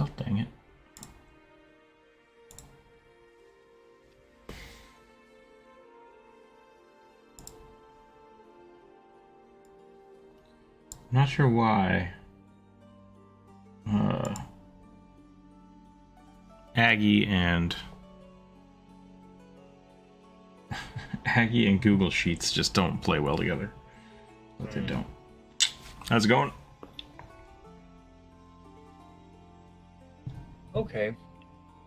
Oh, dang it. Not sure why. Aggie and Google Sheets just don't play well together. But they don't. How's it going? Okay.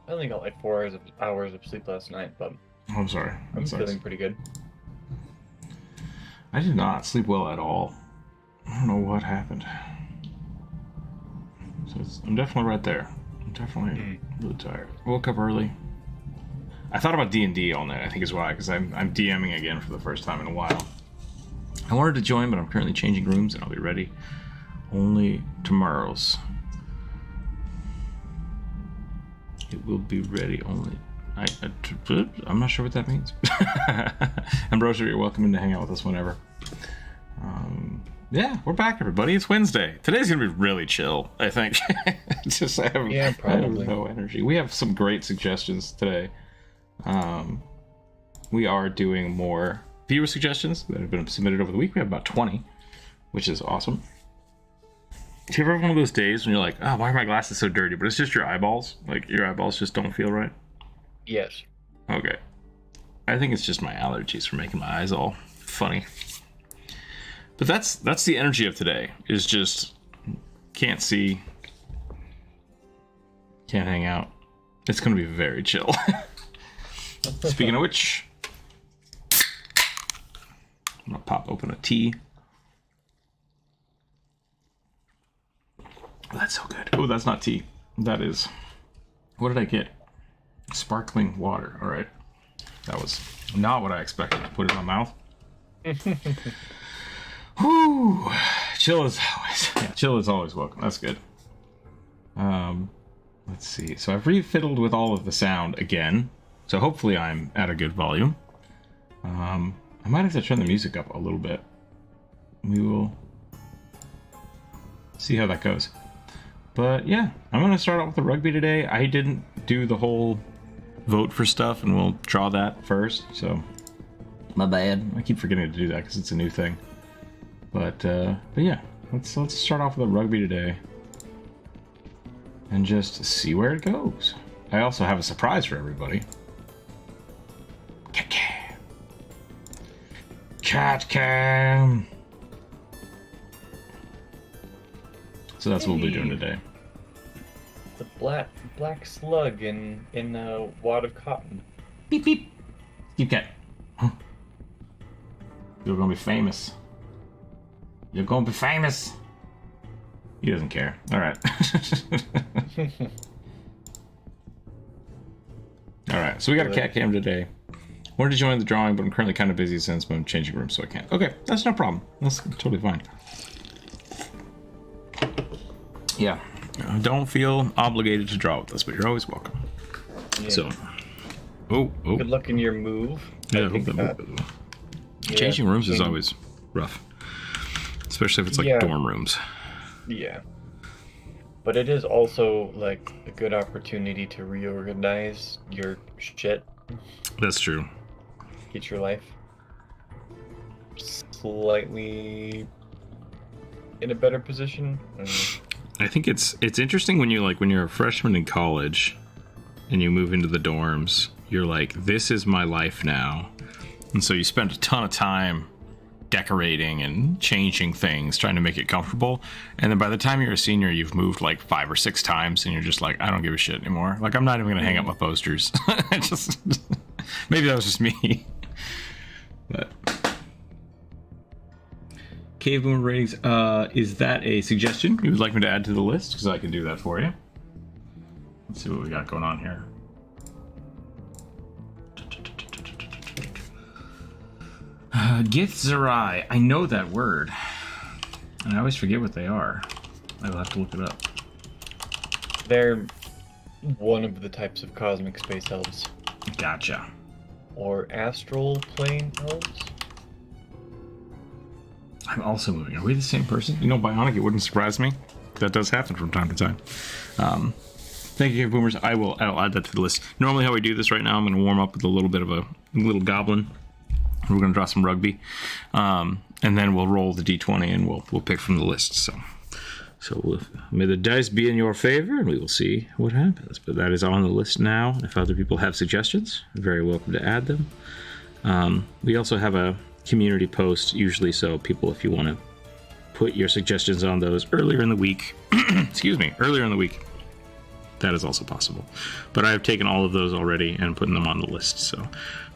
I only got like 4 hours of sleep last night, but Oh, I'm sorry. I'm feeling pretty good. I did not sleep well at all. I don't know what happened. So I'm definitely right there. I'm definitely really tired. Woke up early. I thought about D&D all night, I think is why, because I'm DMing again for the first time in a while. I wanted to join, but I'm currently changing rooms, and I'll be ready only tomorrow's. It will be ready only. I'm not sure what that means. Ambrosia, you're welcome in to hang out with us whenever. Yeah, we're back, everybody. It's Wednesday. Today's gonna be really chill, I think. Just I have no energy. We have some great suggestions today. We are doing more viewer suggestions that have been submitted over the week. We have about 20, which is awesome. Do you ever have one of those days when you're like, oh, why are my glasses so dirty? But it's just your eyeballs. Like, your eyeballs just don't feel right? Yes. Okay. I think it's just my allergies for making my eyes all funny. But that's the energy of today, is just can't see, can't hang out. It's going to be very chill. Speaking of which, I'm going to pop open a tea. Oh, that's so good. Oh, that's not tea. That is... What did I get? Sparkling water. All right. That was not what I expected to put in my mouth. Whew. Chill is always... Yeah, chill is always welcome. That's good. Let's see. So I've refiddled with all of the sound again. So hopefully I'm at a good volume. I might have to turn the music up a little bit. We will see how that goes. But yeah, I'm going to start out with the rugby today. I didn't do the whole vote for stuff, and we'll draw that first. So my bad. I keep forgetting to do that because it's a new thing. But yeah, let's start off with the rugby today and just see where it goes. I also have a surprise for everybody. Cat cam. So that's what we'll be doing today. The black slug in a wad of cotton. Beep beep. Keep cat. Huh. You're gonna be famous. You're gonna be famous. He doesn't care. All right. All right. So we got a cat cam today. Wanted to join the drawing, but I'm currently kind of busy since I'm changing rooms, so I can't. Okay, that's no problem. That's totally fine. Yeah, don't feel obligated to draw with us, but you're always welcome. Yeah. So, oh. Good luck in your move. Yeah, I hope that move. Changing rooms is always rough, especially if it's like dorm rooms. Yeah, but it is also like a good opportunity to reorganize your shit. That's true. Get your life slightly in a better position. I think it's interesting when you're a freshman in college and you move into the dorms, you're like, this is my life now. And so you spend a ton of time decorating and changing things, trying to make it comfortable. And then by the time you're a senior, you've moved like 5 or 6 times and you're just like, I don't give a shit anymore. Like, I'm not even going to hang up my posters. Maybe that was just me. But Cave Boomer ratings, is that a suggestion you would like me to add to the list? Because I can do that for you. Let's see what we got going on here. Githzerai. I know that word. And I always forget what they are. I will have to look it up. They're one of the types of cosmic space elves. Gotcha. Or astral plane elves? I'm also moving. Are we the same person? You know, Bionic, it wouldn't surprise me. That does happen from time to time. Thank you, Boomers. I'll add that to the list. Normally how we do this right now, I'm going to warm up with a little bit of a little goblin. We're going to draw some rugby. And then we'll roll the D20 and we'll pick from the list. So may the dice be in your favor, and we will see what happens. But that is on the list now. If other people have suggestions, you're very welcome to add them. We also have a community post, usually, so people, if you want to put your suggestions on those earlier in the week, earlier in the week, that is also possible. But I've taken all of those already and putting them on the list. So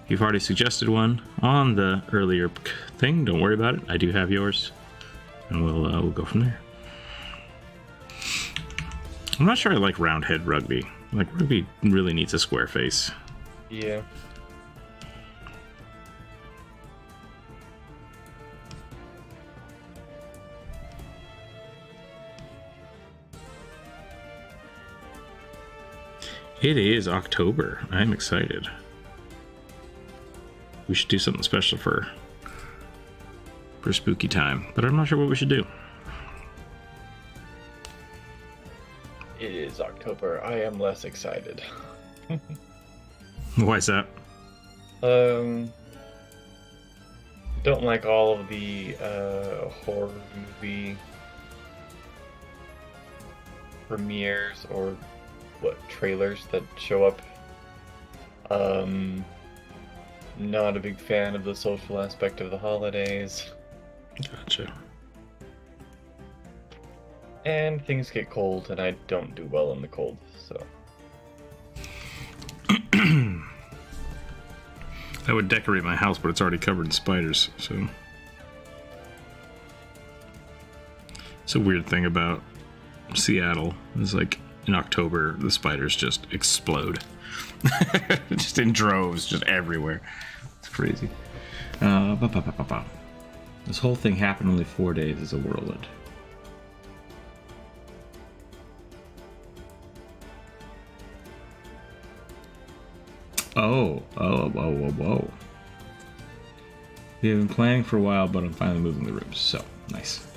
if you've already suggested one on the earlier thing, don't worry about it. I do have yours, and we'll go from there. I'm not sure I like round head rugby. Like, rugby really needs a square face. Yeah. It is October. I'm excited. We should do something special for spooky time, but I'm not sure what we should do. It is October. I am less excited. Why is that? Don't like all of the horror movie premieres or trailers that show up. Not a big fan of the social aspect of the holidays. Gotcha. And things get cold, and I don't do well in the cold, so. I would decorate my house, but it's already covered in spiders, so. It's a weird thing about Seattle. It's like in October, the spiders just explode. Just in droves, just everywhere. It's crazy. This whole thing happened only 4 days as a whirlwind. Whoa. We have been planning for a while, but I'm finally moving the rooms, so nice.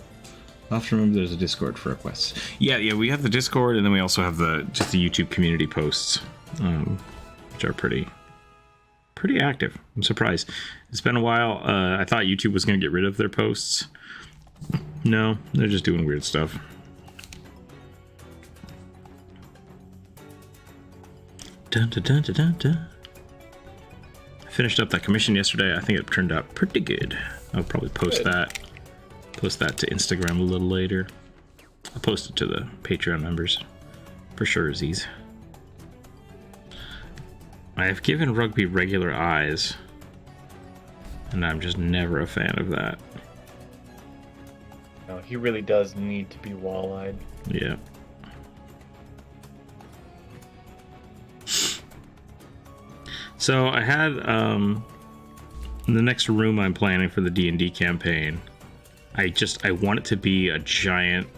I'll have to remember there's a Discord for requests. Yeah, we have the Discord, and then we also have just the YouTube community posts, which are pretty active. I'm surprised. It's been a while. I thought YouTube was going to get rid of their posts. No, they're just doing weird stuff. Dun, dun, dun, dun, dun, dun. I finished up that commission yesterday. I think it turned out pretty good. I'll probably post that to Instagram a little later. I'll post it to the Patreon members for sure. Z's. I have given rugby regular eyes, and I'm just never a fan of that. No, he really does need to be wall-eyed. Yeah. So I had the next room I'm planning for the D&D campaign. I want it to be a giant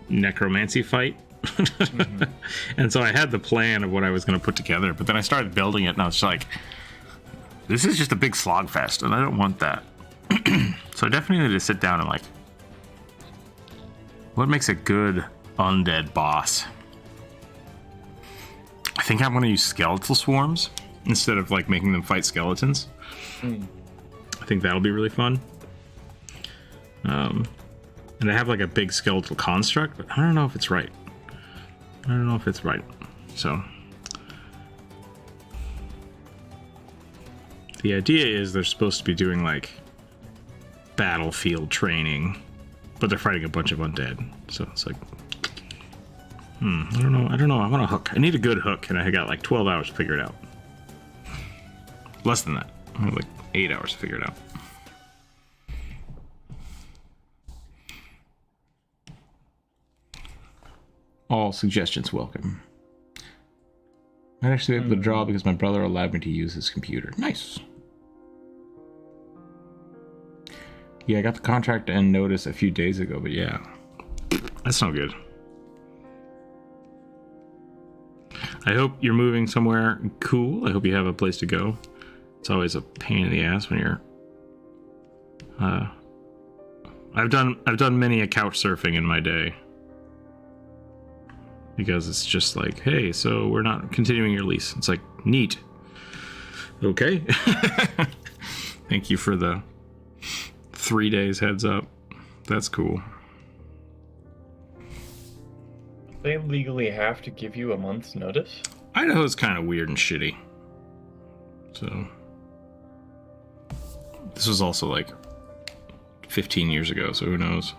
necromancy fight. Mm-hmm. And so I had the plan of what I was going to put together, but then I started building it, and I was like, this is just a big slog fest, and I don't want that. So I definitely need to sit down and like, what makes a good undead boss? I think I'm going to use skeletal swarms instead of like making them fight skeletons. I think that'll be really fun. And I have like a big skeletal construct, but I don't know if it's right. So the idea is they're supposed to be doing like battlefield training, but they're fighting a bunch of undead. So it's like, I don't know. I want a hook. I need a good hook, and I got like 12 hours to figure it out. Less than that. I have like 8 hours to figure it out. All suggestions welcome. I'd actually be able to draw because my brother allowed me to use his computer. Nice. Yeah, I got the contract and notice a few days ago, but yeah. That's no good. I hope you're moving somewhere cool. I hope you have a place to go. It's always a pain in the ass when you're... I've done many a couch surfing in my day. because it's just like, hey, so we're not continuing your lease. It's like, neat. Okay. Thank you for the 3 days heads up. That's cool. They legally have to give you a month's notice? Idaho's kind of weird and shitty. So this was also like 15 years ago, so who knows?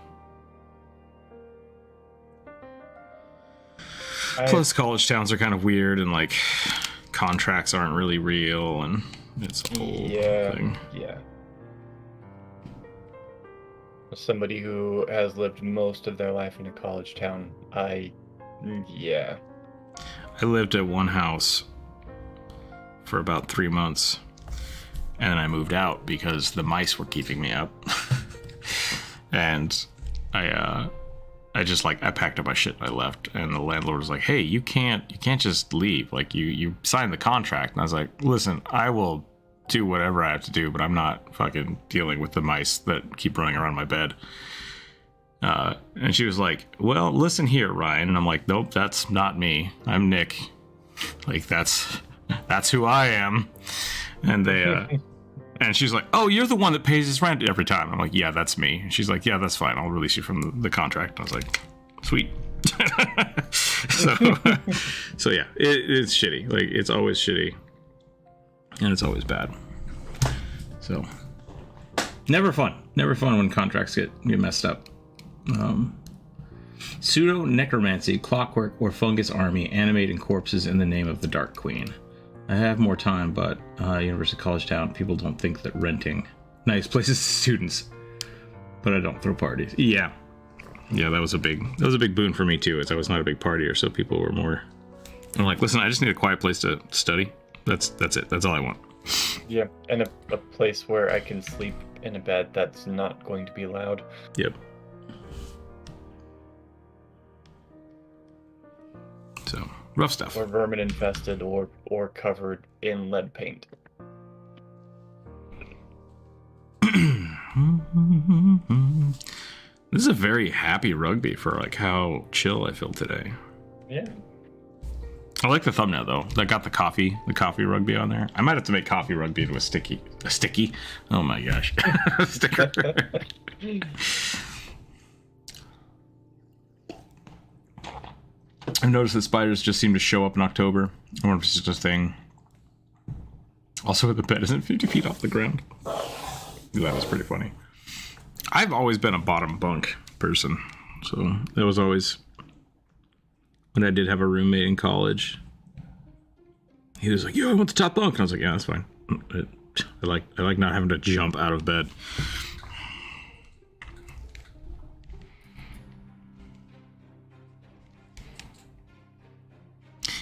Plus, college towns are kind of weird, and like contracts aren't really real, and it's a whole thing. Yeah. As somebody who has lived most of their life in a college town, I lived at one house for about 3 months, and then I moved out because the mice were keeping me up. And I packed up my shit and I left, and the landlord was like, hey, you can't just leave. Like, you signed the contract. And I was like, listen, I will do whatever I have to do, but I'm not fucking dealing with the mice that keep running around my bed. And she was like, well, listen here, Ryan. And I'm like, nope, that's not me. I'm Nick. Like, that's who I am. And they, and she's like, oh, you're the one that pays his rent every time. I'm like, yeah, that's me. And she's like, yeah, that's fine. I'll release you from the contract. And I was like, sweet. So yeah, it's shitty. Like, it's always shitty. And it's always bad. So never fun when contracts get messed up. Pseudo necromancy, clockwork, or fungus army animating corpses in the name of the Dark Queen. I have more time, but University College Town, people don't think that renting nice places to students. But I don't throw parties. Yeah, that was a big boon for me too, as I was not a big partier, so people were more. I'm like, listen, I just need a quiet place to study. That's it. That's all I want. Yeah, and a place where I can sleep in a bed that's not going to be loud. Yep. So, rough stuff. Or vermin infested or covered in lead paint. This is a very happy rugby for like how chill I feel today. Yeah. I like the thumbnail though. That got the coffee rugby on there. I might have to make coffee rugby into a sticky. Oh my gosh. Sticker. I've noticed that spiders just seem to show up in October. I wonder if it's just a thing. Also, the bed isn't 50 feet off the ground. That was pretty funny. I've always been a bottom bunk person. So that was always... When I did have a roommate in college, he was like, yo, I want the top bunk. And I was like, yeah, that's fine. I like not having to jump out of bed.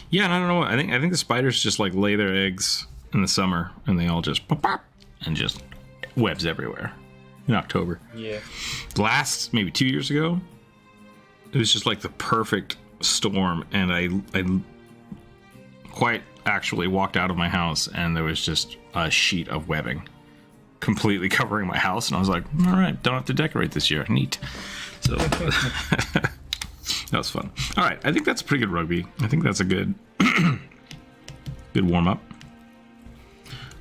Yeah, and I don't know. I think the spiders just like lay their eggs in the summer, and they all just pop, pop, and just webs everywhere in October. Yeah. Last maybe 2 years ago, it was just like the perfect storm, and I quite actually walked out of my house, and there was just a sheet of webbing completely covering my house, and I was like, all right, don't have to decorate this year. Neat. So that was fun. All right, I think that's pretty good rugby. I think that's a good good warm-up.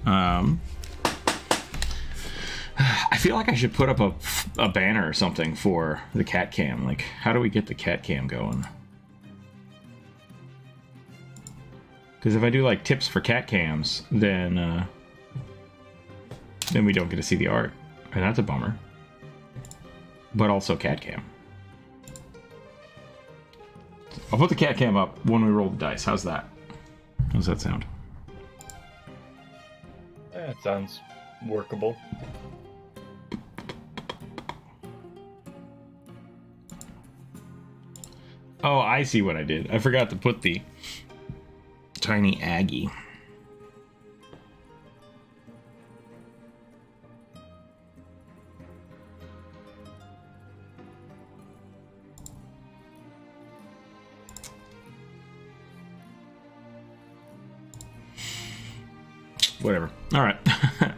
I feel like I should put up a banner or something for the cat cam. Like, how do we get the cat cam going? Because if I do like tips for cat cams, then we don't get to see the art, and that's a bummer. But also cat cam. I'll put the cat cam up when we roll the dice. How's that? How's that sound? Yeah, it sounds workable. Oh, I see what I did. I forgot to put the tiny Aggie. Whatever. All right.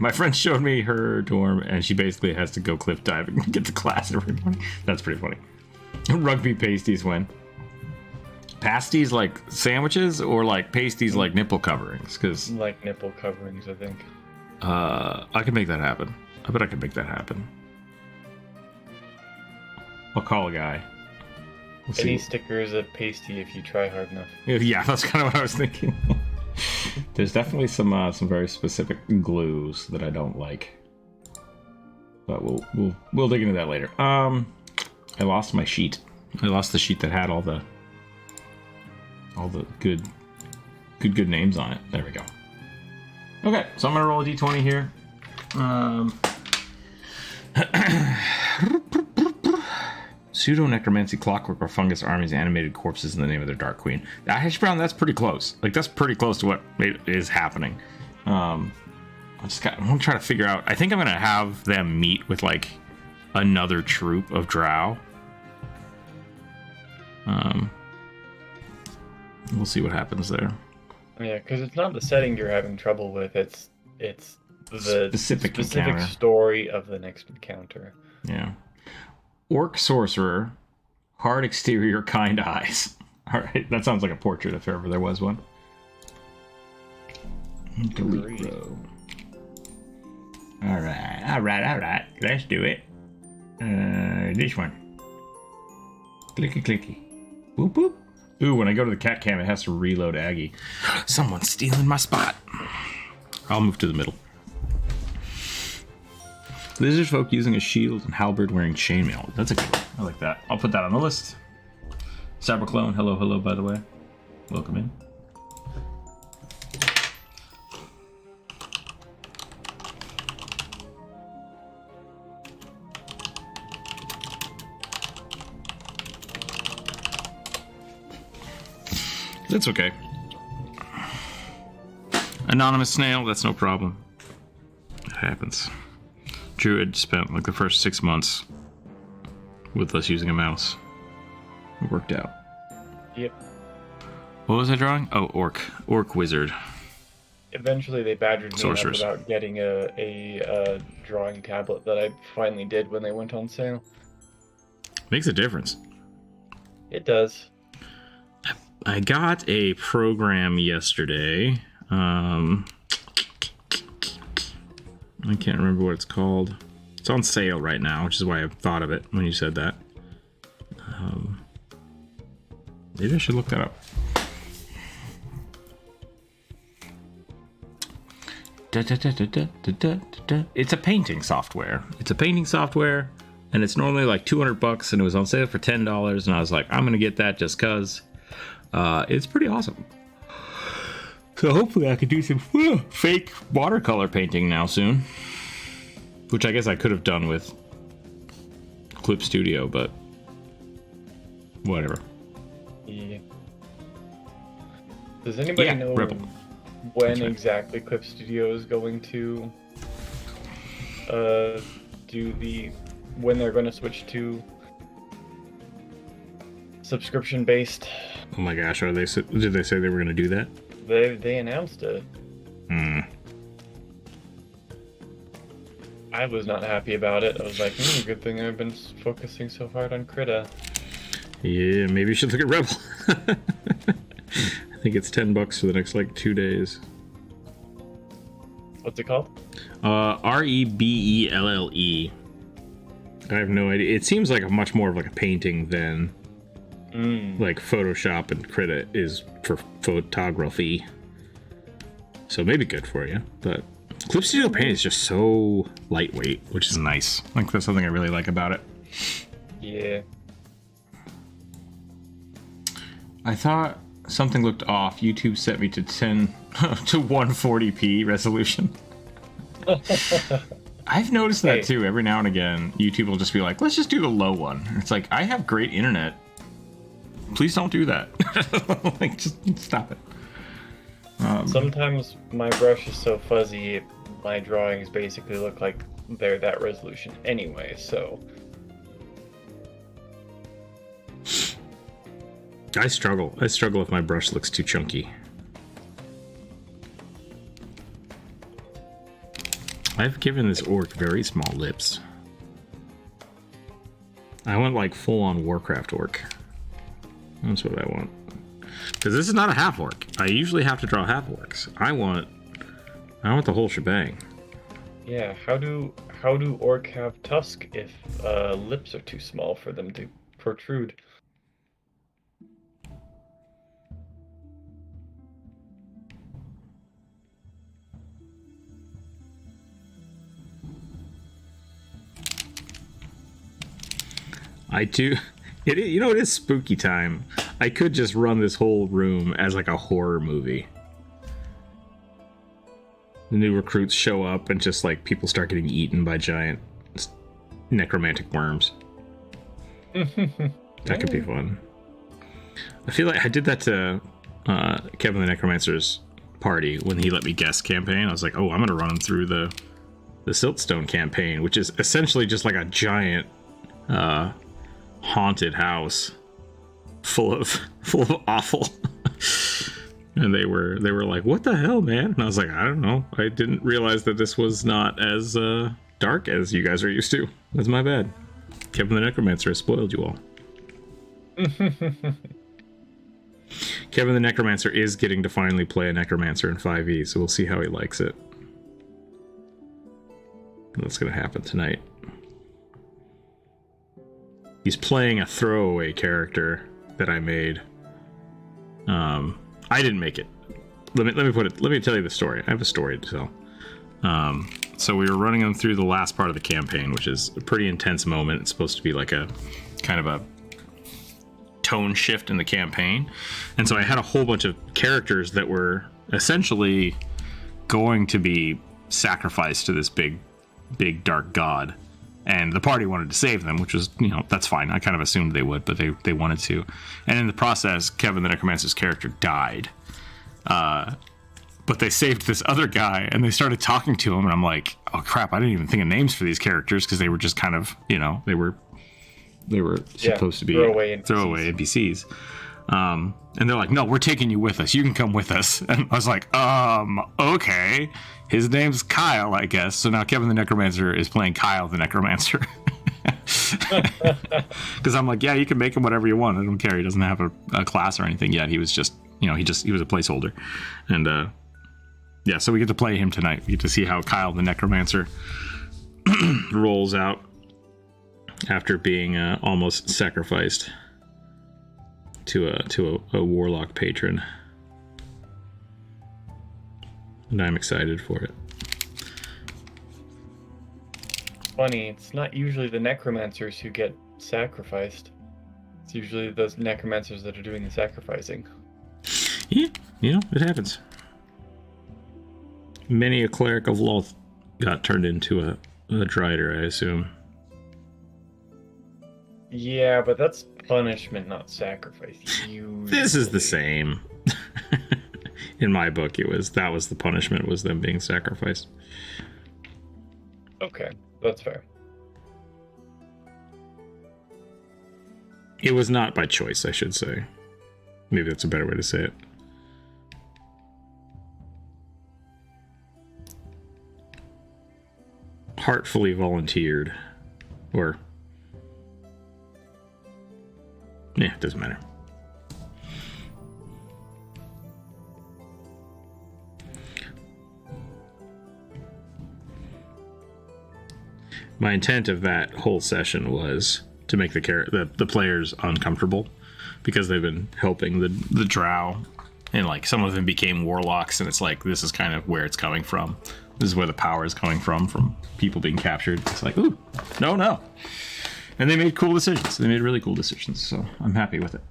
My friend showed me her dorm, and she basically has to go cliff diving and get to class every morning. That's pretty funny. Rugby pasties win. pasties like sandwiches or like pasties like nipple coverings? Because Like nipple coverings, I think. I can make that happen. I bet I can make that happen. I'll call a guy. We'll Any see. sticker is a pasty if you try hard enough. Yeah, that's kind of what I was thinking. There's definitely some very specific glues that I don't like, but we'll dig into that later. I lost my sheet. I lost the sheet that had all the good names on it. There we go. Okay, so I'm gonna roll a d20 here. Pseudo-necromancy, clockwork, or fungus armies, animated corpses in the name of their dark queen. Hash brown, that's pretty close. Like, that's pretty close to what is happening. I'm gonna try to figure out. I think I'm gonna have them meet with like another troop of drow. We'll see what happens there. Yeah, because it's not the setting you're having trouble with. It's the Specific specific encounter. story of the next encounter. Yeah. Orc sorcerer, hard exterior, kind eyes. All right, that sounds like a portrait if ever there was one. Delete row. All right. Let's do it. This one. Clicky clicky. Boop boop. Ooh, when I go to the cat cam, it has to reload Aggie. Someone's stealing my spot. I'll move to the middle. Lizard folk using a shield and halberd wearing chainmail. That's a good one. I like that. I'll put that on the list. Cyberclone, hello, by the way. Welcome in. That's okay. Anonymous snail, that's no problem. It happens. Druid spent like the first 6 months with us using a mouse. It worked out. Yep. What was I drawing? Oh, orc wizard. Eventually, they badgered me Sorcerers. up about getting a drawing tablet that I finally did when they went on sale. Makes a difference. It does. I got a program yesterday. I can't remember what it's called. It's on sale right now, which is why I thought of it when you said that. Maybe I should look that up. It's a painting software. And it's normally like $200, and it was on sale for $10. And I was like, I'm gonna get that just cause. It's pretty awesome. So hopefully I could do some fake watercolor painting now soon. Which I guess I could have done with Clip Studio, but whatever. Yeah. Does anybody know Rebel. when exactly Clip Studio is going to when they're going to switch to subscription based? Oh my gosh, did they say they were going to do that? They announced it. I was not happy about it. I was like, good thing I've been focusing so hard on Krita. Yeah, maybe you should look at Rebel. I think it's $10 for the next like 2 days. What's it called? Rebelle. I have no idea. It seems like much more of like a painting than like Photoshop and Krita is for photography. So maybe good for you, but Clip Studio Paint is just so lightweight, which is nice. Like that's something I really like about it. Yeah. I thought something looked off. YouTube set me to 10 to 140p resolution. I've noticed that too. Every now and again, YouTube will just be like, let's just do the low one. It's like, I have great internet. Please don't do that. Like, just stop it. Sometimes my brush is so fuzzy, my drawings basically look like they're that resolution anyway, so... I struggle if my brush looks too chunky. I've given this orc very small lips. I want like full-on Warcraft orc. That's what I want. Because this is not a half orc. I usually have to draw half orcs. I want the whole shebang. Yeah, how do orc have tusk if lips are too small for them to protrude? I do. It is spooky time. I could just run this whole room as like a horror movie. The new recruits show up and just like people start getting eaten by giant necromantic worms. That could be fun. I feel like I did that to Kevin the Necromancer's party when he let me guest campaign. I was like, oh, I'm gonna run him through the Siltstone campaign, which is essentially just like a giant haunted house full of awful. And they were like, what the hell, man? And I was like, I don't know. I didn't realize that this was not as dark as you guys are used to. That's my bad. Kevin the Necromancer has spoiled you all. Kevin the Necromancer is getting to finally play a Necromancer in 5e, so we'll see how he likes it. That's going to happen tonight. He's playing a throwaway character that I made. I didn't make it. Let me tell you the story. I have a story to tell. So we were running him through the last part of the campaign, which is a pretty intense moment. It's supposed to be like a kind of a tone shift in the campaign. And so I had a whole bunch of characters that were essentially going to be sacrificed to this big dark god. And the party wanted to save them, which was, that's fine. I kind of assumed they would, but they wanted to. And in the process, Kevin the Necromancer's character died. But they saved this other guy, and they started talking to him, and I'm like, oh crap, I didn't even think of names for these characters, because they were just kind of, they were supposed to be throwaway NPCs. And they're like, no, we're taking you with us. You can come with us. And I was like, okay. His name's Kyle, I guess. So now Kevin the Necromancer is playing Kyle the Necromancer. Because I'm like, yeah, you can make him whatever you want. I don't care. He doesn't have a class or anything yet. He was just, he was a placeholder. And yeah, so we get to play him tonight. We get to see how Kyle the Necromancer rolls out after being almost sacrificed to a warlock patron. And I'm excited for it. Funny, it's not usually the necromancers who get sacrificed. It's usually those necromancers that are doing the sacrificing. Yeah, it happens. Many a cleric of Loth got turned into a Drider, I assume. Yeah, but that's punishment, not sacrifice. Usually. This is the same. In my book, that was the punishment, was them being sacrificed. Okay, that's fair. It was not by choice, I should say. Maybe that's a better way to say it. Heartfully volunteered. Or... yeah, it doesn't matter. My intent of that whole session was to make the players uncomfortable, because they've been helping the drow, and like some of them became warlocks, and it's like, this is kind of where it's coming from. This is where the power is coming from people being captured. It's like, ooh, no. And they made cool decisions. They made really cool decisions, so I'm happy with it.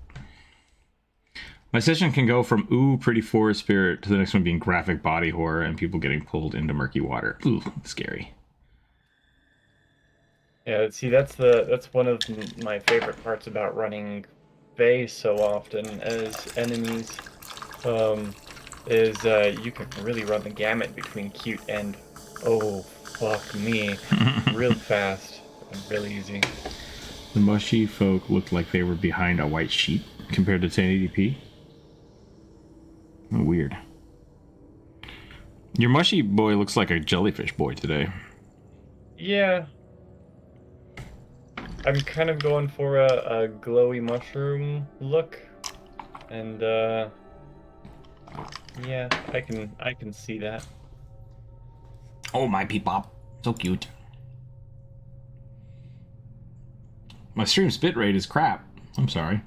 My session can go from ooh, pretty forest spirit, to the next one being graphic body horror and people getting pulled into murky water. Ooh, scary. Yeah, see, that's one of my favorite parts about running Fae so often as enemies, is you can really run the gamut between cute and, oh, fuck me, real fast and real easy. The mushy folk looked like they were behind a white sheet compared to 1080p. Oh, weird. Your mushy boy looks like a jellyfish boy today. Yeah. I'm kind of going for a glowy mushroom look. And yeah, I can see that. Oh, my peepop. So cute. My stream spit rate is crap. I'm sorry.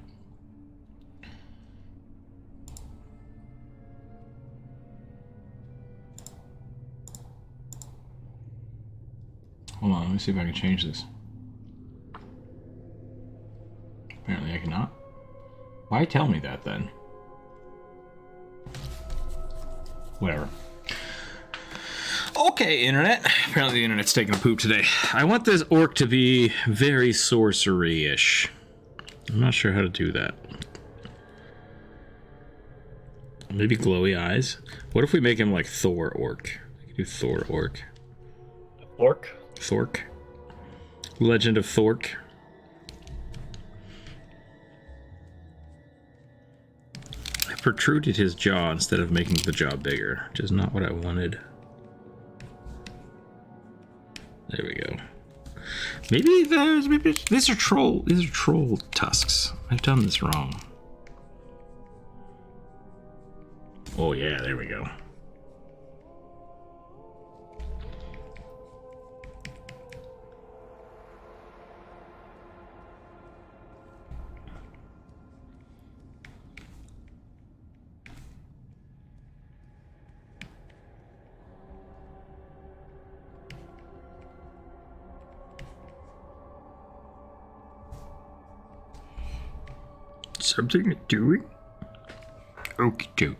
Hold on, let me see if I can change this. Apparently I cannot. Why tell me that then? Whatever. Okay, internet. Apparently the internet's taking a poop today. I want this orc to be very sorcery-ish. I'm not sure how to do that. Maybe glowy eyes? What if we make him like Thor orc? We could do Thor orc. Orc? Thork. Legend of Thork. I protruded his jaw instead of making the jaw bigger, which is not what I wanted. There we go. Maybe these are troll tusks. I've done this wrong. Oh yeah, there we go. Something doing? Okie dokie.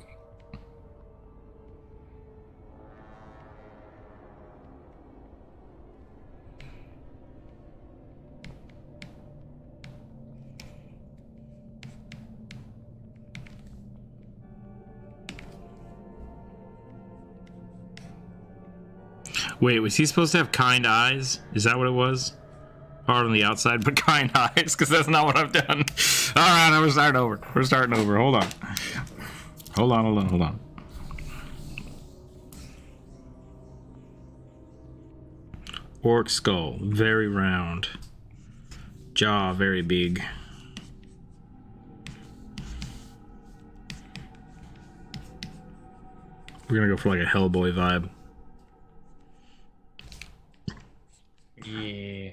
Wait, was he supposed to have kind eyes? Is that what it was? Hard on the outside, but kind eyes, because that's not what I've done. Alright, we're starting over. We're starting over. Hold on. Hold on. Orc skull, very round. Jaw, very big. We're gonna go for like a Hellboy vibe. Yeah.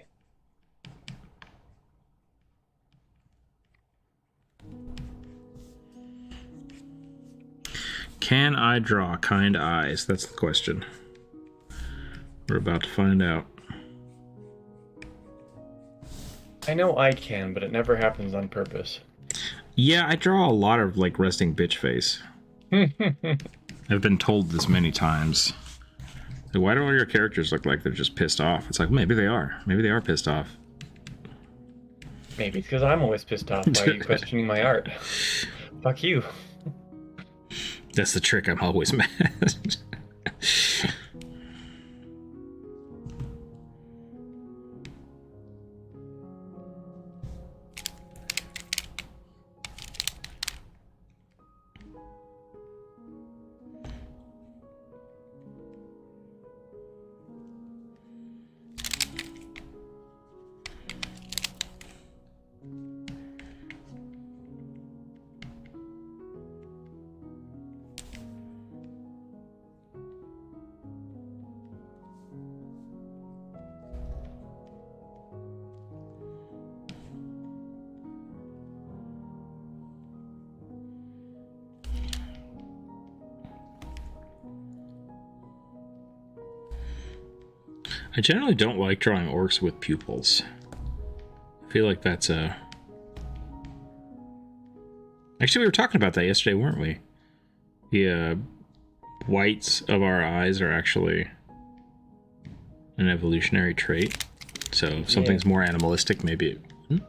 Can I draw kind eyes? That's the question. We're about to find out. I know I can, but it never happens on purpose. Yeah, I draw a lot of like resting bitch face. I've been told this many times. Like, why do all your characters look like they're just pissed off? It's like, well, maybe they are. Maybe they are pissed off. Maybe it's because I'm always pissed off. Why are you questioning my art? Fuck you. That's the trick. I'm always mad. I generally don't like drawing orcs with pupils. I feel like that's a... Actually, we were talking about that yesterday, weren't we? The whites of our eyes are actually an evolutionary trait. So if something's more animalistic, maybe it wouldn't.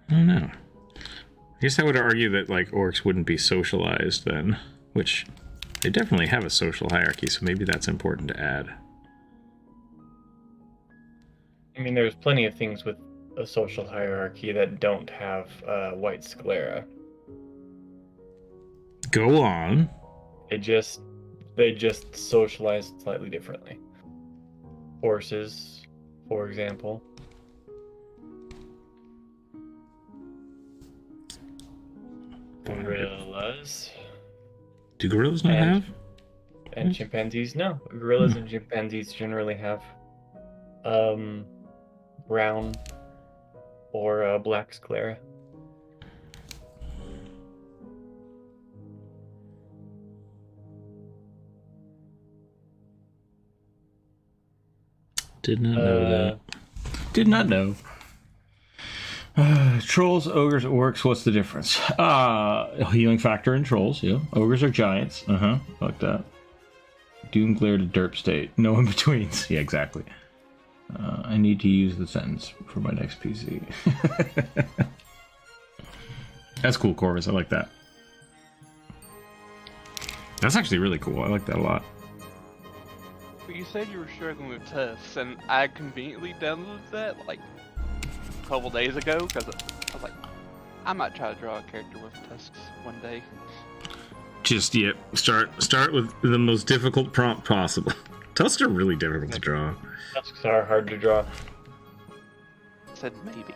I don't know. I guess I would argue that like orcs wouldn't be socialized then, which they definitely have a social hierarchy, so maybe that's important to add. I mean, there's plenty of things with a social hierarchy that don't have white sclera. Go on. They just socialize slightly differently. Horses, for example. Gorillas. Do gorillas not And- have? And chimpanzees? No. Gorillas and chimpanzees generally have brown or black sclera. Did not know that. Did not know. Trolls, ogres, orcs, what's the difference? Healing factor in trolls, yeah. Ogres are giants. Fuck that. Doom glare to derp state. No in-betweens. Yeah, exactly. I need to use the sentence for my next PC. That's cool, Corvus. I like that. That's actually really cool. I like that a lot. But you said you were struggling with tests, and I conveniently downloaded that like a couple days ago because I was like, I might try to draw a character with tusks one day. Just start with the most difficult prompt possible. Tusks are really difficult to draw. Tusks are hard to draw. I said maybe.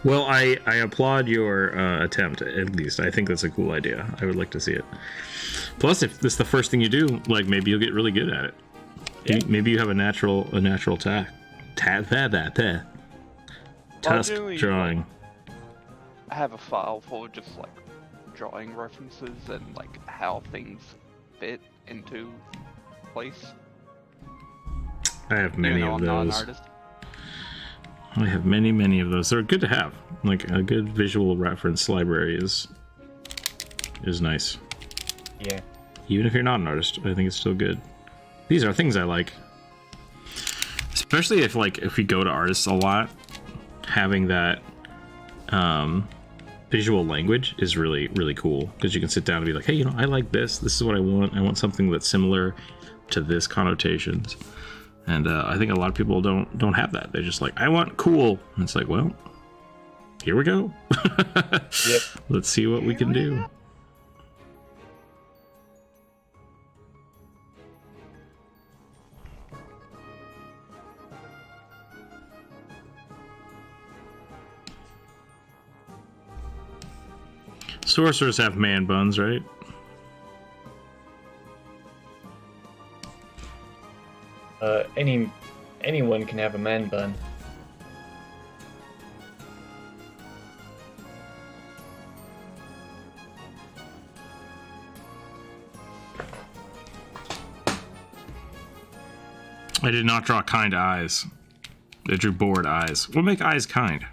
Well, I applaud your attempt, at least. I think that's a cool idea. I would like to see it. Plus, if this is the first thing you do, like, maybe you'll get really good at it. Yeah. Maybe you have a natural tusk drawing. I have a file full of just like drawing references and like how things fit into place. I have many of I'm not an those. artist. I have many of those. They're good to have. Like, a good visual reference library is nice. Yeah. Even if you're not an artist, I think it's still good. These are things I like. Especially if you go to artists a lot, having that visual language is really, really cool. Because you can sit down and be like, hey, I like this. This is what I want. I want something that's similar to this connotations. And I think a lot of people don't have that. They're just like, I want cool. And it's like, well, here we go. Yep. Let's see what we can do. Sorcerers have man buns, right? Anyone can have a man bun. I did not draw kind eyes. I drew bored eyes. What make eyes kind?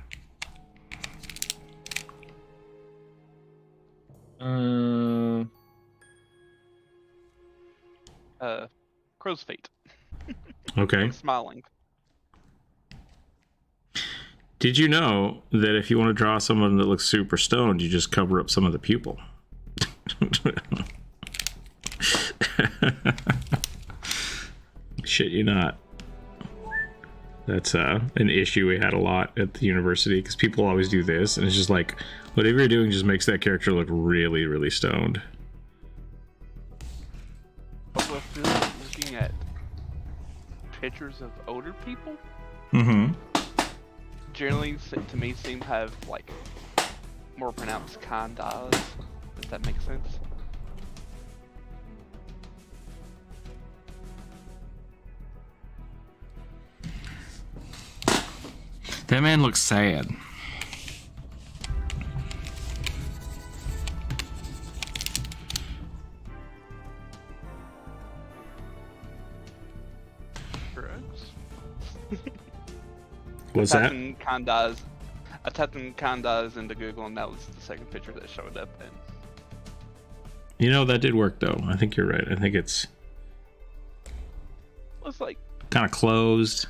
Crow's feet. Okay. I'm smiling. Did you know that if you want to draw someone that looks super stoned, you just cover up some of the pupil? Shit you not. That's an issue we had a lot at the university, because people always do this, and it's just like, whatever you're doing just makes that character look really, really stoned. Although if you're looking at pictures of older people, generally to me seem to have like more pronounced kind eyes, if that makes sense. That man looks sad. What's that? I typed in Kandas into Google, and that was the second picture that showed up. And You know, that did work, though. I think you're right. I think it's it's like, kind of closed,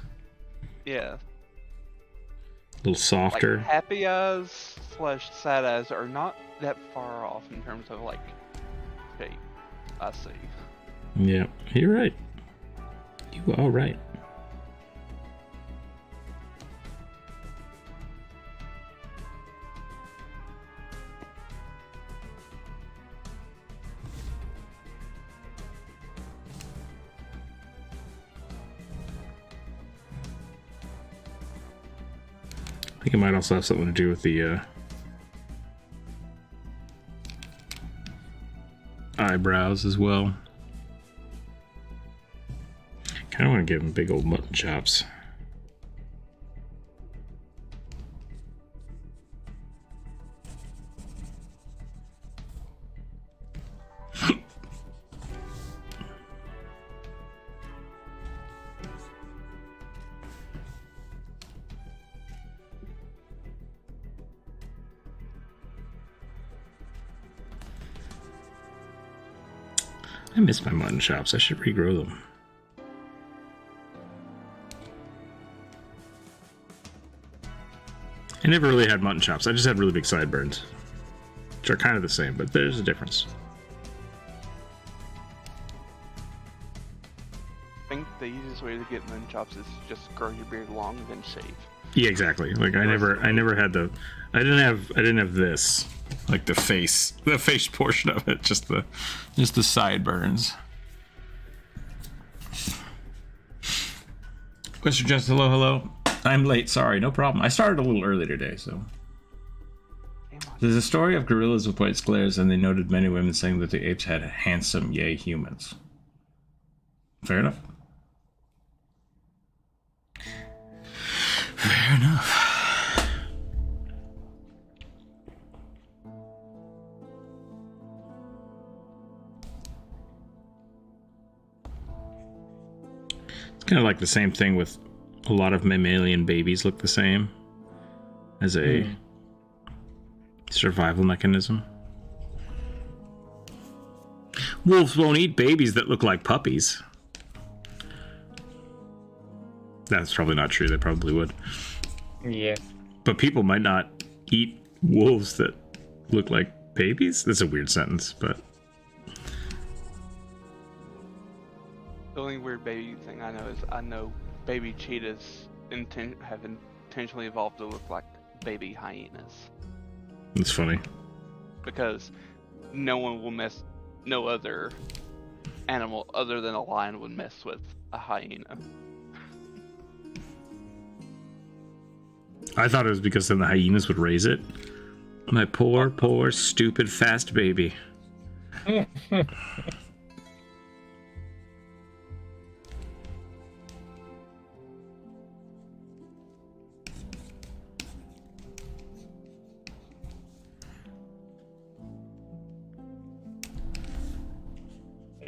yeah, a little softer. like happy eyes / sad eyes are not that far off in terms of like shape. I see. Yeah, you're right. You are right. I think it might also have something to do with the eyebrows as well. Kind of want to give him big old mutton chops. I miss my mutton chops. I should regrow them. I never really had mutton chops. I just had really big sideburns, which are kind of the same, but there's a difference. I think the easiest way to get mutton chops is just grow your beard long and then shave. Yeah, exactly. Like I never had the, I didn't have this, like the face portion of it, just the sideburns. Mr. Just hello. I'm late. Sorry, no problem. I started a little early today, so. There's a story of gorillas with white sclers, and they noted many women saying that the apes had handsome, yay humans. Fair enough. Fair enough. It's kind of like the same thing with a lot of mammalian babies look the same as a survival mechanism. Wolves won't eat babies that look like puppies. That's probably not true. They probably would. Yeah. But people might not eat wolves that look like babies. That's a weird sentence, but... The only weird baby thing I know is baby cheetahs have intentionally evolved to look like baby hyenas. It's funny. Because no other animal other than a lion would mess with a hyena. I thought it was because then the hyenas would raise it. My poor, stupid, fast baby. I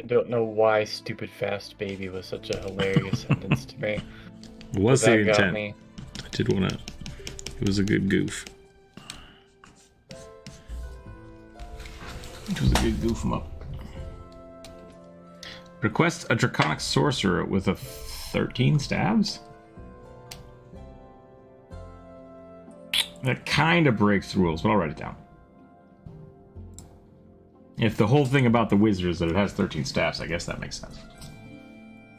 don't know why stupid fast baby was such a hilarious sentence to me. Was the That got intent. me. I did want to... It was a good goof. It was a good goof 'em up. Request a draconic sorcerer with a 13 stabs? That kind of breaks the rules, but I'll write it down. If the whole thing about the wizard is that it has 13 staffs, I guess that makes sense.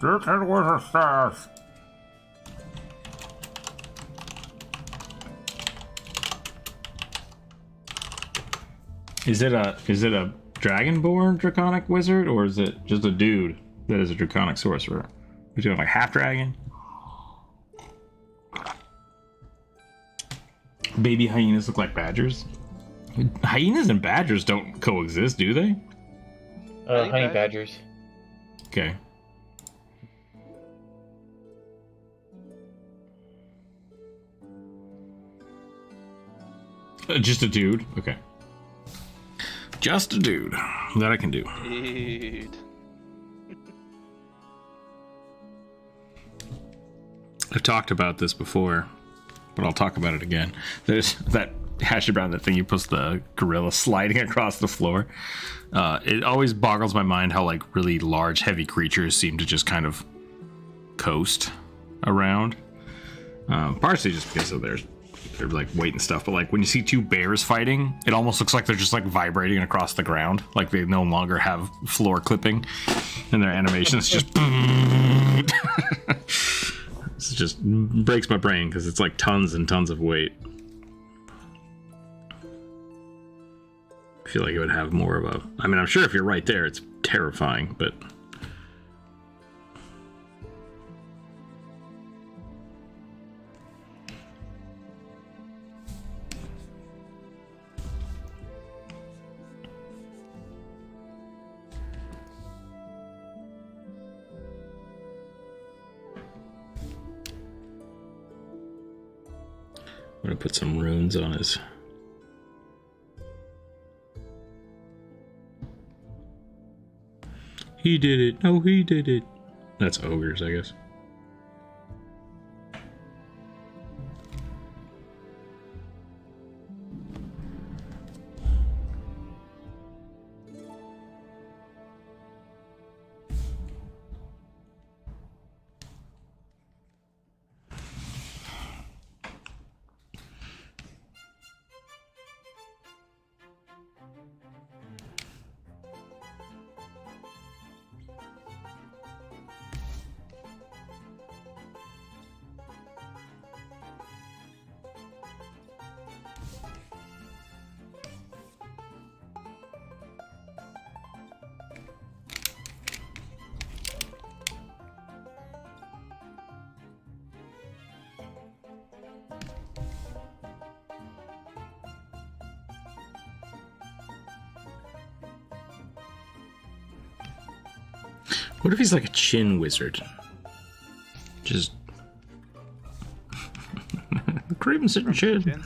13 wizard staffs! Is it a dragonborn draconic wizard, or is it just a dude that is a draconic sorcerer? Is it like half dragon? Baby hyenas look like badgers. Hyenas and badgers don't coexist, do they? Honey badgers. Okay. Just a dude? Okay. Just a dude. That I can do. Dude. I've talked about this before, but I'll talk about it again. There's that hash brown, that thing you post the gorilla sliding across the floor. It always boggles my mind how like really large, heavy creatures seem to just kind of coast around. Partially just because of their like weight and stuff, but like when you see two bears fighting, it almost looks like they're just like vibrating across the ground, like they no longer have floor clipping, and their animations just. It just breaks my brain because it's like tons and tons of weight. I feel like it would have more of a... I mean, I'm sure if you're right there, it's terrifying, but... I'm gonna put some runes on his. He did it. No, he did it. That's ogres, I guess. What if he's like a chin wizard? Just crimson chin.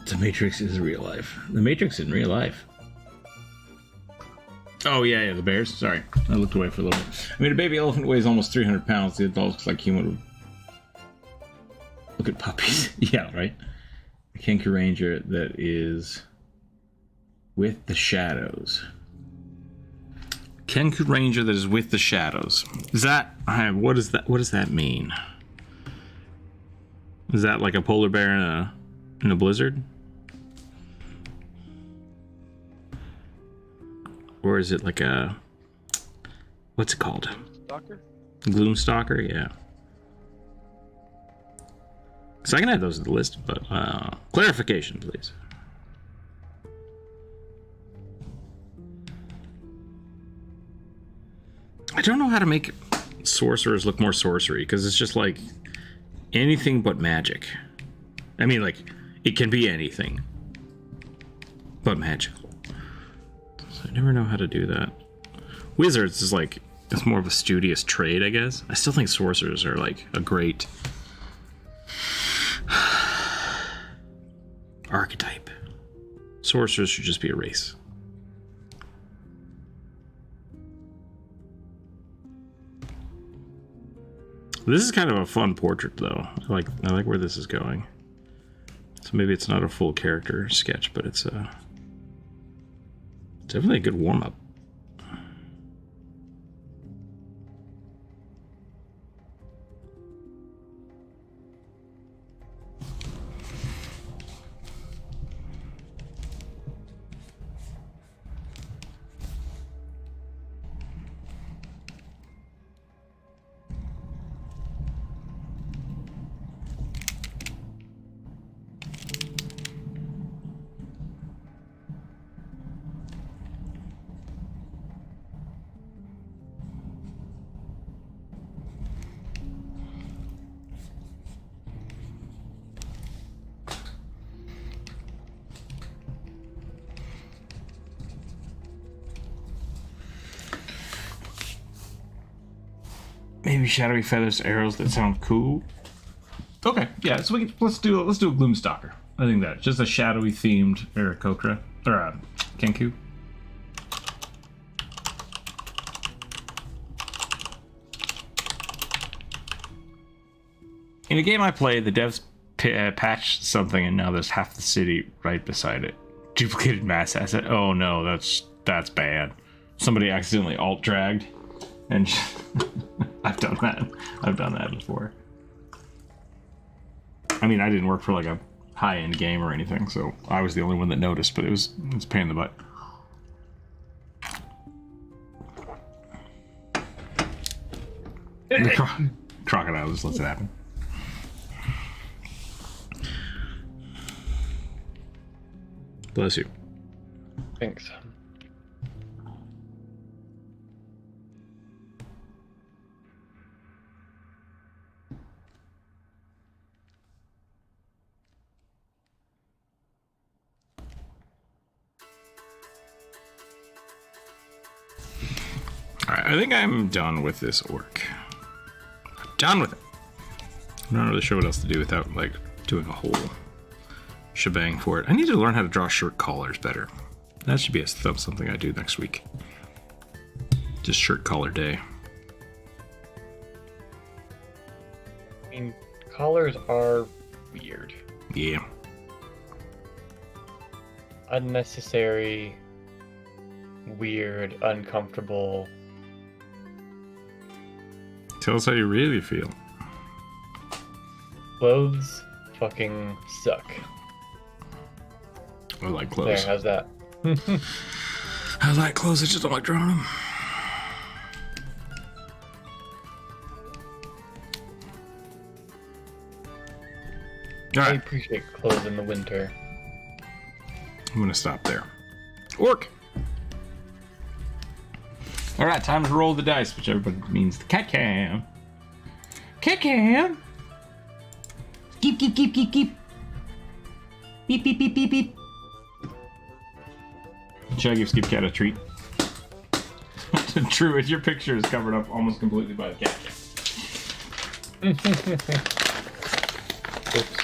The Matrix is real life. The Matrix in real life. Oh, yeah, the bears. Sorry. I looked away for a little bit. I mean, a baby elephant weighs almost 300 pounds. The adult looks like human. Look at puppies. Yeah, right? The Kenku Ranger that is with the shadows. Kenku Ranger that is with the shadows. Is that... What does that mean? Is that like a polar bear in a blizzard? Or is it like a... What's it called? Stalker? Gloomstalker, yeah. So I can add those to the list, but clarification, please. I don't know how to make sorcerers look more sorcery, because it's just like anything but magic. I mean, like, it can be anything but magical. So I never know how to do that. Wizards is like, it's more of a studious trade, I guess. I still think sorcerers are like a great archetype. Sorcerers should just be a race. This is kind of a fun portrait, though. I like where this is going. So maybe it's not a full character sketch, but it's definitely a good warm-up. Maybe shadowy feathers, arrows that sound cool. Okay, yeah. So let's do a Gloomstalker. I think that just a shadowy themed Aarakocra or Kenku. In a game I played, the devs patched something, and now there's half the city right beside it. Duplicated mass asset. Oh no, that's bad. Somebody accidentally alt dragged, and I've done that. I've done that before. I mean, I didn't work for like a high-end game or anything, so I was the only one that noticed. But it's a pain in the butt. The crocodile just lets it happen. Bless you. Thanks. Alright, I think I'm done with this orc. I'm done with it. I'm not really sure what else to do without, like, doing a whole shebang for it. I need to learn how to draw shirt collars better. That should be something I do next week. Just shirt collar day. I mean, collars are weird. Yeah. Unnecessary, weird, uncomfortable. Tell us how you really feel. Clothes fucking suck. I like There, clothes. how's that? I like clothes, I just don't like drawing them. I Alright, appreciate clothes in the winter. I'm gonna stop there. Orc! Alright, time to roll the dice, which everybody means the cat cam. Cat cam! Keep. Beep, beep, beep, beep, beep. Should I give Skip Cat a treat? True, your picture is covered up almost completely by the cat cam. Oops.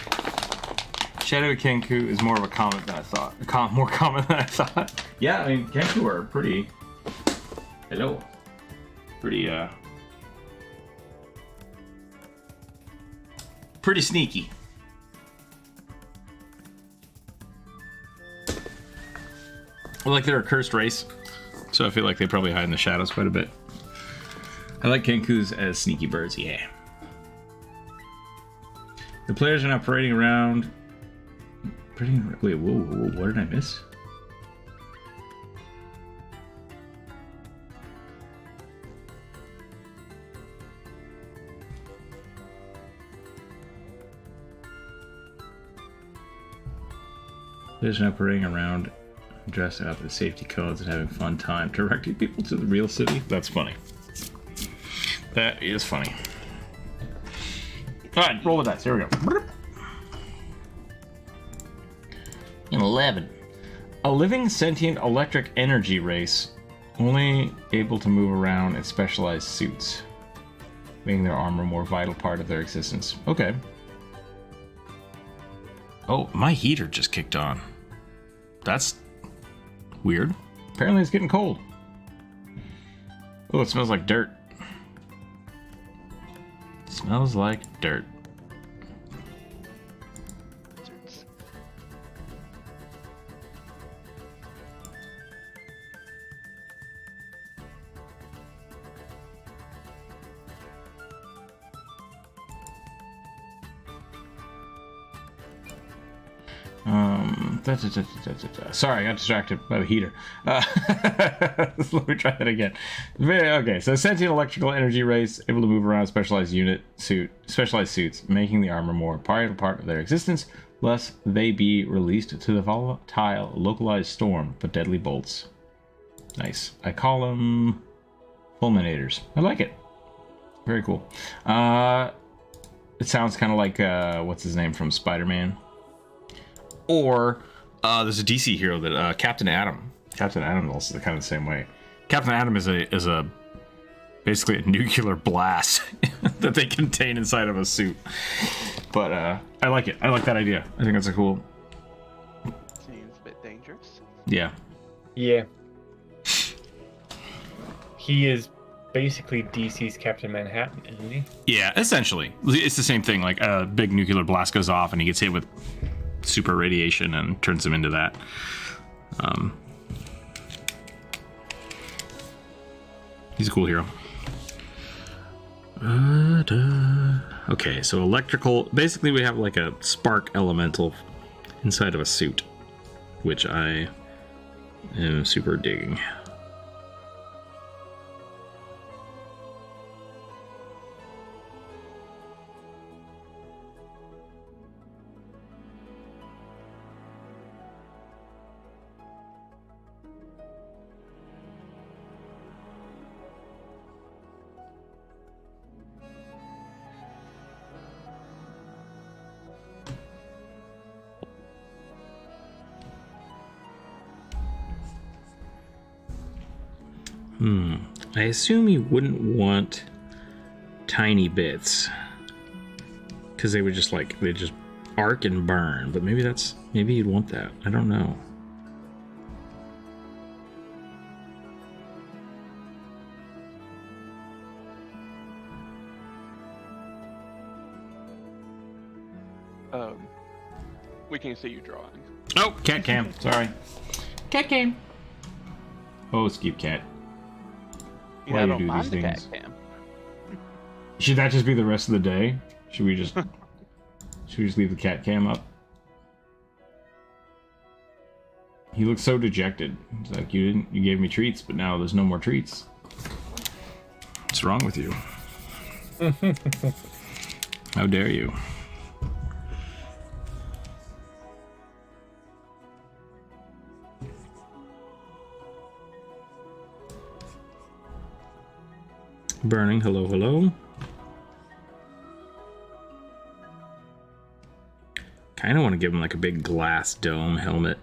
Shadow Kenku is more of a comment than I thought. More common than I thought. Yeah, I mean, Kenku are pretty... Hello. Pretty sneaky. Well, like they're a cursed race, so I feel like they probably hide in the shadows quite a bit. I like Kenkus as sneaky birds, yeah. The players are now parading around. Wait, whoa, what did I miss? Players are now parading around, dressed up with safety codes and having fun time, directing people to the real city. That's funny. That is funny. All right, roll the dice. Here we go. An 11. A living sentient electric energy race, only able to move around in specialized suits, making their armor a more vital part of their existence. Okay. Oh, my heater just kicked on. That's weird. Apparently it's getting cold. Oh, it smells like dirt. It smells like dirt. Sorry, I got distracted by the heater. Let me try that again. Okay, so sentient electrical energy race, able to move around specialized suits, making the armor more vital part of their existence, lest they be released to the volatile, localized storm, but deadly bolts. Nice. I call them fulminators. I like it. Very cool. It sounds kind of like what's his name from Spider-Man. Or there's a DC hero that Captain Atom. Captain Atom is also kind of the same way. Captain Atom is a basically a nuclear blast that they contain inside of a suit. But I like it. I like that idea. I think that's a cool. Seems a bit dangerous. Yeah. Yeah. He is basically DC's Captain Manhattan, isn't he? Yeah, essentially. It's the same thing. Like a big nuclear blast goes off and he gets hit with super radiation and turns him into that. He's a cool hero. Okay, so electrical. Basically, we have like a spark elemental inside of a suit, which I am super digging. I assume you wouldn't want tiny bits because they would just they just arc and burn, but maybe you'd want that. I don't know. We can't see you drawing. Oh, cat cam. Sorry. Cat cam. Oh, skip cat. You know, I don't mind the cat cam. Should that just be the rest of the day? Should we just leave the cat cam up? He looks so dejected. He's like, you gave me treats, but now there's no more treats. What's wrong with you? How dare you? Burning, hello, hello. Kind of want to give him like a big glass dome helmet.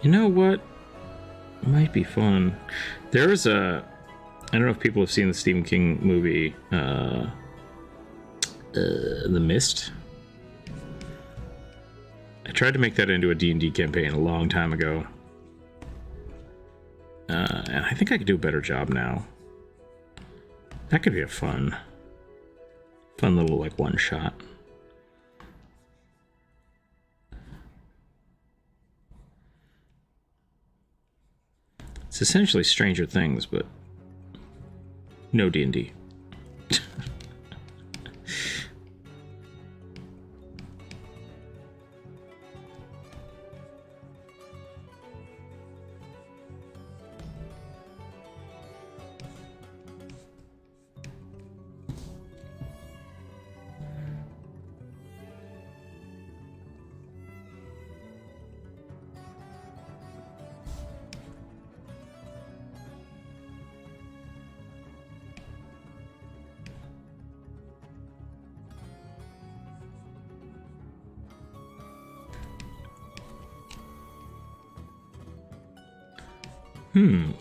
You know what? Might be fun. There's I don't know if people have seen the Stephen King movie, The Mist. I tried to make that into a D&D campaign a long time ago. And I think I could do a better job now. That could be a fun little, like, one-shot. It's essentially Stranger Things, but no D&D.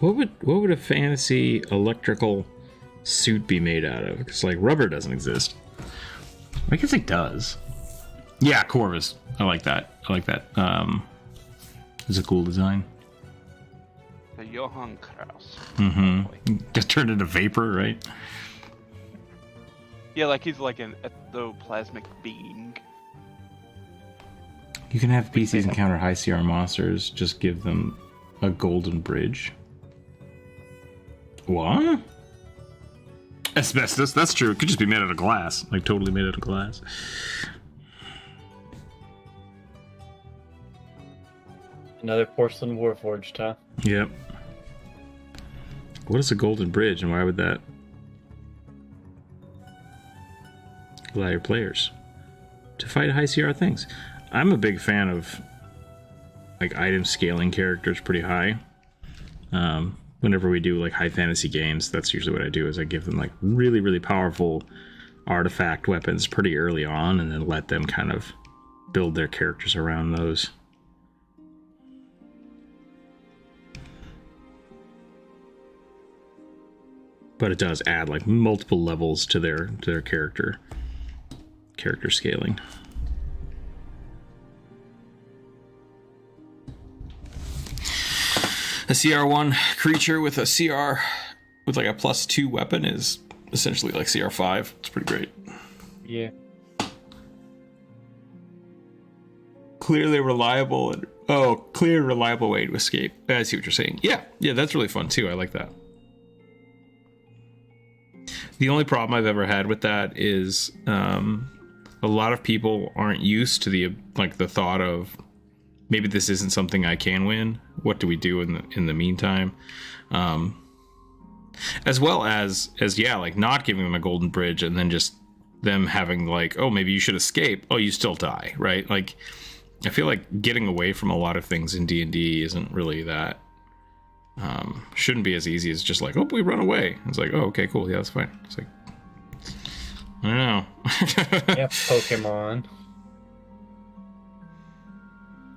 What would a fantasy electrical suit be made out of? Because, like, rubber doesn't exist. I guess it does. Yeah, Corvus. I like that. It's a cool design. The Johann Kraus. Just turned into vapor, right? Yeah, like he's like an ectoplasmic being. You can have PCs encounter high CR monsters. Just give them a golden bridge. What? Asbestos, that's true. It could just be made out of glass. Like, totally made out of glass. Another porcelain warforged, huh? Yep. What is a golden bridge, and why would that allow your players to fight high CR things? I'm a big fan of, like, item scaling characters pretty high. Whenever we do, like, high fantasy games, that's usually what I do, is I give them, like, really, really powerful artifact weapons pretty early on, and then let them kind of build their characters around those. but it does add like multiple levels to their character scaling. A CR1 creature with a CR with like a +2 weapon is essentially like CR5. It's pretty great. Yeah. Clear, reliable way to escape. I see what you're saying. Yeah, that's really fun too. I like that. The only problem I've ever had with that is a lot of people aren't used to the thought of maybe this isn't something I can win. What do we do in the meantime? As well as like not giving them a golden bridge and then just them having like, oh, maybe you should escape. Oh, you still die, right? Like, I feel like getting away from a lot of things in D&D isn't really that. Shouldn't be as easy as just like, oh, we run away. It's like, oh, okay, cool, yeah, that's fine. It's like, I don't know. Yeah, Pokemon.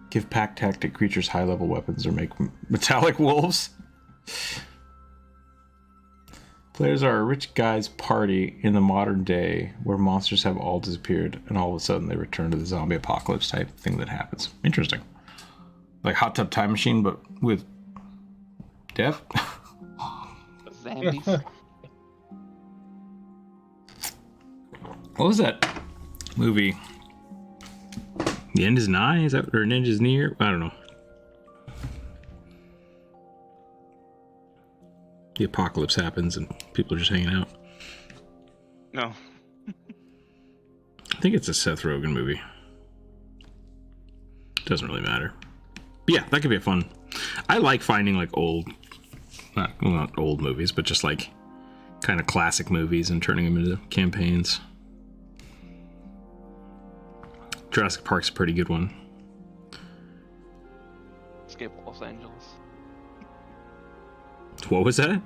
Give pack tactic creatures high-level weapons or make metallic wolves. Players are a rich guy's party in the modern day where monsters have all disappeared and all of a sudden they return to the zombie apocalypse type thing that happens. Interesting. Like Hot Tub Time Machine, but with death? Zombies. What was that movie? The End is Nigh? Is that, or An End is Near? I don't know. The apocalypse happens and people are just hanging out. No. I think it's a Seth Rogen movie. Doesn't really matter. But yeah, that could be a fun. I like finding like not old movies, but just like kind of classic movies and turning them into campaigns. Jurassic Park's a pretty good one. Escape Los Angeles. What was that?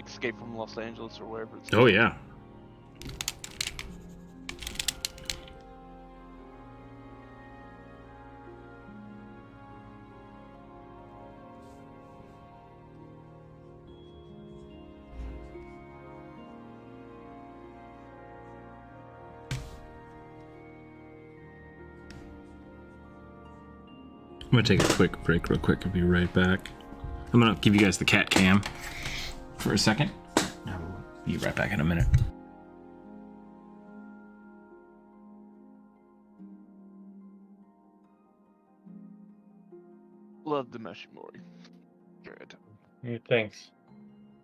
Escape from Los Angeles or wherever it's. Oh yeah. I'm gonna take a quick break real quick and be right back. I'm gonna give you guys the cat cam for a second. I'll be right back in a minute. Love the Mushimori. Good. Yeah, thanks.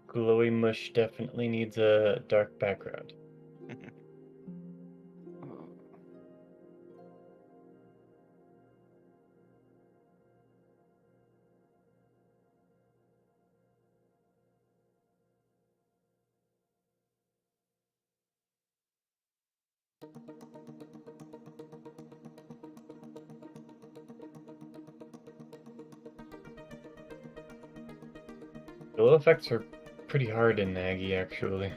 Glowy mush definitely needs a dark background. Glow effects are pretty hard in Nagi, actually.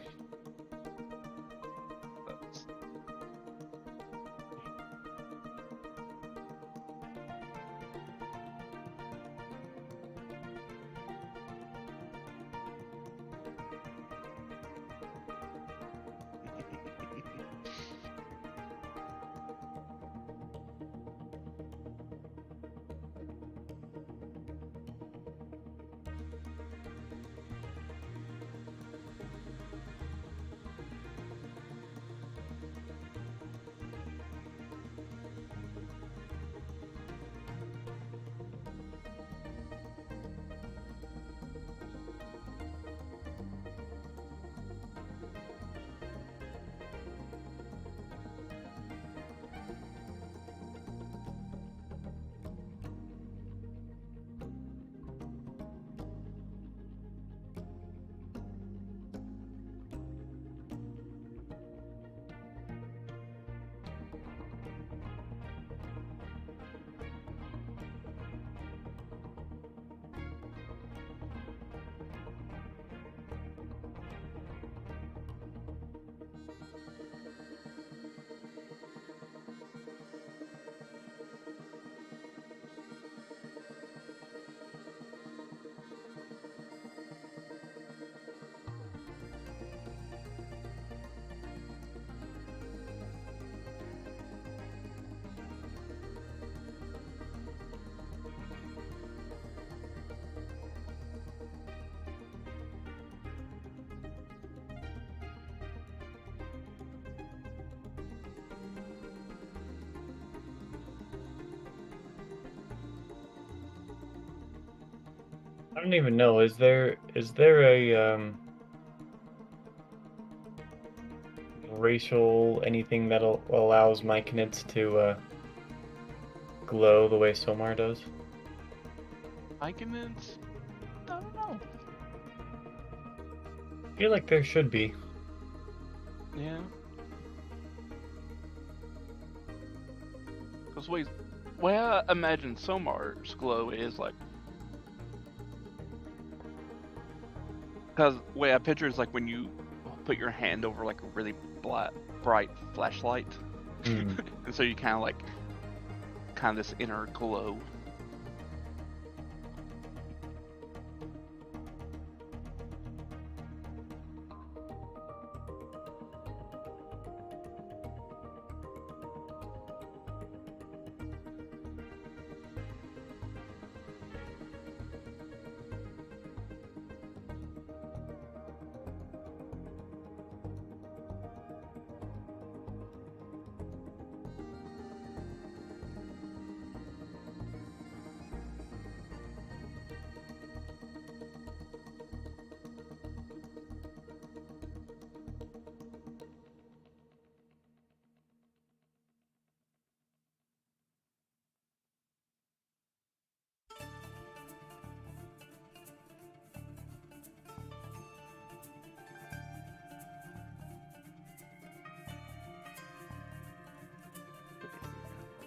I don't even know. Is there a racial anything that allows myconids to glow the way Somar does? Myconids? I don't know. I feel like there should be. Yeah. Because wait, well, I imagine Somar's glow is like. Because the way I picture is like when you put your hand over like a really bright flashlight, Mm. and so you kind of this inner glow.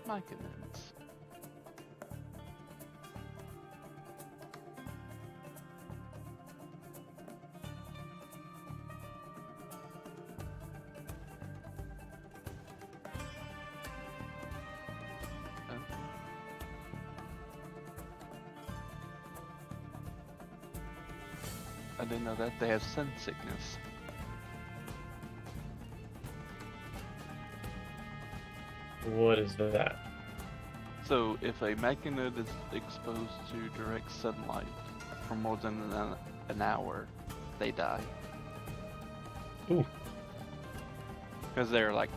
Myconids. I didn't know that they have sun sickness. What is that? So, if a myconid is exposed to direct sunlight for more than an hour, they die. Ooh. Because they're like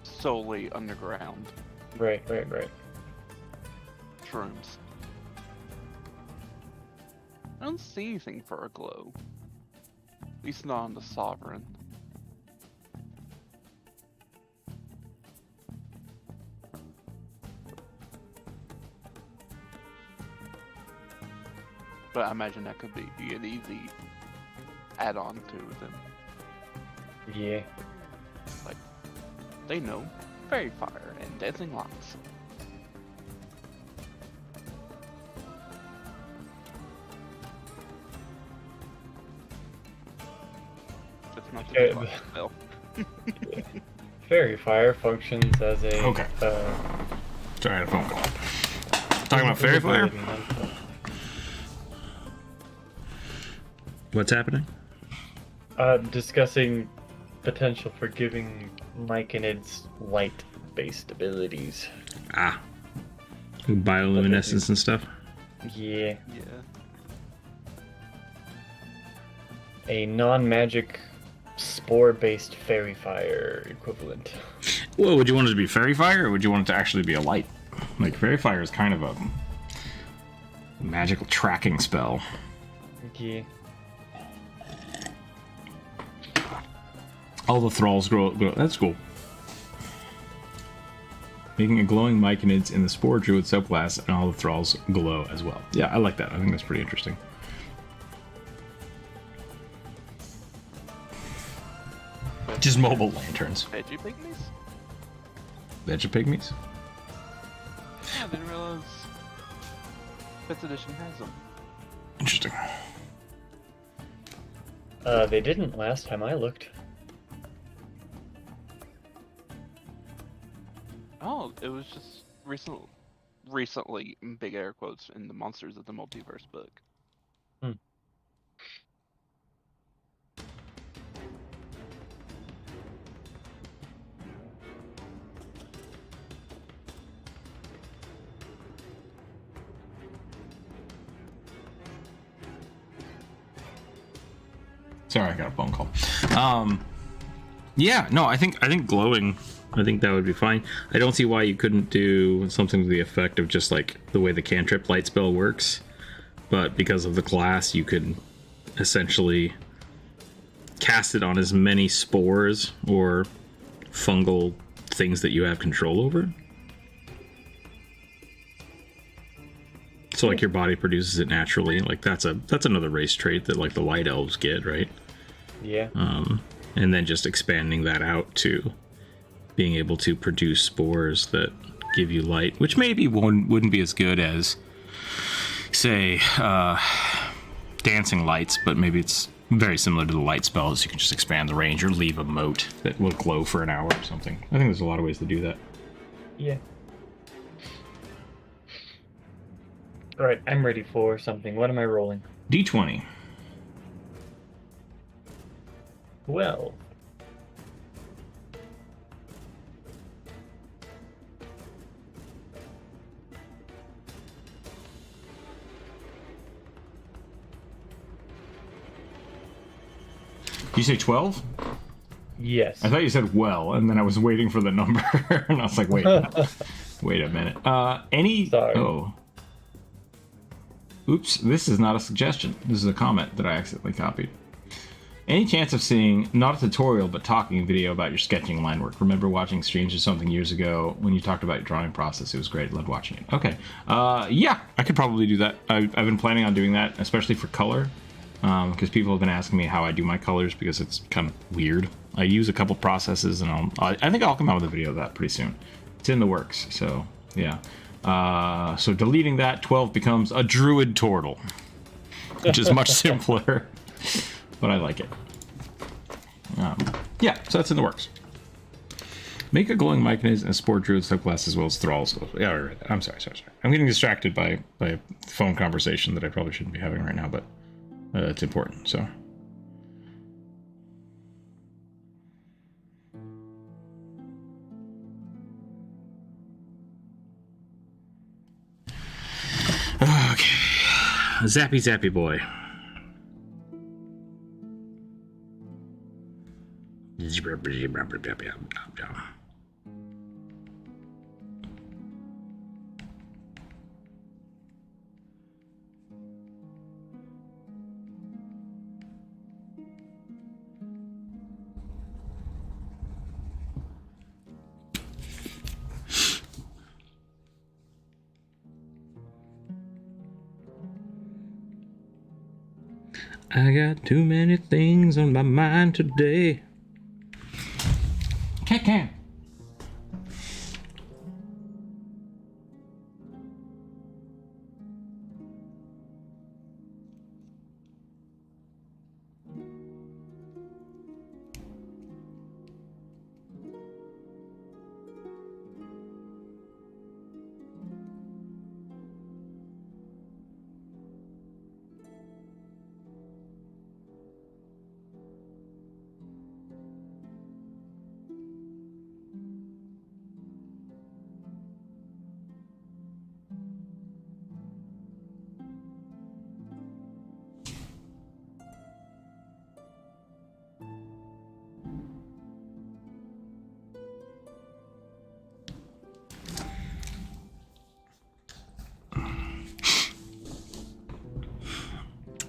solely underground Right. shrooms. I don't see anything for a glow. At least not on the Sovereign. But I imagine that could be an easy add-on to them. Yeah. Like, they know fairy fire and dancing lights. That's not the Okay, spell. Fairy fire functions as a Okay. Sorry, I had a phone call. Talking about fairy fire? What's happening? Discussing potential for giving myconids light-based abilities. Ah. Bioluminescence and stuff? Yeah. Yeah. A non-magic spore-based fairy fire equivalent. Well, would you want it to be fairy fire, or would you want it to actually be a light? Like, fairy fire is kind of a magical tracking spell. Yeah. All the thralls grow. That's cool. Making a glowing myconids in the spore druid subclass, and all the thralls glow as well. Yeah, I like that. I think that's pretty interesting. Just mobile lanterns. Veggie pygmies? Veggie pygmies? I didn't realize 5th edition has them. Interesting. They didn't last time I looked. Oh, it was just recently, in big air quotes, in the Monsters of the Multiverse book. Sorry, I got a phone call. Yeah, no, I think glowing. I think that would be fine. I don't see why you couldn't do something to the effect of just like the way the cantrip light spell works, but because of the class, you could essentially cast it on as many spores or fungal things that you have control over. So like your body produces it naturally. Like that's another race trait that like the light elves get, right? Yeah. And then just expanding that out to being able to produce spores that give you light, which maybe wouldn't be as good as, say, dancing lights, but maybe it's very similar to the light spells. You can just expand the range or leave a mote that will glow for an hour or something. I think there's a lot of ways to do that. Yeah. Alright, I'm ready for something. What am I rolling? D20. Well. Did you say 12? Yes. I thought you said well, and then I was waiting for the number, and I was like, wait a minute. Sorry. Oh. Oops, this is not a suggestion. This is a comment that I accidentally copied. Any chance of seeing, not a tutorial, but talking video about your sketching line work? Remember watching streams or something years ago when you talked about your drawing process. It was great. Loved watching it. Okay. Yeah, I could probably do that. I've been planning on doing that, especially for color, because people have been asking me how I do my colors because it's kind of weird. I use a couple processes, and I think I'll come out with a video of that pretty soon. It's in the works, so yeah. So deleting that, 12 becomes a druid turtle, which is much simpler, but I like it. Yeah, so that's in the works. Make a glowing myconid and a spore druid subclass as well as thralls. Yeah, right. I'm sorry. I'm getting distracted by a phone conversation that I probably shouldn't be having right now, but it's important, so. Okay. Zappy boy. I got too many things on my mind today. Can.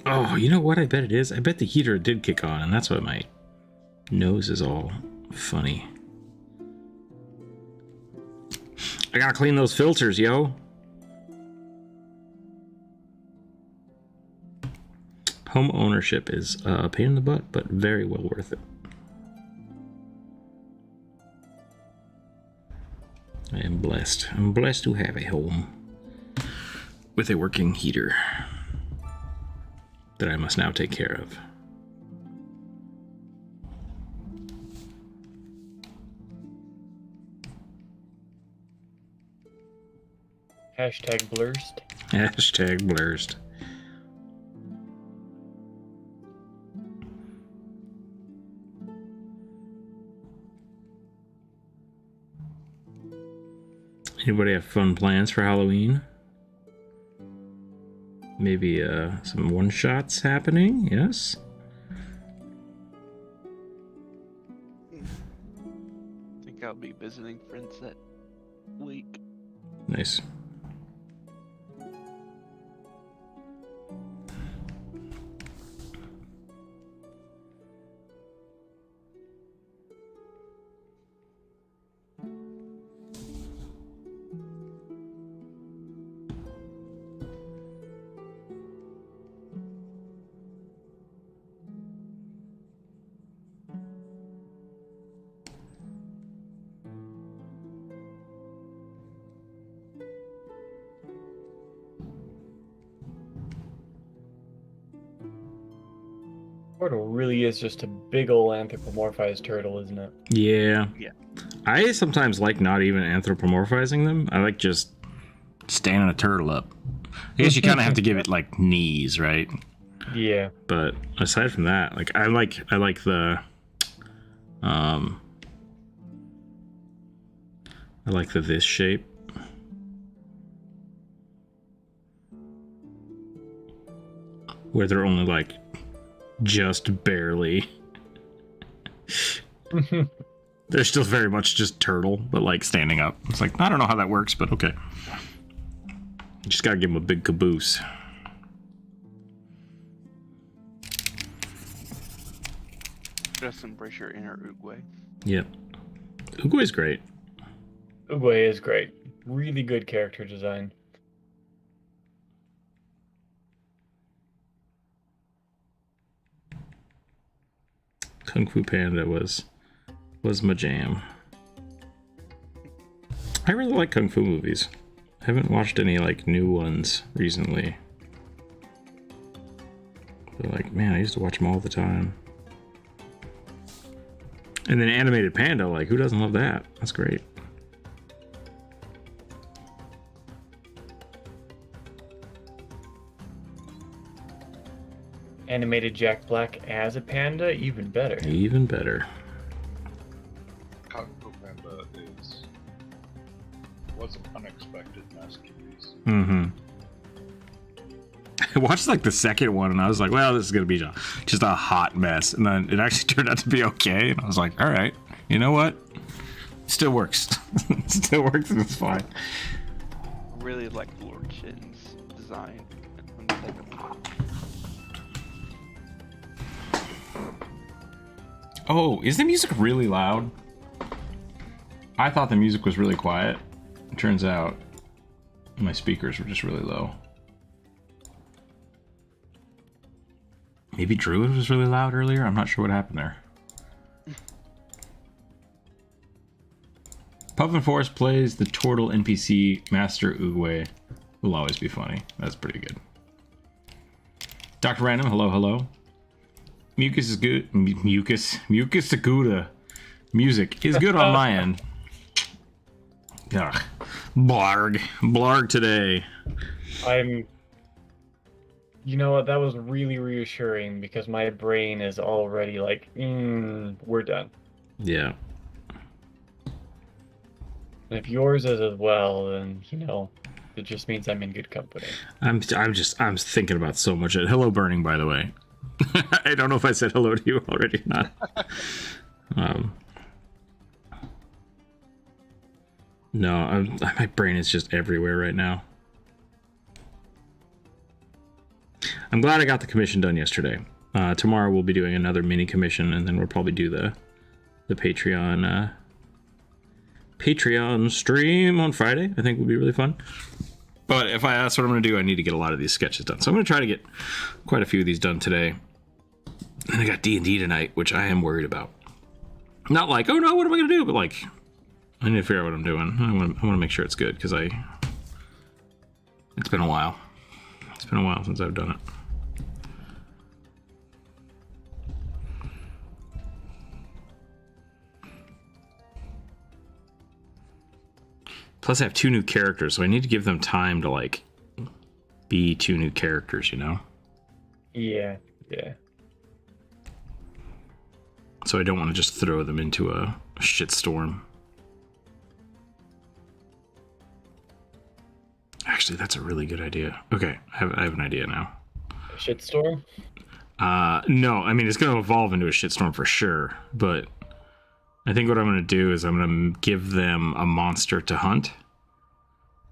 Oh, you know what I bet it is? I bet the heater did kick on, and that's why my nose is all funny. I gotta clean those filters, yo. Home ownership is a pain in the butt, but very well worth it. I am blessed. I'm blessed to have a home with a working heater that I must now take care of. Hashtag blurst. Hashtag blurst. Anybody have fun plans for Halloween? Maybe some one-shots happening, yes? I think I'll be visiting friends that week. Nice. Turtle really is just a big ol' anthropomorphized turtle, isn't it? Yeah. Yeah. I sometimes like not even anthropomorphizing them. I like just standing a turtle up. I guess you kind of have to give it like knees, right? Yeah. But aside from that, like I like the I like the this shape. Where they're only like just barely. They're still very much just turtle, but like standing up. It's like, I don't know how that works, but okay. You just gotta give them a big caboose. Just embrace your inner Oogway. Yep. Oogway's great. Oogway is great. Really good character design. Kung Fu Panda was my jam. I really like Kung Fu movies. I haven't watched any like new ones recently. But like, man, I used to watch them all the time. And then Animated Panda, like, who doesn't love that? That's great. Animated Jack Black as a panda, even better. Even better. Kung Fu Panda was an unexpected masterpiece. Mm-hmm. I watched like the second one and I was like, well, this is gonna be just a hot mess, and then it actually turned out to be okay, and I was like, all right, you know what, still works. Still works, and it's fine. I really like Lord Shin's design. Oh, is the music really loud? I thought the music was really quiet. It turns out my speakers were just really low. Maybe Druid was really loud earlier? I'm not sure what happened there. Puffin Forest plays the Turtle NPC Master Oogway. Will always be funny. That's pretty good. Dr. Random, hello, hello. Mucus is good. Mucus Aguda. Music is good on my end. Ugh. Blarg today. You know what? That was really reassuring because my brain is already like, we're done. Yeah. And if yours is as well, then it just means I'm in good company. I'm thinking about so much. Hello, Burning, by the way. I don't know if I said hello to you already or not. No, my brain is just everywhere right now. I'm glad I got the commission done yesterday. Tomorrow we'll be doing another mini commission, and then we'll probably do the Patreon stream on Friday. I think will be really fun. But if that's what I'm going to do, I need to get a lot of these sketches done. So I'm going to try to get quite a few of these done today. And I got D&D tonight, which I am worried about. Not like, oh no, what am I going to do? But like, I need to figure out what I'm doing. I want to make sure it's good, because it's been a while. It's been a while since I've done it. Plus I have 2 new characters, so I need to give them time to like be 2 new characters, you know? Yeah. So I don't want to just throw them into a shitstorm. Actually, that's a really good idea. Okay, I have an idea now. A shitstorm? No, I mean, it's going to evolve into a shitstorm for sure, but I think what I'm going to do is I'm going to give them a monster to hunt,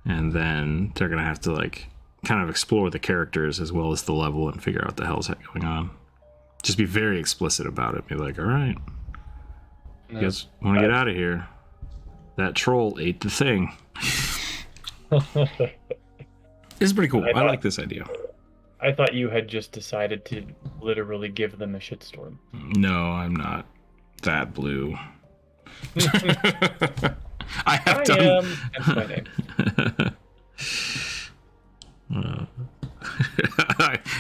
and then they're going to have to like kind of explore the characters as well as the level and figure out what the hell's going on. Just be very explicit about it. Be like, all right, you guys want to get out of here. That troll ate the thing. It's pretty cool. I like this idea. I thought you had just decided to literally give them a shitstorm. No, I'm not that blue. I am. That's my name.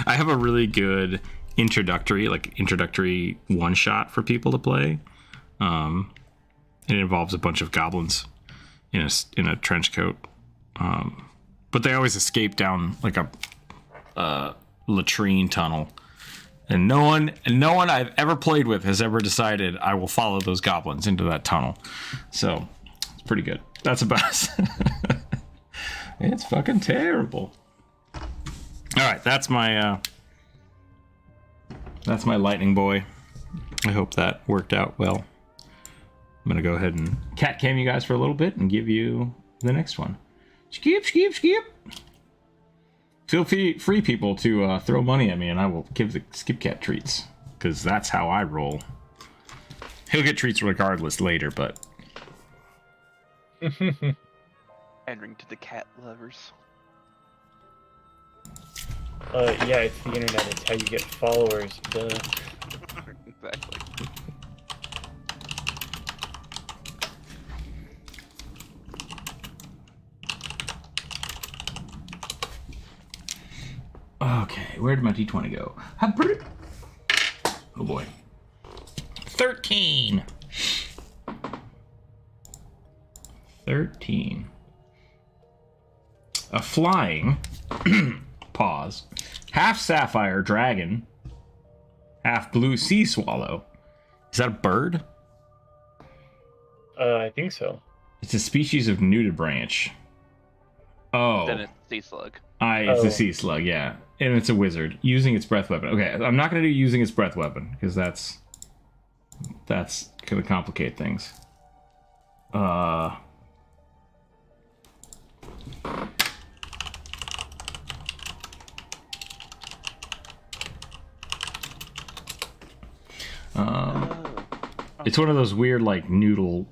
I have a really good introductory one shot for people to play. It involves a bunch of goblins in a trench coat, but they always escape down like a latrine tunnel, and no one I've ever played with has ever decided I will follow those goblins into that tunnel. So it's pretty good. That's about it's fucking terrible. All right, that's my lightning boy. I hope that worked out well. I'm gonna go ahead and cat cam you guys for a little bit and give you the next one. Skip. Feel free, people, to throw money at me, and I will give the Skip Cat treats, because that's how I roll. He'll get treats regardless later, but... Pandering to the cat lovers. Yeah, it's the internet. It's how you get followers. Duh. Exactly. Okay, where did my D20 go? Oh boy. 13. 13. A flying, pause, half sapphire dragon, half blue sea swallow. Is that a bird? I think so. It's a species of nudibranch. Oh. Then it's sea slug. It's a sea slug, yeah. And it's a wizard using its breath weapon. Okay, I'm not going to do using its breath weapon, because that's going to complicate things. It's one of those weird, like, noodle,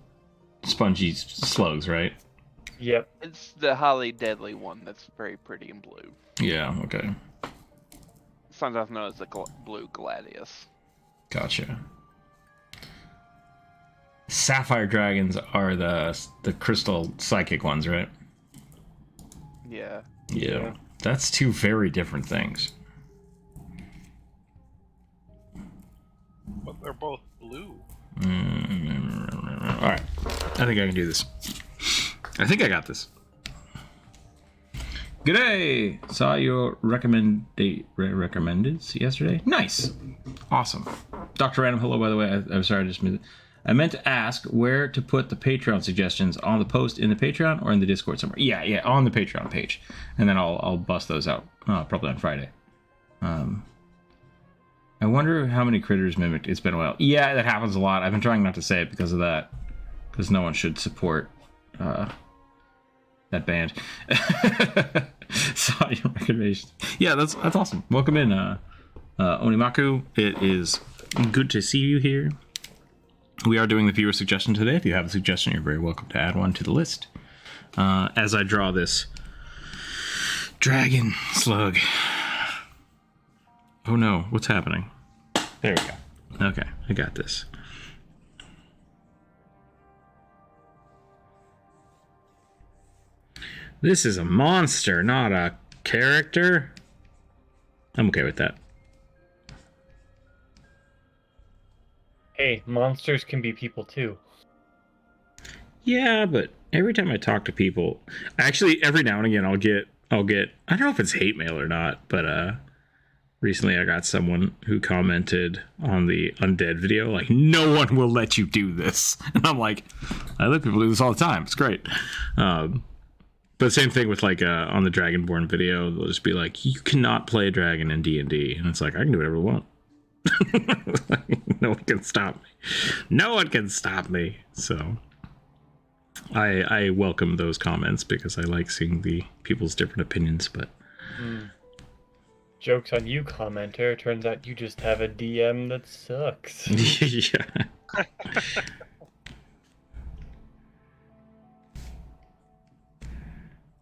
spongy slugs, right? Yep. It's the highly deadly one that's very pretty and blue. Yeah, okay. Sometimes known as the blue gladius. Gotcha. Sapphire dragons are the crystal psychic ones, right? Yeah. Yeah. That's two very different things. But they're both blue. Alright. I think I can do this. I think I got this. G'day! Saw your recommended yesterday. Nice. Awesome. Dr. Random, hello, by the way. I'm sorry I just missed it. I meant to ask where to put the Patreon suggestions, on the post in the Patreon or in the Discord somewhere. Yeah, on the Patreon page. And then I'll bust those out probably on Friday. I wonder how many critters mimicked. It's been a while. Yeah, that happens a lot. I've been trying not to say it because of that. Because no one should support that band. Saw your recommendation. Yeah, that's awesome. Welcome in, Onimaku. It is good to see you here. We are doing the viewer suggestion today. If you have a suggestion, you're very welcome to add one to the list. As I draw this dragon slug. Oh no, what's happening? There we go. Okay, I got this. This is a monster, not a character. I'm okay with that. Hey, monsters can be people too. Yeah, but every time I talk to people, actually every now and again I'll get I don't know if it's hate mail or not, but recently I got someone who commented on the undead video like, no one will let you do this. And I'm like, I let people do this all the time. It's great. But same thing with like on the Dragonborn video, they'll just be like, you cannot play a dragon in D&D. And it's like, I can do whatever I want. No one can stop me. No one can stop me. So I welcome those comments because I like seeing the people's different opinions. But Joke's on you, commenter. Turns out you just have a DM that sucks. Yeah.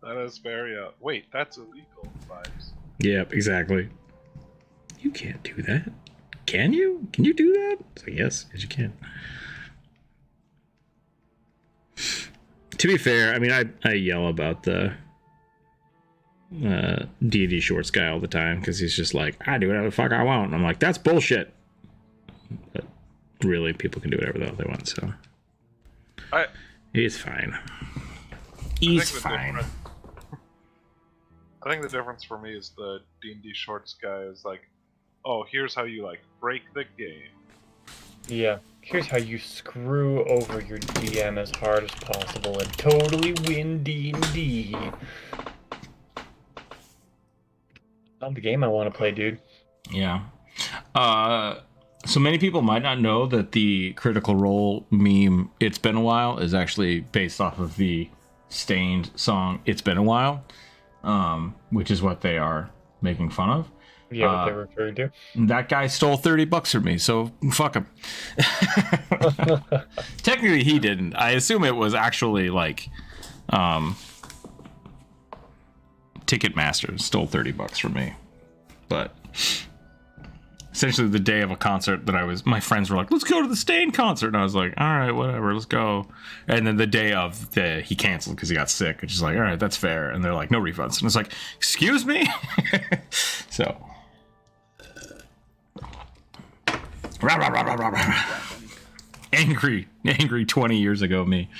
That is very, wait, that's illegal vibes. Yep, exactly. You can't do that. Can you? Can you do that? So yes, you can. To be fair, I mean, I yell about the D&D shorts guy all the time because he's just like, I do whatever the fuck I want. And I'm like, that's bullshit. But really, people can do whatever the hell they want, so he's fine. He's fine. I think the difference for me is the D&D shorts guy is like, oh, here's how you like break the game. Yeah, here's how you screw over your DM as hard as possible and totally win D&D. Not the game I want to play, dude. Yeah. So many people might not know that the Critical Role meme, It's Been a While, is actually based off of the Stained song, It's Been a While, which is what they are making fun of. Yeah, what they're referring to. That guy stole $30 from me, so fuck him. Technically, he didn't. I assume it was actually like Ticketmaster stole $30 from me. But essentially, the day of a concert that my friends were like, "Let's go to the Stain concert," and I was like, "All right, whatever, let's go." And then the day of, he canceled because he got sick, which is like, "All right, that's fair." And they're like, "No refunds," and it's like, "Excuse me." So. Rah, rah, rah, rah, rah, rah. Angry 20 years ago me.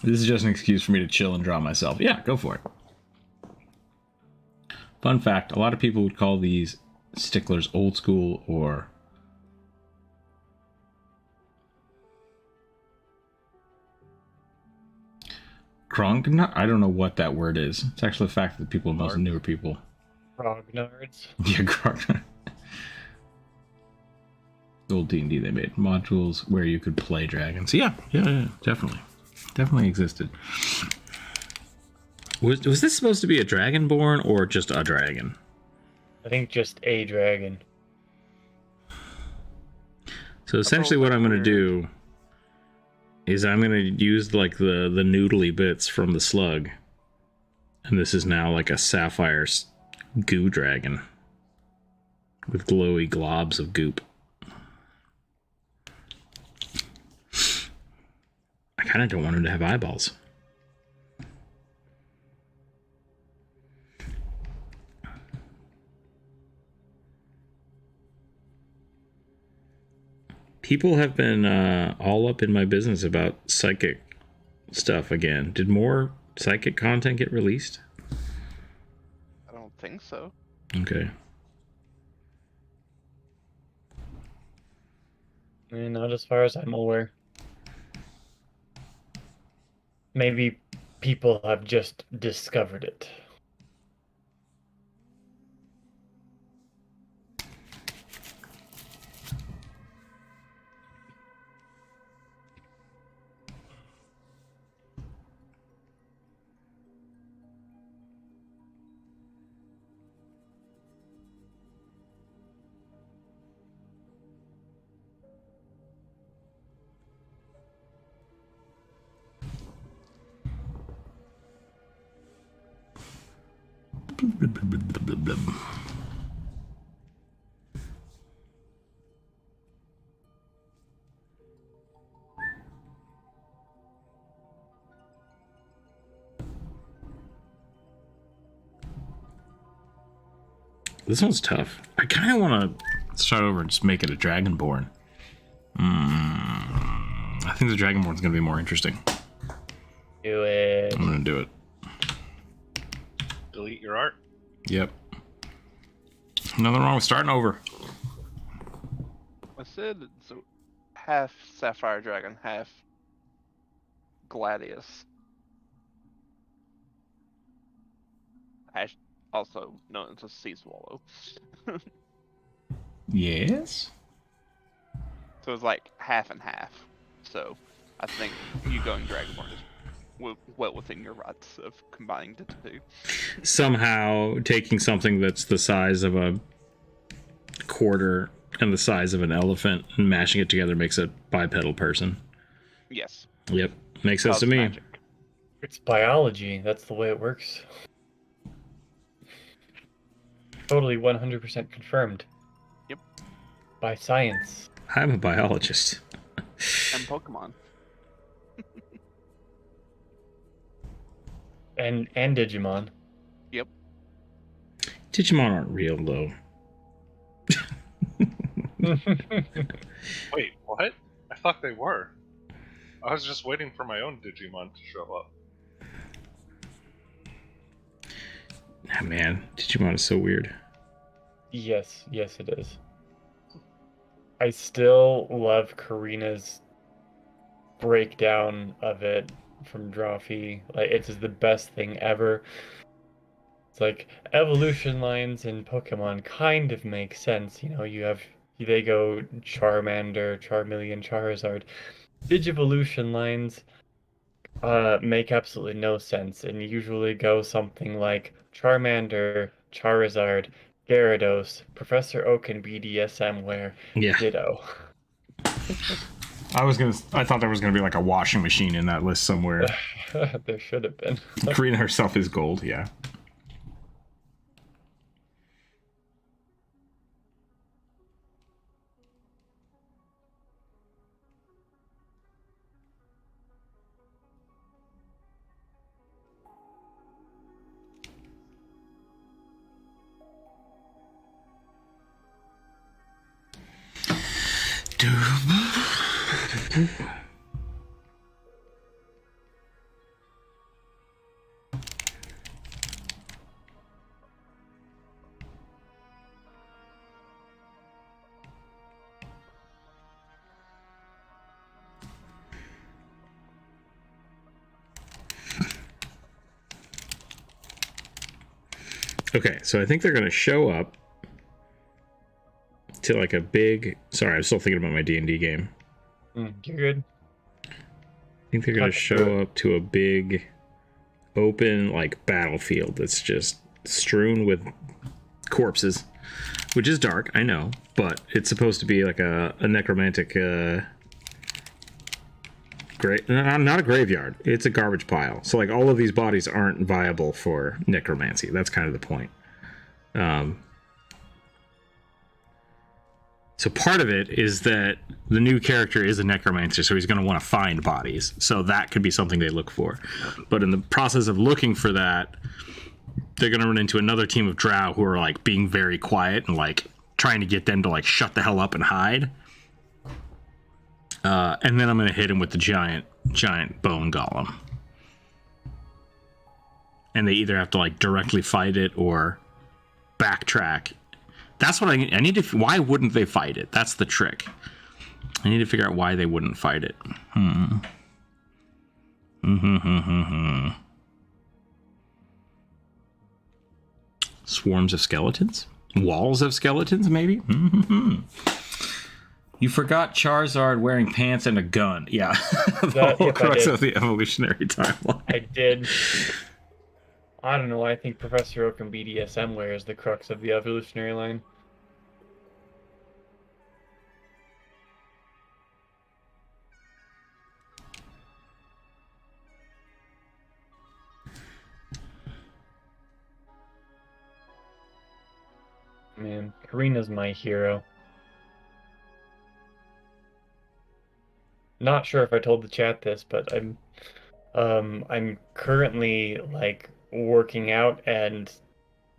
This is just an excuse for me to chill and draw myself. Yeah, go for it. Fun fact, a lot of people would call these sticklers old school or Grognard? I don't know what that word is. It's actually a fact that people, most newer people. Grognards. Yeah, Grognard. Old D&D they made modules where you could play dragons. Yeah, definitely existed. Was this supposed to be a dragonborn or just a dragon? I think just a dragon. So essentially what I'm going to do is I'm going to use like the noodly bits from the slug, and this is now like a sapphire goo dragon with glowy globs of goop. I kind of don't want him to have eyeballs. People have been all up in my business about psychic stuff again. Did more psychic content get released? I don't think so. Okay. Not as far as I'm aware. Maybe people have just discovered it. This one's tough. I kind of want to start over and just make it a Dragonborn. I think the Dragonborn's going to be more interesting. Do it. I'm going to do it. Delete your art. Yep. Nothing wrong with starting over. I said it's a half Sapphire Dragon, half Gladius. Also known as a Sea Swallow. Yes? So it's like half and half. So I think you going Dragonborn is well within your rights of combining the two. Somehow taking something that's the size of a quarter and the size of an elephant and mashing it together makes a bipedal person. Yes. Yep. Makes sense to me. Magic. It's biology. That's the way it works. Totally 100% confirmed. Yep. By science. I'm a biologist. And Pokemon. And Digimon. Yep. Digimon aren't real though. Wait, what? I thought they were. I was just waiting for my own Digimon to show up. Ah, man, Digimon is so weird. Yes, it is. I still love Karina's breakdown of it from Drawfee. Like, it's just the best thing ever. It's like evolution lines in Pokemon kind of make sense. You know, they go Charmander, Charmeleon, Charizard. Digivolution lines make absolutely no sense and usually go something like Charmander, Charizard, Gyarados, Professor Oak and BDSM where Yeah. ditto. I thought there was gonna be like a washing machine in that list somewhere. There should have been. Karina herself is gold, yeah. Okay, so I think they're going to show up to like a big... Sorry, I'm still thinking about my D&D game. You're good. I think they're going to show up to a big open like battlefield that's just strewn with corpses, which is dark, I know, but it's supposed to be like a necromantic... not a graveyard. It's a garbage pile. So like all of these bodies aren't viable for necromancy. That's kind of the point. So part of it is that the new character is a necromancer, so he's going to want to find bodies. So that could be something they look for. But in the process of looking for that, they're going to run into another team of drow who are like being very quiet and like trying to get them to like shut the hell up and hide. And then I'm going to hit him with the giant bone golem. And they either have to like directly fight it or backtrack. That's what I need to... Why wouldn't they fight it? That's the trick. I need to figure out why they wouldn't fight it. Swarms of skeletons? Walls of skeletons, maybe? You forgot Charizard wearing pants and a gun. Yeah. The whole crux of the evolutionary timeline. I did. I don't know. I think Professor Oak and BDSM wear is the crux of the evolutionary line. Man, Karina's my hero. Not sure if I told the chat this, but I'm currently like working out, and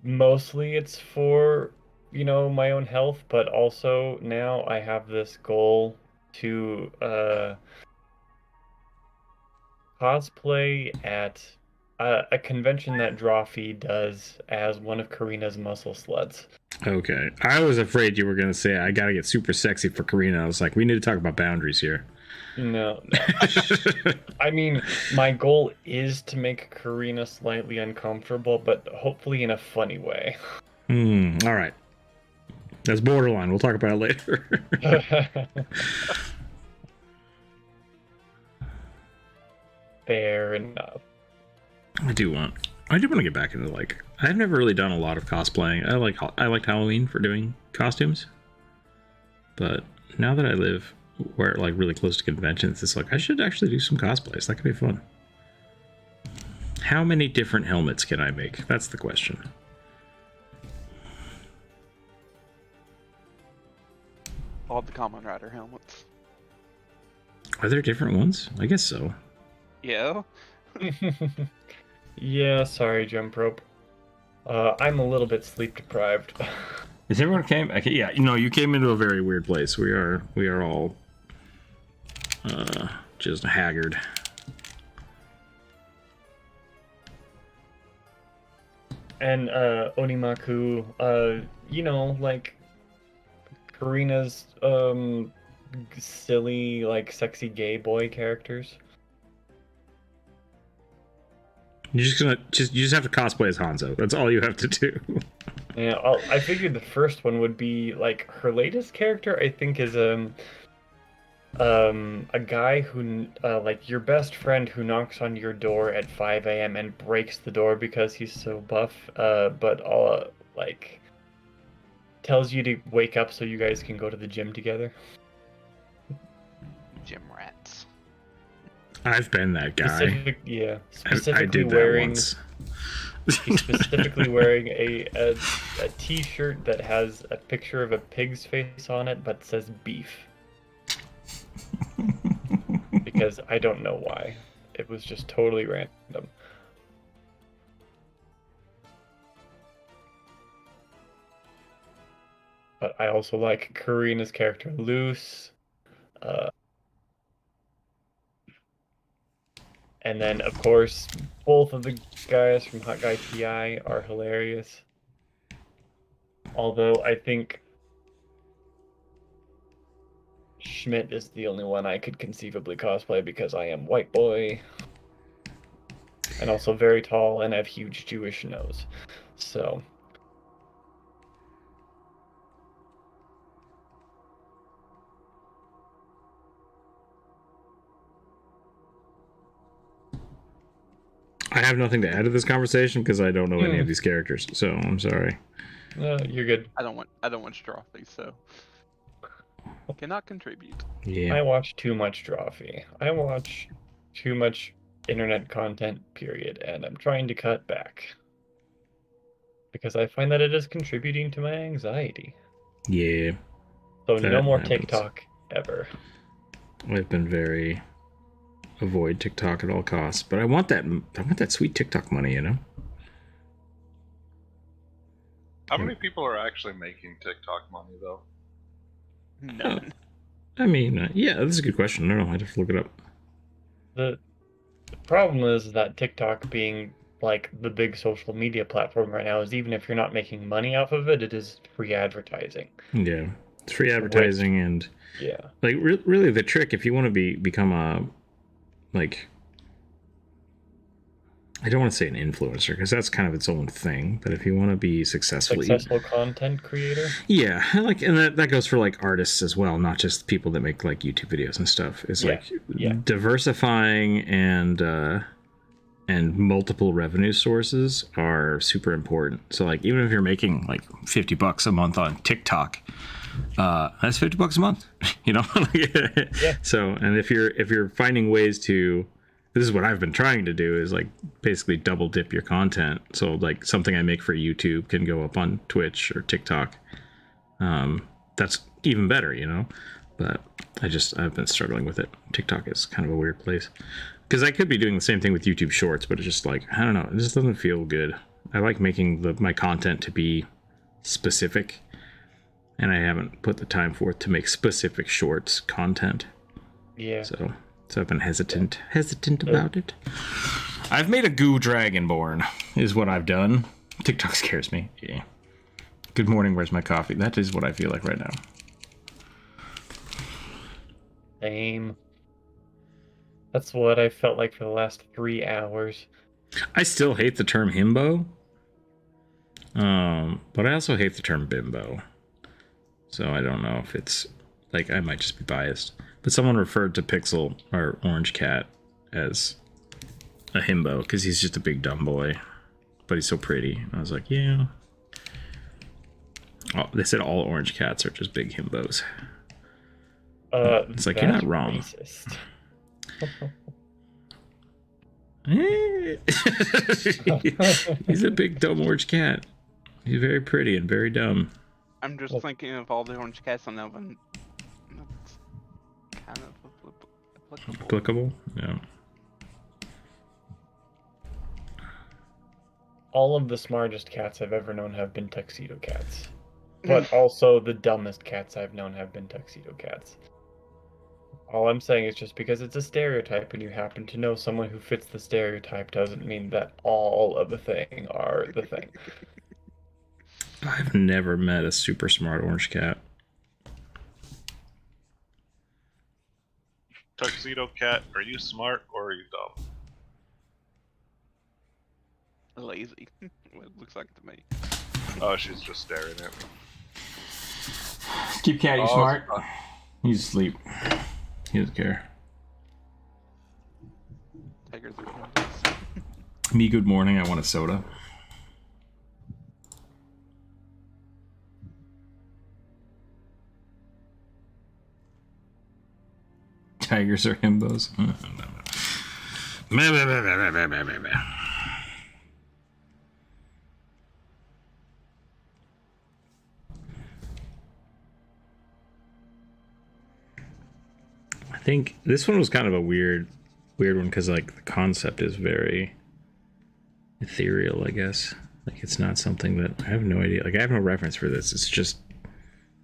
mostly it's for, you know, my own health, but also now I have this goal to cosplay at a convention that Drawfee does as one of Karina's muscle sluts. Okay. I was afraid you were going to say, I got to get super sexy for Karina. I was like, we need to talk about boundaries here. No. I mean, my goal is to make Karina slightly uncomfortable, but hopefully in a funny way. All right. That's borderline. We'll talk about it later. Fair enough. I do want to get back into like... I've never really done a lot of cosplaying. I liked Halloween for doing costumes. But now that I live where like really close to conventions, it's like I should actually do some cosplays. That could be fun. How many different helmets can I make? That's the question. All the Common Rider helmets. Are there different ones? I guess so. Yeah. Yeah, sorry, jump rope. I'm a little bit sleep deprived. Is everyone came? Okay, yeah, you came into a very weird place. We are all just haggard. And Onimaku, like Karina's silly, like sexy gay boy characters. You're you just have to cosplay as Hanzo. That's all you have to do. Yeah, I figured the first one would be like her latest character. I think is a guy who like your best friend who knocks on your door at 5 a.m. and breaks the door because he's so buff. But all like tells you to wake up so you guys can go to the gym together. Gym rats. I've been that guy. Specifically I did that wearing. once. He's specifically wearing a t-shirt that has a picture of a pig's face on it, but says beef. Because I don't know why. It was just totally random. But I also like Karina's character, Luce. And then, of course, both of the guys from Hot Guy TI are hilarious. Although I think Schmidt is the only one I could conceivably cosplay because I am white boy. And also very tall and have huge Jewish nose. So... I have nothing to add to this conversation because I don't know any of these characters, so I'm sorry. you're good. I don't want Strawfy, so cannot contribute. Yeah. I watch too much Drawfee. I watch too much internet content, period, and I'm trying to cut back. Because I find that it is contributing to my anxiety. Yeah. So no more TikTok ever. I've been very avoid TikTok at all costs, but I want that sweet TikTok money, How many people are actually making TikTok money though? None. I mean, yeah, that's a good question. I don't know. I'd have to look it up. The problem is that TikTok being like the big social media platform right now is even if you're not making money off of it, it is free advertising. Yeah, it's free advertising, and yeah, like really the trick if you want to become a like, I don't want to say an influencer because that's kind of its own thing, but if you want to be successful content creator, yeah, and that goes for like artists as well, not just people that make like YouTube videos and stuff. It's diversifying and multiple revenue sources are super important. So like even if you're making like $50 a month on TikTok, that's $50 a month, Yeah. So, and if you're finding ways to, this is what I've been trying to do, is like basically double dip your content. So like something I make for YouTube can go up on Twitch or TikTok. That's even better, but I've been struggling with it. TikTok is kind of a weird place because I could be doing the same thing with YouTube Shorts, but it's just like, I don't know, it just doesn't feel good. I like making my content to be specific, and I haven't put the time forth to make specific shorts content. Yeah. So I've been hesitant about it. I've made a goo dragonborn, is what I've done. TikTok scares me. Yeah. Good morning, where's my coffee? That is what I feel like right now. Same. That's what I felt like for the last 3 hours. I still hate the term himbo. But I also hate the term bimbo. So I don't know if it's like, I might just be biased. But someone referred to Pixel or Orange Cat as a himbo because he's just a big dumb boy, but he's so pretty. And I was like, yeah. Oh, they said all orange cats are just big himbos. It's like, you're not wrong. Racist. He's a big dumb orange cat. He's very pretty and very dumb. I'm just thinking of all the orange cats on that one. That's kind of applicable. Applicable? Yeah. all of the smartest cats I've ever known have been tuxedo cats. But also the dumbest cats I've known have been tuxedo cats. All I'm saying is just because it's a stereotype and you happen to know someone who fits the stereotype doesn't mean that all of the thing are the thing. I've never met a super smart orange cat. Tuxedo cat, are you smart or are you dumb? Lazy. What it looks like to me. Oh, she's just staring at me. Keep cat, you Oh, smart? it's- He's asleep. He doesn't care. Tigers are fun. Me, good morning. I want a soda. Tigers are himbos. I think this one was kind of a weird one because like the concept is very ethereal, I guess. Like it's not something that I have no idea. Like I have no reference for this. It's just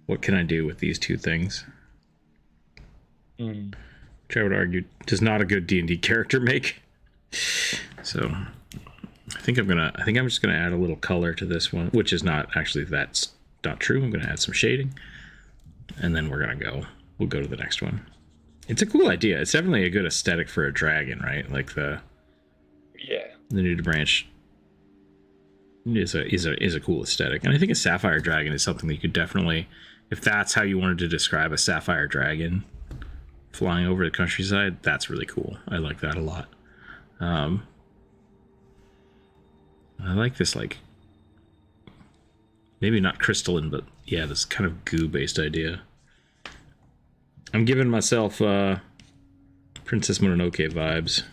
what can I do with these two things? Which I would argue does not a good D&D character make. So I think I'm just gonna add a little color to this one, which is not actually, that's not true. I'm gonna add some shading, and then we'll go to the next one. It's a cool idea. It's definitely a good aesthetic for a dragon, right? Like the nudity branch is a cool aesthetic, and I think a sapphire dragon is something that you could definitely, if that's how you wanted to describe a sapphire dragon flying over the countryside, that's really cool. I like that a lot. I like this, like, maybe not crystalline, but yeah, this kind of goo-based idea. I'm giving myself Princess Mononoke vibes.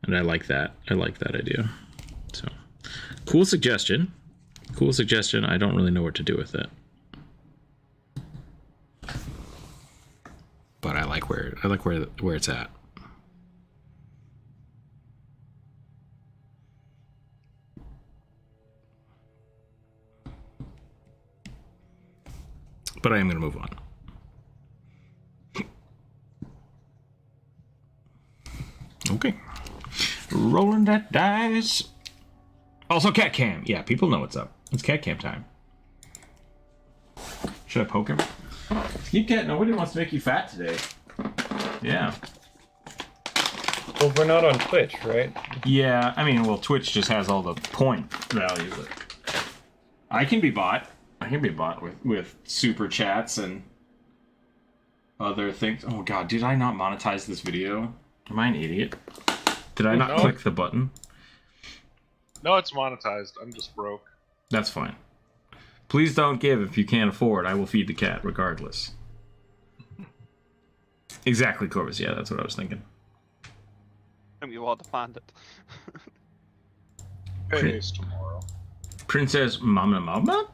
And I like that. I like that idea. So, cool suggestion. Cool suggestion. I don't really know what to do with it. But I like where it's at. But I am going to move on. Okay. Rolling that dice. Also, cat cam. Yeah, people know what's up. It's cat cam time. Should I poke him? Keep cat. Nobody wants to make you fat today. Yeah. Well, we're not on Twitch, right? Yeah, I mean, well, Twitch just has all the point value. But I can be bought. I can be bought with super chats and other things. Oh god, did I not monetize this video? Am I an idiot? Did I not No. click the button? No, it's monetized. I'm just broke. That's fine. Please don't give if you can't afford. I will feed the cat regardless. Exactly, Corvus. Yeah, that's what I was thinking. And you want to find it. Pays tomorrow. Princess Mama?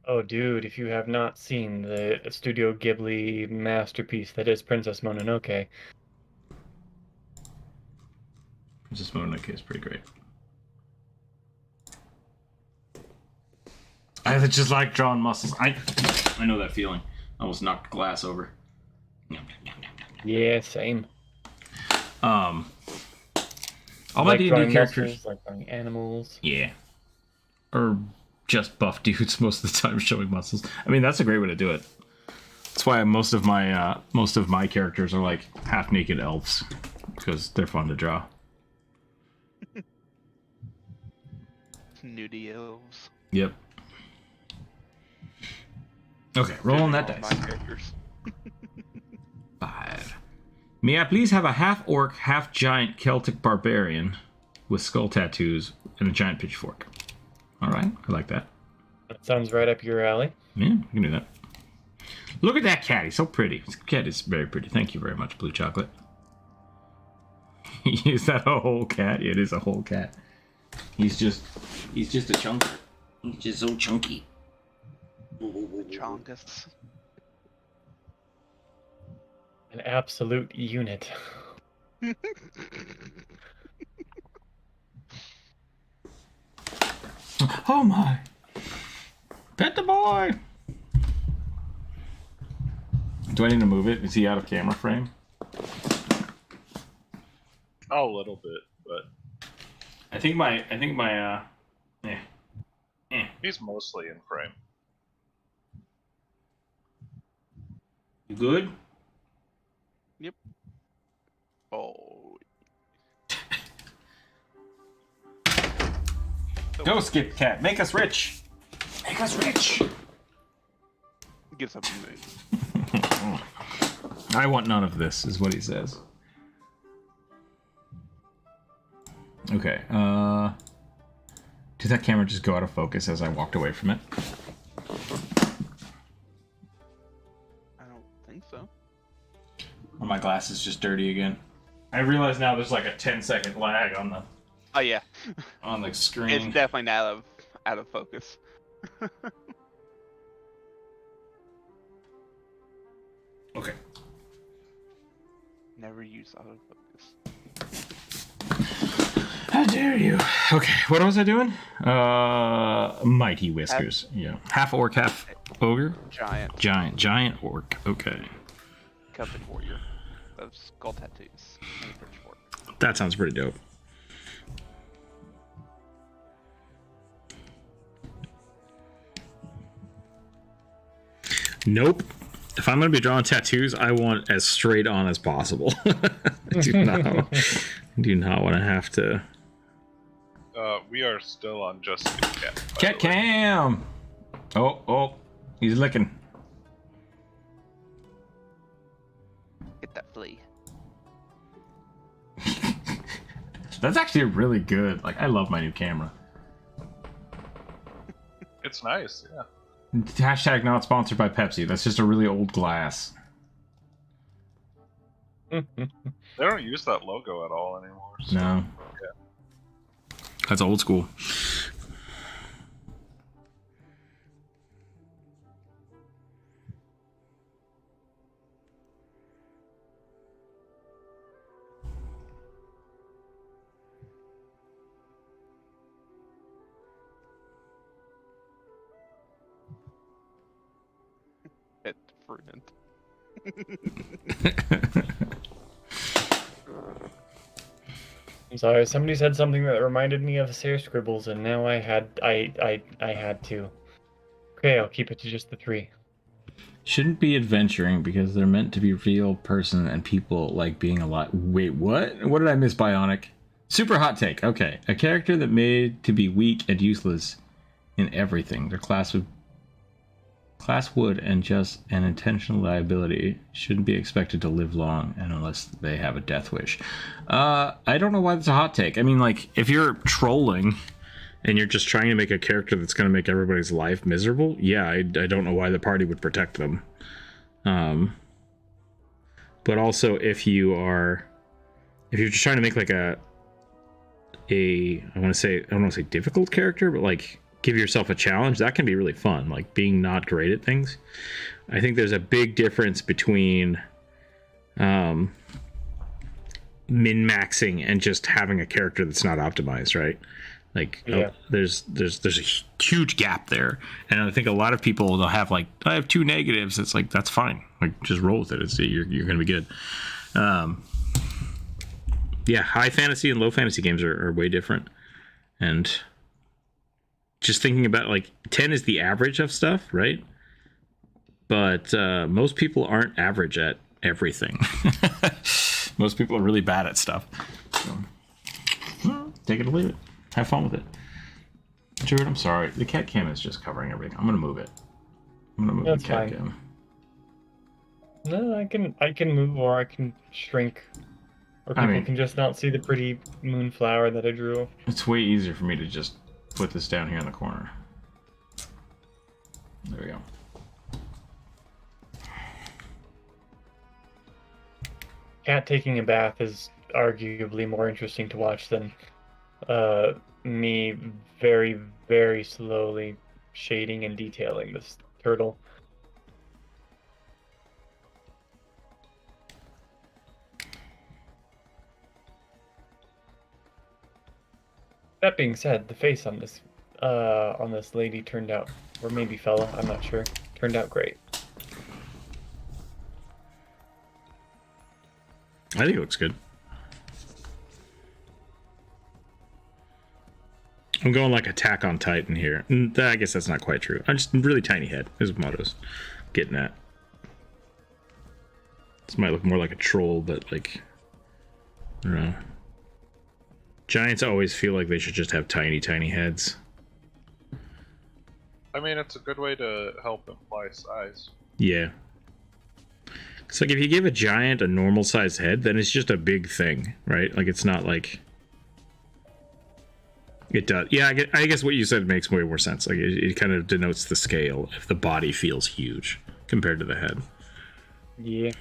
Oh, dude, if you have not seen the Studio Ghibli masterpiece that is Princess Mononoke, Princess Mononoke is pretty great. I just like drawing muscles. I know that feeling. I almost knocked glass over. yeah, same. All my Like D&D drawing characters, muscles, like drawing animals. yeah, or just buff dudes most of the time showing muscles. I mean, that's a great way to do it. That's why most of my characters are like half naked elves, because they're fun to draw. Nudie elves. Yep. Okay, rolling that My dice. characters. 5. May I please have a half-orc, half-giant Celtic barbarian with skull tattoos and a giant pitchfork? Alright, I like that. That sounds right up your alley. Yeah, I can do that. Look at that cat, he's so pretty. This cat is very pretty. Thank you very much, Blue Chocolate. Is that a whole cat? It is a whole cat. He's just a chunker. He's just so chunky. Chongus. An absolute unit. Oh my. Pet the boy. Do I need to move it? Is he out of camera frame? A little bit, but I think my he's mostly in frame. You good? Yep. Oh. Go, Skip Cat. Make us rich. Make us rich. Get something new. I want none of this, is what he says. Okay, did that camera just go out of focus as I walked away from it? I don't think so. Or my glass is just dirty again. I realize now there's like a 10-second lag on the Oh yeah. screen. It's definitely not out of focus. Okay. Never use autofocus. How dare you? Okay, what was I doing? Mighty Whiskers. Yeah. Half orc, half ogre? Giant orc. Okay. Covenant warrior. Of skull tattoos. And a pitchfork. That sounds pretty dope. Nope. If I'm going to be drawing tattoos, I want as straight on as possible. I do not want to have to. We are still on just Cat. Cat cam! Oh, he's licking. Get that flea. That's actually really good. Like, I love my new camera. It's nice, yeah. Hashtag not sponsored by Pepsi. That's just a really old glass. They don't use that logo at all anymore. So. No. Yeah. That's old school. Pet friend. I'm sorry, somebody said something that reminded me of Sarah Scribbles, and now I had to. Okay, I'll keep it to just the 3. Shouldn't be adventuring because they're meant to be real person and people like being alive. Wait, what? What did I miss, Bionic? Super hot take. Okay. A character that made to be weak and useless in everything. Their class would and just an intentional liability shouldn't be expected to live long and unless they have a death wish. I don't know why that's a hot take. I mean, like, if you're trolling and you're just trying to make a character that's going to make everybody's life miserable, yeah, I don't know why the party would protect them. But also, if you're just trying to make like I don't want to say difficult character, but like give yourself a challenge, that can be really fun. Like being not great at things. I think there's a big difference between min-maxing and just having a character that's not optimized, right? Like, yeah. There's a huge gap there, and I think a lot of people they'll have like, I have 2 negatives. It's like, that's fine. Like, just roll with it. You're gonna be good. Yeah, high fantasy and low fantasy games are way different, and just thinking about like 10 is the average of stuff, right? But most people aren't average at everything. Most people are really bad at stuff. So, take it or leave it. Have fun with it. Jared, I'm sorry. The cat cam is just covering everything. I'm gonna move it. I'm gonna move the cat cam. No, I can move, or I can shrink. Or people can just not see the pretty moonflower that I drew. It's way easier for me to just put this down here in the corner. There we go. Cat taking a bath is arguably more interesting to watch than me very, very slowly shading and detailing this turtle. That being said, the face on this on this lady turned out, or maybe fella, I'm not sure, turned out great. I think it looks good. I'm going like Attack on Titan here. I guess that's not quite true. I'm just really tiny head is what Moto's getting at. This might look more like a troll, but like, I don't know. Giants always feel like they should just have tiny, tiny heads. I mean, it's a good way to help imply size. Yeah. It's like if you give a giant a normal sized head, then it's just a big thing, right? Like it's not like it does. Yeah, I guess what you said makes way more sense. Like it kind of denotes the scale if the body feels huge compared to the head. Yeah.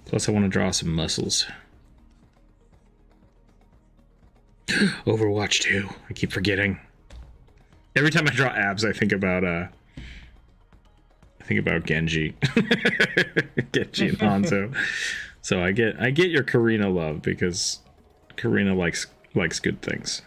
Plus, I want to draw some muscles. Overwatch 2. I keep forgetting. Every time I draw abs, I think about Genji. Genji and Hanzo. So I get your Karina love because Karina likes good things.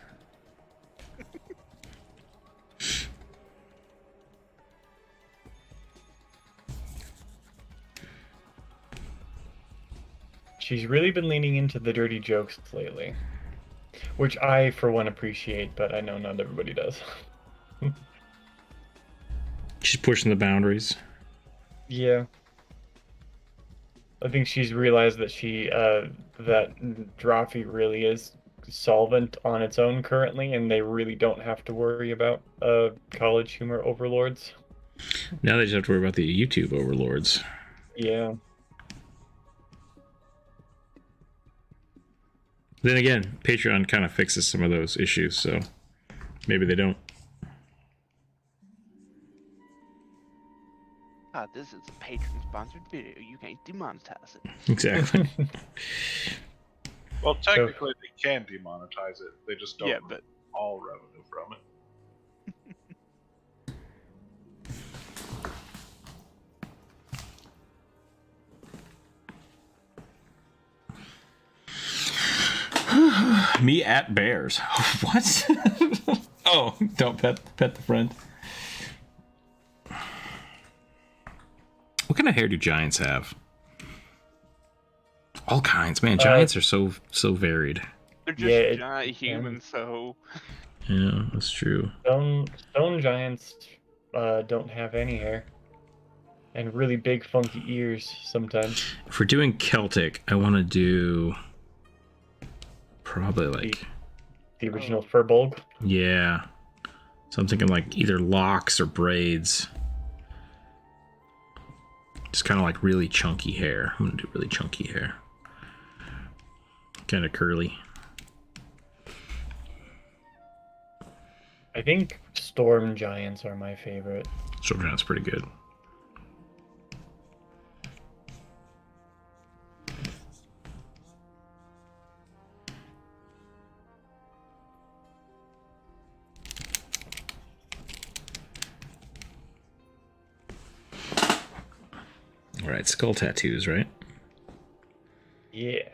She's really been leaning into the dirty jokes lately, which I, for one, appreciate, but I know not everybody does. She's pushing the boundaries. Yeah. I think she's realized that that Drawfee really is solvent on its own currently, and they really don't have to worry about college humor overlords. Now they just have to worry about the YouTube overlords. Yeah. Then again, Patreon kind of fixes some of those issues, so maybe they don't. This is a patron-sponsored video. You can't demonetize it. Exactly. Well, technically they can demonetize it. They just don't Yeah, but all revenue from it. Me at bears. What? Oh, don't pet the friend. What kind of hair do giants have? All kinds, man. Giants are so varied. they're just giant humans, so Yeah, that's true. Stone giants don't have any hair. And really big funky ears sometimes. If we're doing Celtic, I want to do probably like The original Furbolg. yeah. So I'm thinking like either locks or braids. Just kind of like really chunky hair. I'm gonna do really chunky hair. Kind of curly. I think storm giants are my favorite. Storm Giant's pretty good. All right, skull tattoos, right? Yeah.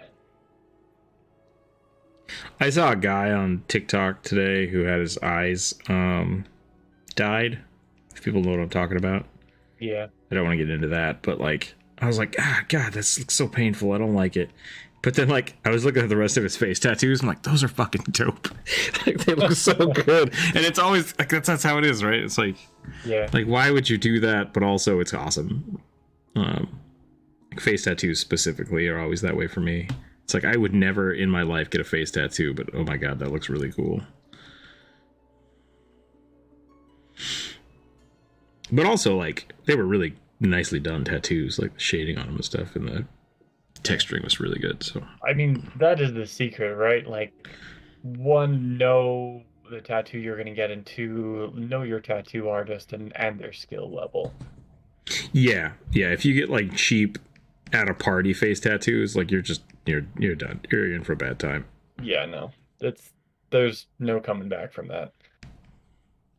I saw a guy on TikTok today who had his eyes dyed. If people know what I'm talking about. Yeah. I don't want to get into that, but like I was like, God, this looks so painful. I don't like it. But then like I was looking at the rest of his face tattoos. I'm like, those are fucking dope. Like they look so good. And it's always like that's how it is, right? It's like, Yeah. like why would you do that? But also it's awesome. Face tattoos specifically are always that way for me. It's like I would never in my life get a face tattoo, but oh my god, that looks really cool. But also like they were really nicely done tattoos, like the shading on them and stuff, and the texturing was really good. So I mean, that is the secret, right? Like, one, know the tattoo you're gonna get, and two, know your tattoo artist and their skill level. yeah, if you get like cheap at a party face tattoos, like you're done. You're in for a bad time. Yeah, no. There's no coming back from that.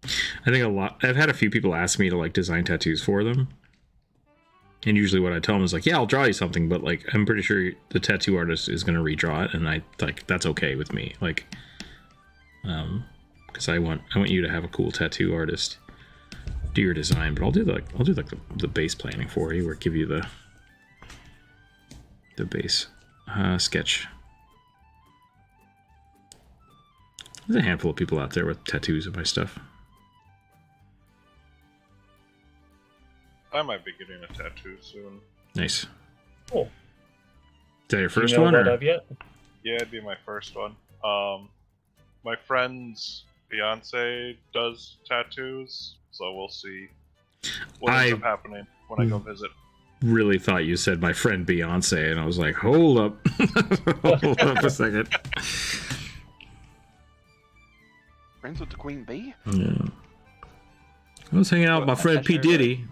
I think I've had a few people ask me to like design tattoos for them. And usually what I tell them is like, yeah, I'll draw you something, but like, I'm pretty sure the tattoo artist is going to redraw it. And I like, that's okay with me. Like, cause I want you to have a cool tattoo artist do your design, but I'll do the base planning for you, or give you the base sketch. There's a handful of people out there with tattoos of my stuff. I might be getting a tattoo soon. Nice. Cool. Is that your Do you first know one? what Or? I've yet? Yeah, it'd be my first one. My friend's fiance does tattoos, so we'll see what ends up happening when I go visit. Really thought you said my friend Beyonce, and I was like, hold up. Hold up a second. Friends with the Queen Bee? Yeah. I was hanging out with my friend P. Diddy.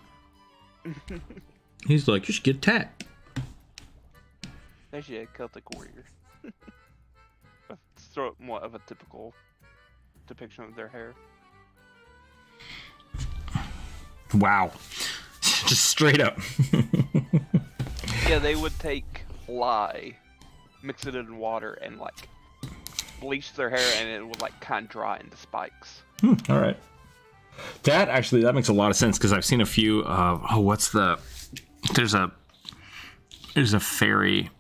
He's like, you should get a tat. There's your Celtic warrior. Somewhat of a typical depiction of their hair. Wow. Just straight up. Yeah, they would take lye, mix it in water, and like bleach their hair, and it would like kind of dry into spikes. All right. That makes a lot of sense, because I've seen a few. There's a fairy.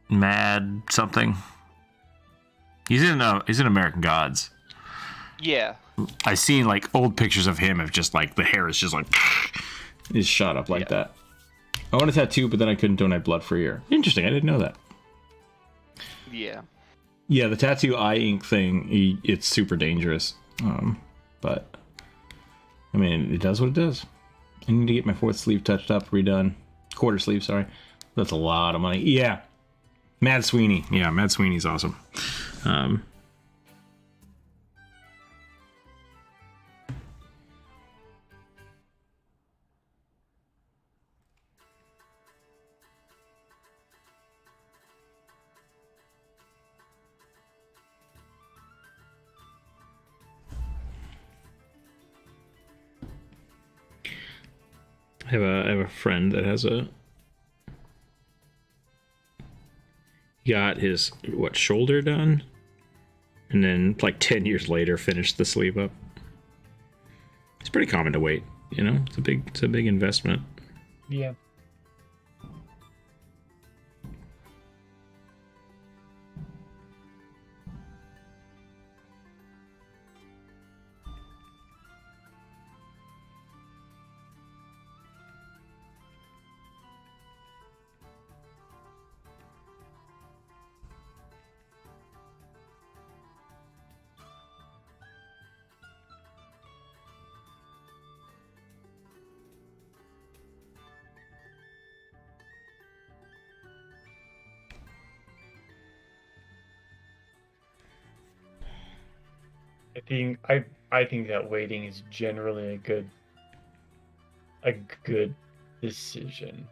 Mad something. He's in American Gods. Yeah. I've seen like old pictures of him of just like the hair is just like is shot up like that. I want a tattoo, but then I couldn't donate blood for a year. Interesting, I didn't know that. Yeah. Yeah, the tattoo eye ink thing, it's super dangerous. But I mean, it does what it does. I need to get my 4th sleeve touched up, redone. Quarter sleeve, sorry. That's a lot of money. Yeah. Mad Sweeney. Yeah, Mad Sweeney's awesome. I have a friend that has got his shoulder done, and then like 10 years later finished the sleeve up. It's pretty common to wait, you know. It's a big investment. Yeah. I think that waiting is generally a good decision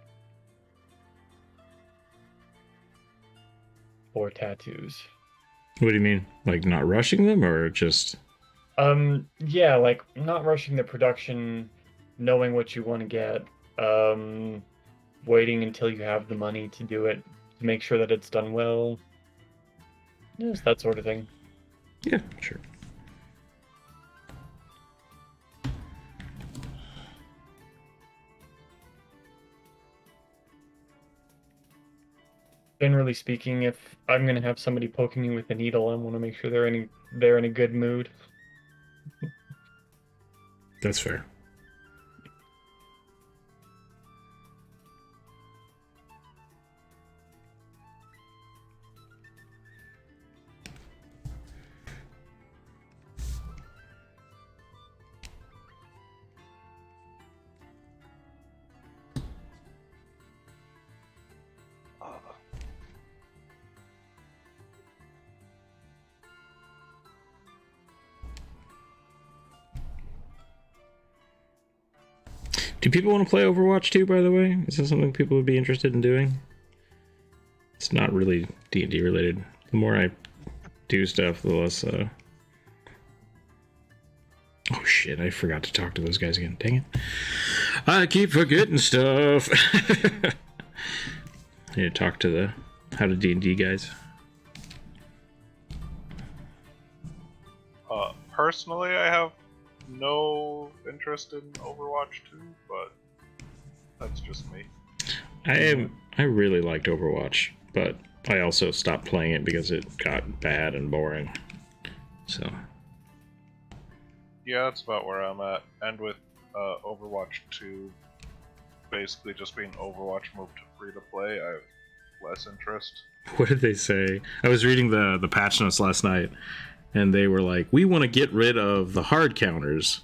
for tattoos. What do you mean? Like not rushing them, or just? Yeah, like not rushing the production, knowing what you want to get, waiting until you have the money to do it, to make sure that it's done well. Just that sort of thing. Yeah, sure. Generally speaking, if I'm gonna have somebody poking me with a needle, I want to make sure they're in a good mood. That's fair. Do people want to play Overwatch 2, by the way? Is that something people would be interested in doing? It's not really D&D related. The more I do stuff, the less Oh shit, I forgot to talk to those guys again. Dang it. I keep forgetting stuff. I need to talk to the How to D&D guys. Personally, I have no interest in Overwatch 2, but that's just me. I really liked Overwatch, but I also stopped playing it because it got bad and boring. So Yeah, that's about where I'm at. And with Overwatch 2 basically just being Overwatch moved to free to play, I have less interest. what did they say? I was reading the patch notes last night, and they were like, we want to get rid of the hard counters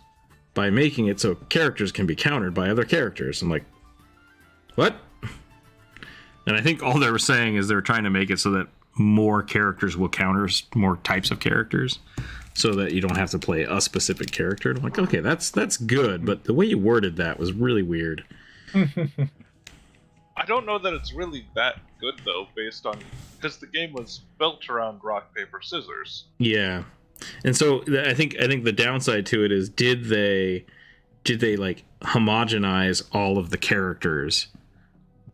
by making it so characters can be countered by other characters. I'm like, what? And I think all they were saying is they were trying to make it so that more characters will counter more types of characters, so that you don't have to play a specific character. And I'm like, okay, that's good, but the way you worded that was really weird. I don't know that it's really that good though, based on because the game was built around rock paper scissors. Yeah, and so I think the downside to it is did they like homogenize all of the characters?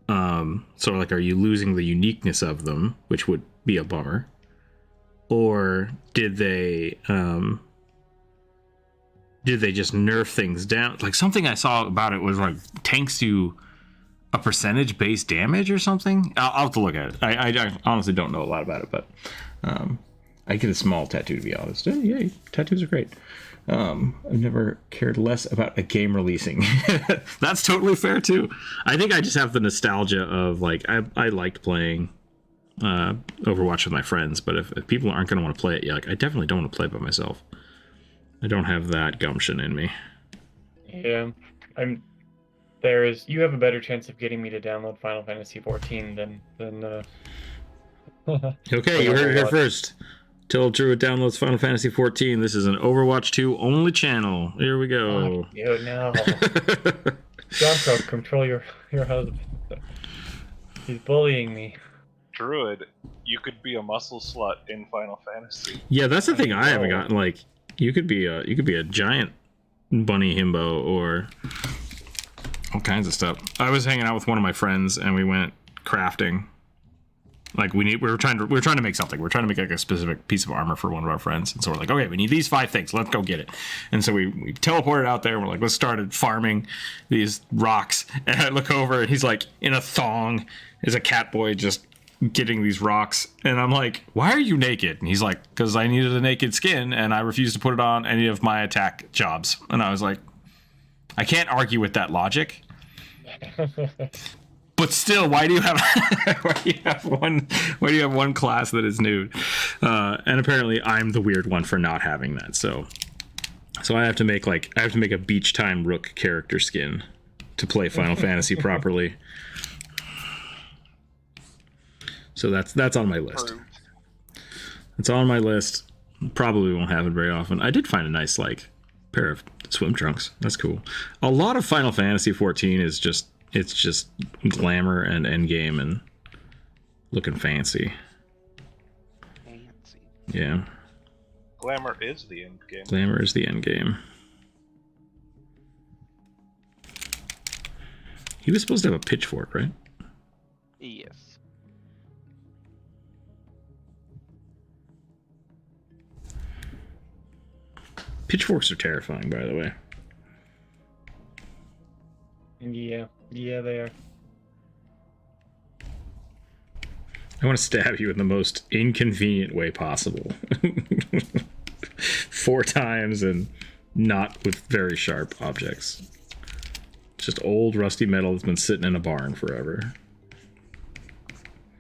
So like, are you losing the uniqueness of them, which would be a bummer, or did they just nerf things down? Like something I saw about it was like tanks do a percentage base damage or something. I'll have to look at it. I honestly don't know a lot about it, but I get a small tattoo, to be honest. And yay, tattoos are great. I've never cared less about a game releasing. That's totally fair too. I think I just have the nostalgia of like I liked playing Overwatch with my friends, but if people aren't going to want to play it, yeah, like I definitely don't want to play it by myself. I don't have that gumption in me. Yeah, you have a better chance of getting me to download Final Fantasy 14 than Okay, you heard it here first. Till Druid downloads Final Fantasy 14. This is an Overwatch 2 only channel. Here we go. Oh, no. Jonko, control your husband. He's bullying me. Druid, you could be a muscle slut in Final Fantasy. Yeah, that's the thing I haven't gotten. Like, you could be a giant bunny himbo or all kinds of stuff. I was hanging out with one of my friends and we went crafting. Like we were trying to make something. We're trying to make like a specific piece of armor for one of our friends, and so we're like, okay, we need these 5 things. Let's go get it. And so we teleported out there. And we're like, let's start farming these rocks. And I look over, and he's like in a thong, as a cat boy, just getting these rocks. And I'm like, why are you naked? And he's like, because I needed a naked skin, and I refused to put it on any of my attack jobs. And I was like, I can't argue with that logic. But still, why do you have one class that is nude? And apparently, I'm the weird one for not having that. So I have to make a beach time Rook character skin to play Final Fantasy properly. So that's on my list. It's on my list. Probably won't have it very often. I did find a nice like pair of swim trunks. That's cool. A lot of Final Fantasy 14 is just. It's just glamour and endgame and looking fancy. Yeah. Glamour is the endgame. Glamour is the endgame. He was supposed to have a pitchfork, right? Yes. Pitchforks are terrifying, by the way. Yeah, they are. I want to stab you in the most inconvenient way possible. 4 times and not with very sharp objects. Just old rusty metal that's been sitting in a barn forever.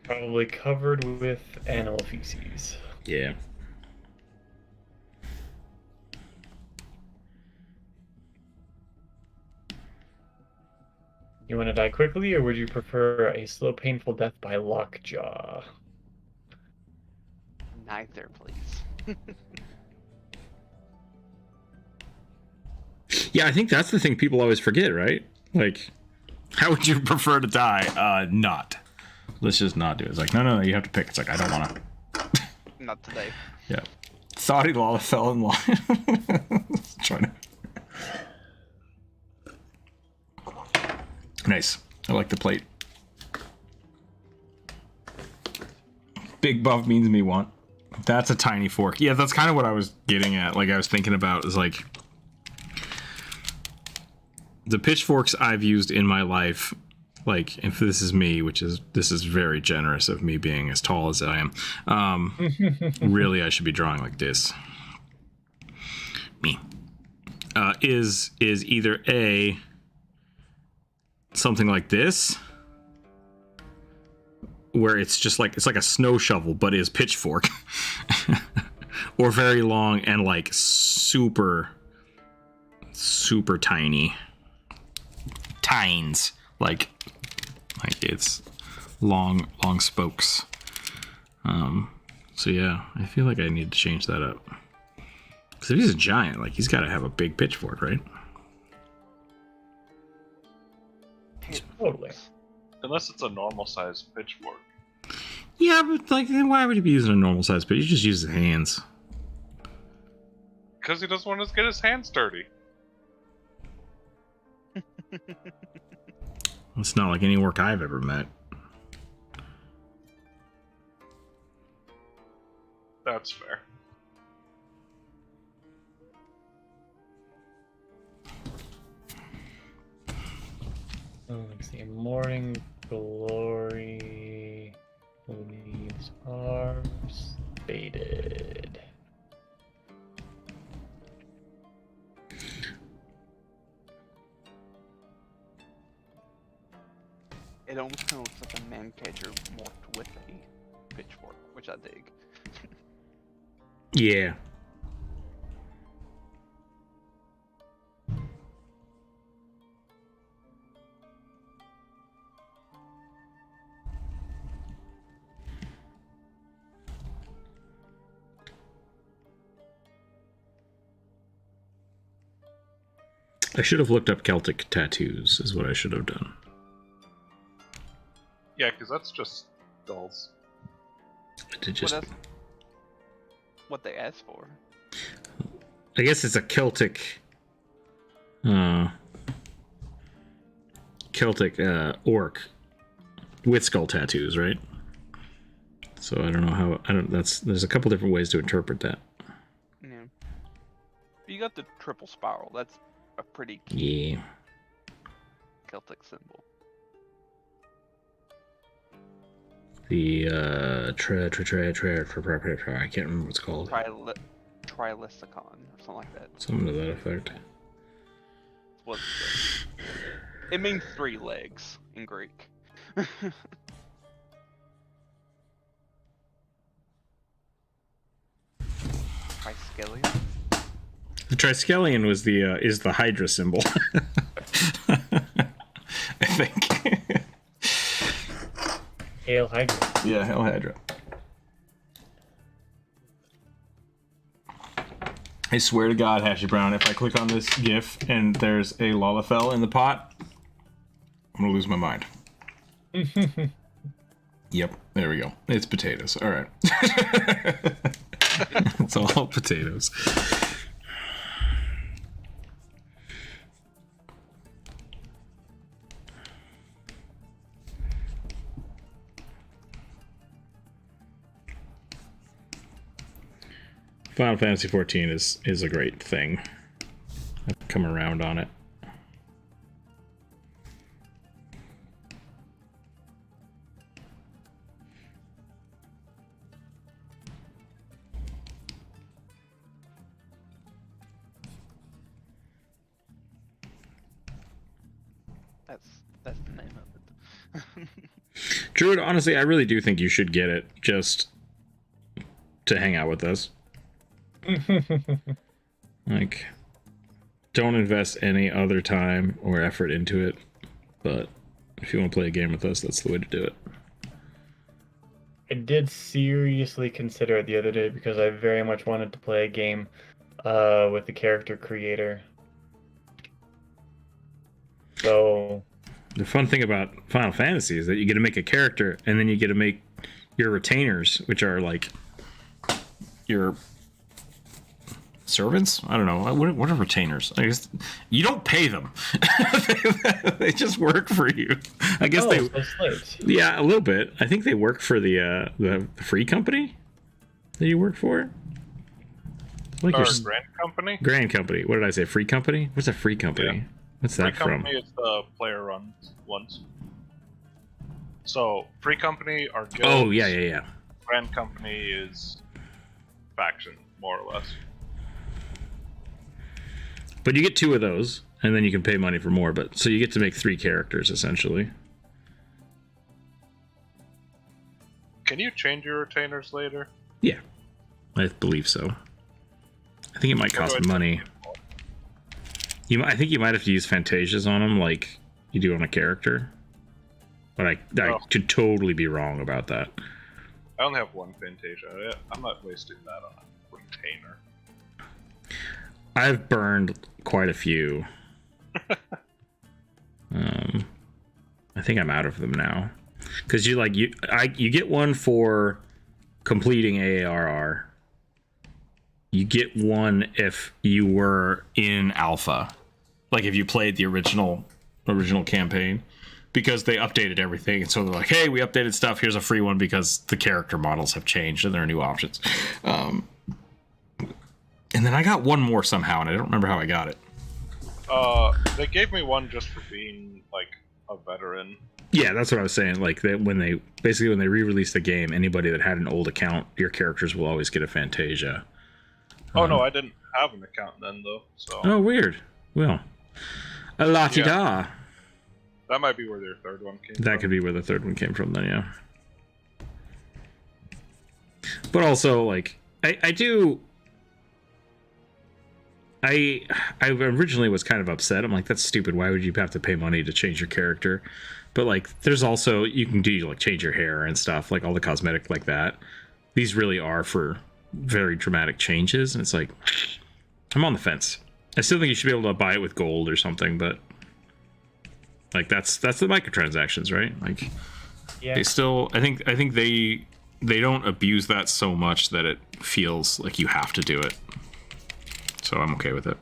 Probably covered with animal feces. Yeah. You want to die quickly, or would you prefer a slow, painful death by lockjaw? Neither, please. Yeah, I think that's the thing people always forget, right? Like, how would you prefer to die? Not. Let's just not do it. It's like, no, you have to pick. It's like, I don't want to. Not today. Yeah. thought he fell in line. Trying to. Nice. I like the plate. Big buff means me want. That's a tiny fork. Yeah, that's kind of what I was getting at. Like I was thinking about is like the pitchforks I've used in my life. Like if this is me, this is very generous of me being as tall as I am. Really, I should be drawing like this. Me is either A, something like this, where it's just like a snow shovel but is pitchfork, or very long and like super tiny tines, like it's long spokes. So yeah, I feel like I need to change that up, because if he's a giant, like he's got to have a big pitchfork, right? Totally. Unless it's a normal size pitchfork. Yeah, but like, then why would he be using a normal size pitch? He just uses his hands. Because he doesn't want to get his hands dirty. It's not like any work I've ever met. That's fair. Let's see. Morning Glory leaves are faded. It almost kind of looks like a man catcher morphed with a pitchfork, which I dig. Yeah. I should have looked up Celtic tattoos, is what I should have done. Yeah, because that's just dolls. I did just... What they asked for. I guess it's a Celtic... orc with skull tattoos, right? So I don't know how... There's a couple different ways to interpret that. Yeah. You got the triple spiral. That's a pretty key Celtic symbol. The I can't remember what it's called. Trilithicon or something like that. Something to that effect. It means 3 legs in Greek. Triskelion? The Triskelion was is the Hydra symbol. I think. Hail Hydra. Yeah, Hail Hydra. I swear to God, Hashy Brown, if I click on this GIF and there's a Lalafell in the pot, I'm gonna lose my mind. Yep, there we go. It's potatoes. All right. It's all potatoes. Final Fantasy XIV is a great thing. I've come around on it. That's the name of it. Druid, honestly, I really do think you should get it just to hang out with us. Like, don't invest any other time or effort into it, but if you want to play a game with us, that's the way to do it. I did seriously consider it the other day because I very much wanted to play a game with the character creator. So the fun thing about Final Fantasy is that you get to make a character and then you get to make your retainers, which are like your servants. I don't know. What are retainers? I guess you don't pay them. They just work for you. I guess Oh, they. so slaves. Yeah, a little bit. I think they work for the free company that you work for. Like Or your Grand Company? Grand Company. What did I say? Free company? What's a free company? Yeah. What's Free that from? Company is the player-run ones. So, Free Company are guilds. Oh, yeah. Grand Company is faction, more or less. But you get 2 of those, and then you can pay money for more. But so you get to make 3 characters essentially. Can you change your retainers later? Yeah, I believe so. I think it might cost money. I think you might have to use Fantasias on them, like you do on a character. But I could totally be wrong about that. I only have 1 Fantasia. I'm not wasting that on a retainer. I've burned quite a few. I think I'm out of them now, because you get one for completing AARR. You get one if you were in alpha, like if you played the original campaign, because they updated everything. And so they're like, hey, we updated stuff. Here's a free one because the character models have changed and there are new options. And then I got one more somehow, and I don't remember how I got it. They gave me one just for being like a veteran. Yeah, that's what I was saying. Like when they re-released the game, anybody that had an old account, your characters will always get a Fantasia. Oh no, I didn't have an account then though. So. Oh, weird. Well, a la-ti-da. That might be where their third one came from. That could be where the third one came from then, yeah. But also, like, I originally was kind of upset. I'm like, that's stupid. Why would you have to pay money to change your character? But like, there's also, you can do like change your hair and stuff, like all the cosmetic like that. These really are for very dramatic changes, and it's like, I'm on the fence. I still think you should be able to buy it with gold or something, but like that's the microtransactions, right? Like, Yeah. they still, I think they don't abuse that so much that it feels like you have to do it. So I'm okay with it.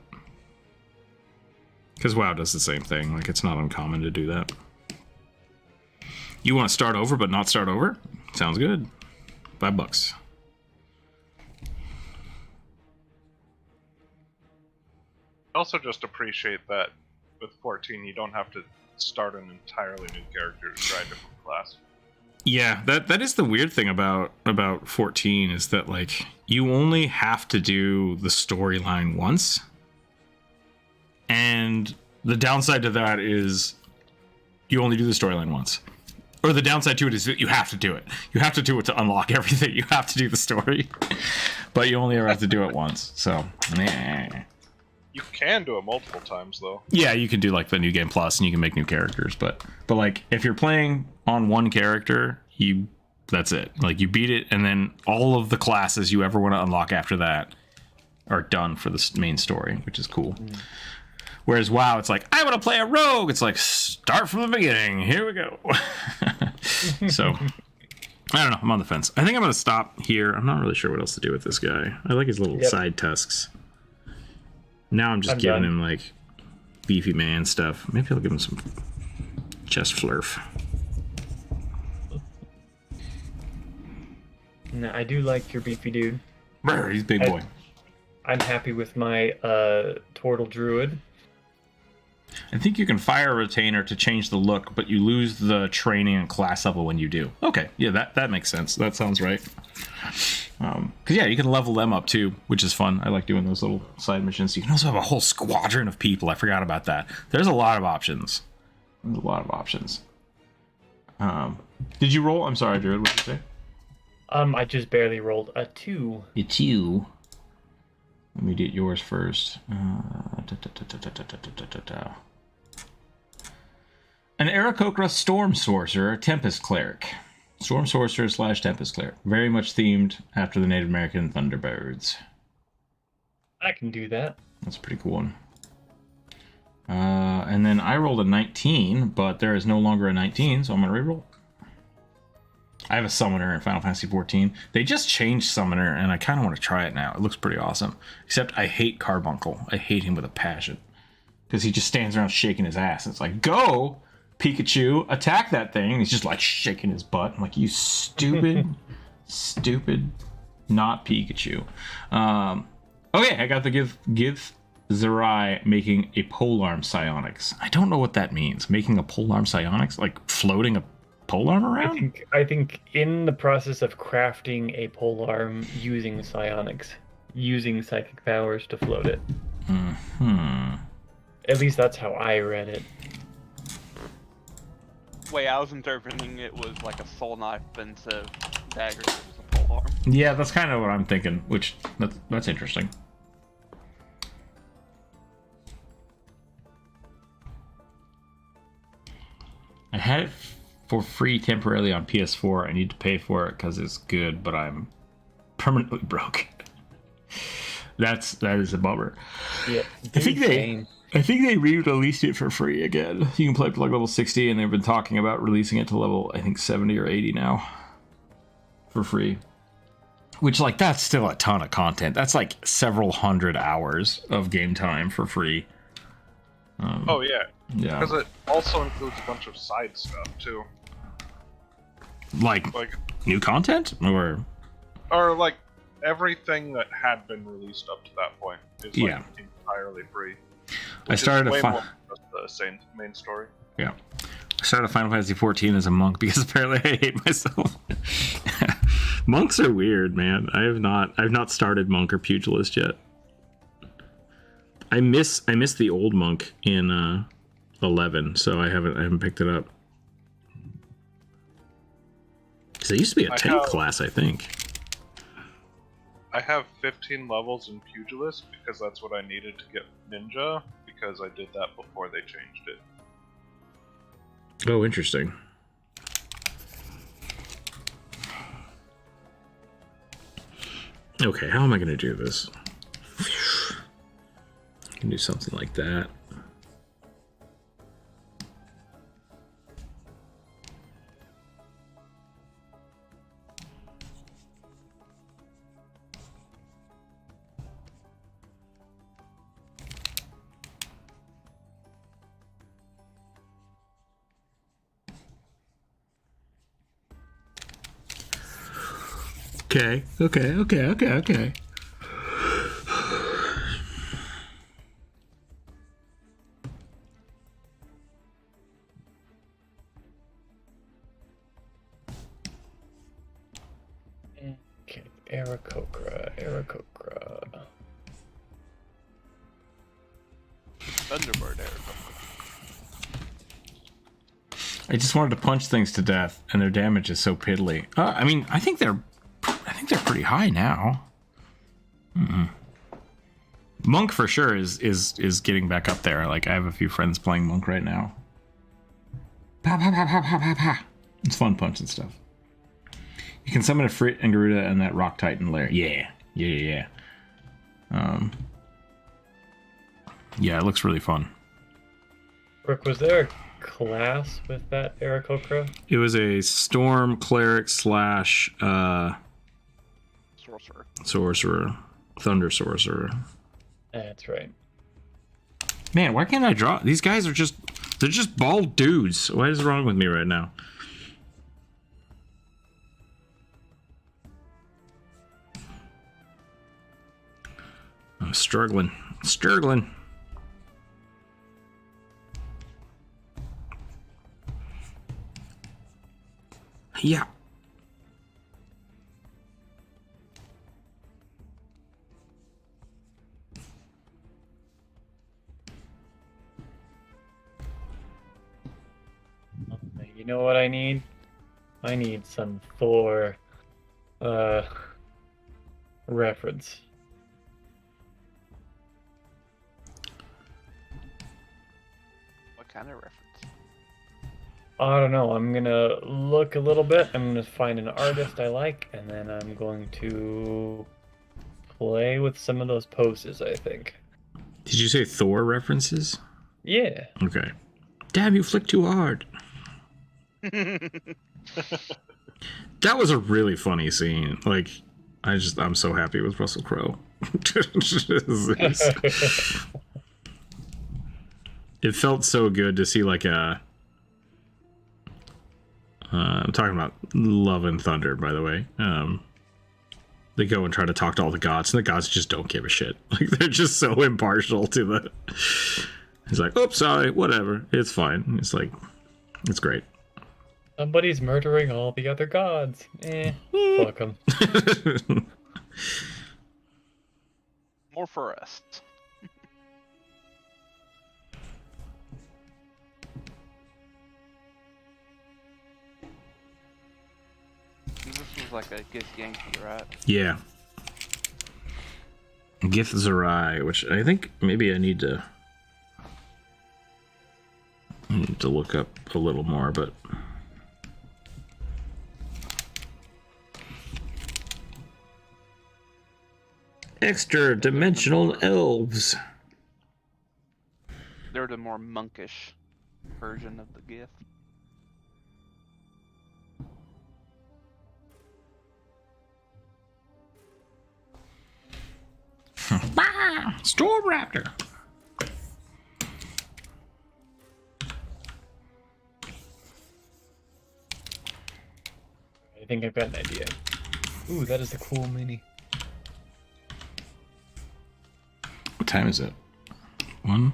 Because WoW does the same thing. Like, it's not uncommon to do that. You want to start over but not start over? Sounds good. $5. Also, just appreciate that with 14, you don't have to start an entirely new character to try a different class. Yeah, that is the weird thing about 14 is that, like, you only have to do the storyline once. And the downside to that is you only do the storyline once. Or the downside to it is that you have to do it. You have to do it to unlock everything. You have to do the story. But you only ever have to do it once. So, meh. You can do it multiple times, though. Yeah, you can do like the New Game Plus and you can make new characters, but like if you're playing on one character, that's it. Like you beat it, and then all of the classes you ever want to unlock after that are done for the main story, which is cool. Whereas WoW, it's like, I want to play a rogue. It's like, start from the beginning. Here we go. So, I don't know. I'm on the fence. I think I'm going to stop here. I'm not really sure what else to do with this guy. I like his little side tusks. Now I'm just giving him, like, beefy man stuff. Maybe I'll give him some chest flurf. No, I do like your beefy dude. Brr, he's a big boy. I'm happy with my Turtle Druid. I think you can fire a retainer to change the look, but you lose the training and class level when you do. Okay, yeah, that makes sense. That sounds right. Because, yeah, you can level them up, too, which is fun. I like doing those little side missions. You can also have a whole squadron of people. I forgot about that. There's a lot of options. There's a lot of options. Did you roll? I'm sorry, Jared. What did you say? I just barely rolled a 2. A 2. Let me get yours first. An Aarakocra Storm Sorcerer, Tempest Cleric. Storm Sorcerer / Tempest Cleric. Very much themed after the Native American Thunderbirds. I can do that. That's a pretty cool one. And then I rolled a 19, but there is no longer a 19, so I'm going to reroll. I have a summoner in Final Fantasy 14. They just changed summoner, and I kind of want to try it now. It looks pretty awesome. Except I hate Carbuncle. I hate him with a passion. Because he just stands around shaking his ass. It's like, go, Pikachu, attack that thing. And he's just like shaking his butt. I'm like, you stupid, stupid, not Pikachu. Okay, I got the give Zerai making a polearm psionics. I don't know what that means. Making a polearm psionics? Like floating a polearm around? I think in the process of crafting a polearm using psionics, using psychic powers to float it. At least that's how I read it. Way I was interpreting it was like a soul knife instead of daggers. It was a pole arm. Yeah, that's kind of what I'm thinking, which that's interesting. I had it for free temporarily on PS4. I need to pay for it because it's good, but I'm permanently broke. That is a bummer. Yeah, I think they re-released it for free again. You can play up to like level 60, and they've been talking about releasing it to level, I think, 70 or 80 now for free. Which, like, that's still a ton of content. That's like several hundred hours of game time for free. Oh yeah. Yeah. Because it also includes a bunch of side stuff too. Like new content or like everything that had been released up to that point is like entirely free. I started way more than just the main story. Yeah. I started Final Fantasy 14 as a monk because apparently I hate myself. Monks are weird, man. I've not started monk or pugilist yet. I miss the old monk in 11, so I haven't picked it up. Because it used to be a tank class, I think. I have 15 levels in pugilist because that's what I needed to get ninja, because I did that before they changed it. Oh, interesting. Okay, how am I going to do this? I can do something like that. Okay. Okay, Aarakocra. Thunderbird Aarakocra. I just wanted to punch things to death, and their damage is so piddly. I mean, I think they're pretty high now. Monk for sure is getting back up there. Like I have a few friends playing Monk right now. Pa pa pa pa pa pa pa. It's fun punching stuff. You can summon a Frit and Garuda and that Rock Titan lair. Yeah. Yeah, it looks really fun. Rook, was there a class with that Aarakocra? It was a Storm Cleric / Sorcerer. Thunder Sorcerer. That's right. Man, why can't I draw? These guys are they're just bald dudes. What is wrong with me right now? I'm struggling. Yeah. You know what I need? I need some Thor reference. What kind of reference? I don't know. I'm gonna look a little bit. I'm gonna find an artist I like, and then I'm going to play with some of those poses, I think. Did you say Thor references? Yeah. Okay. Damn, you flick too hard. That was a really funny scene. Like, I'm so happy with Russell Crowe. It felt so good to see like a. I'm talking about Love and Thunder, by the way. They go and try to talk to all the gods, and the gods just don't give a shit. Like, they're just so impartial to the. He's like, "Oops, sorry, whatever, it's fine." It's like, it's great. Somebody's murdering all the other gods. Fuck them. More for us. This was like a Gith Yankee, right? Yeah. Gith0 which I think maybe I need to look up a little more, but extra dimensional elves. They're the more monkish version of the Gith. Storm Raptor. I think I've got an idea. Ooh, that is a cool mini. What time is it? 1.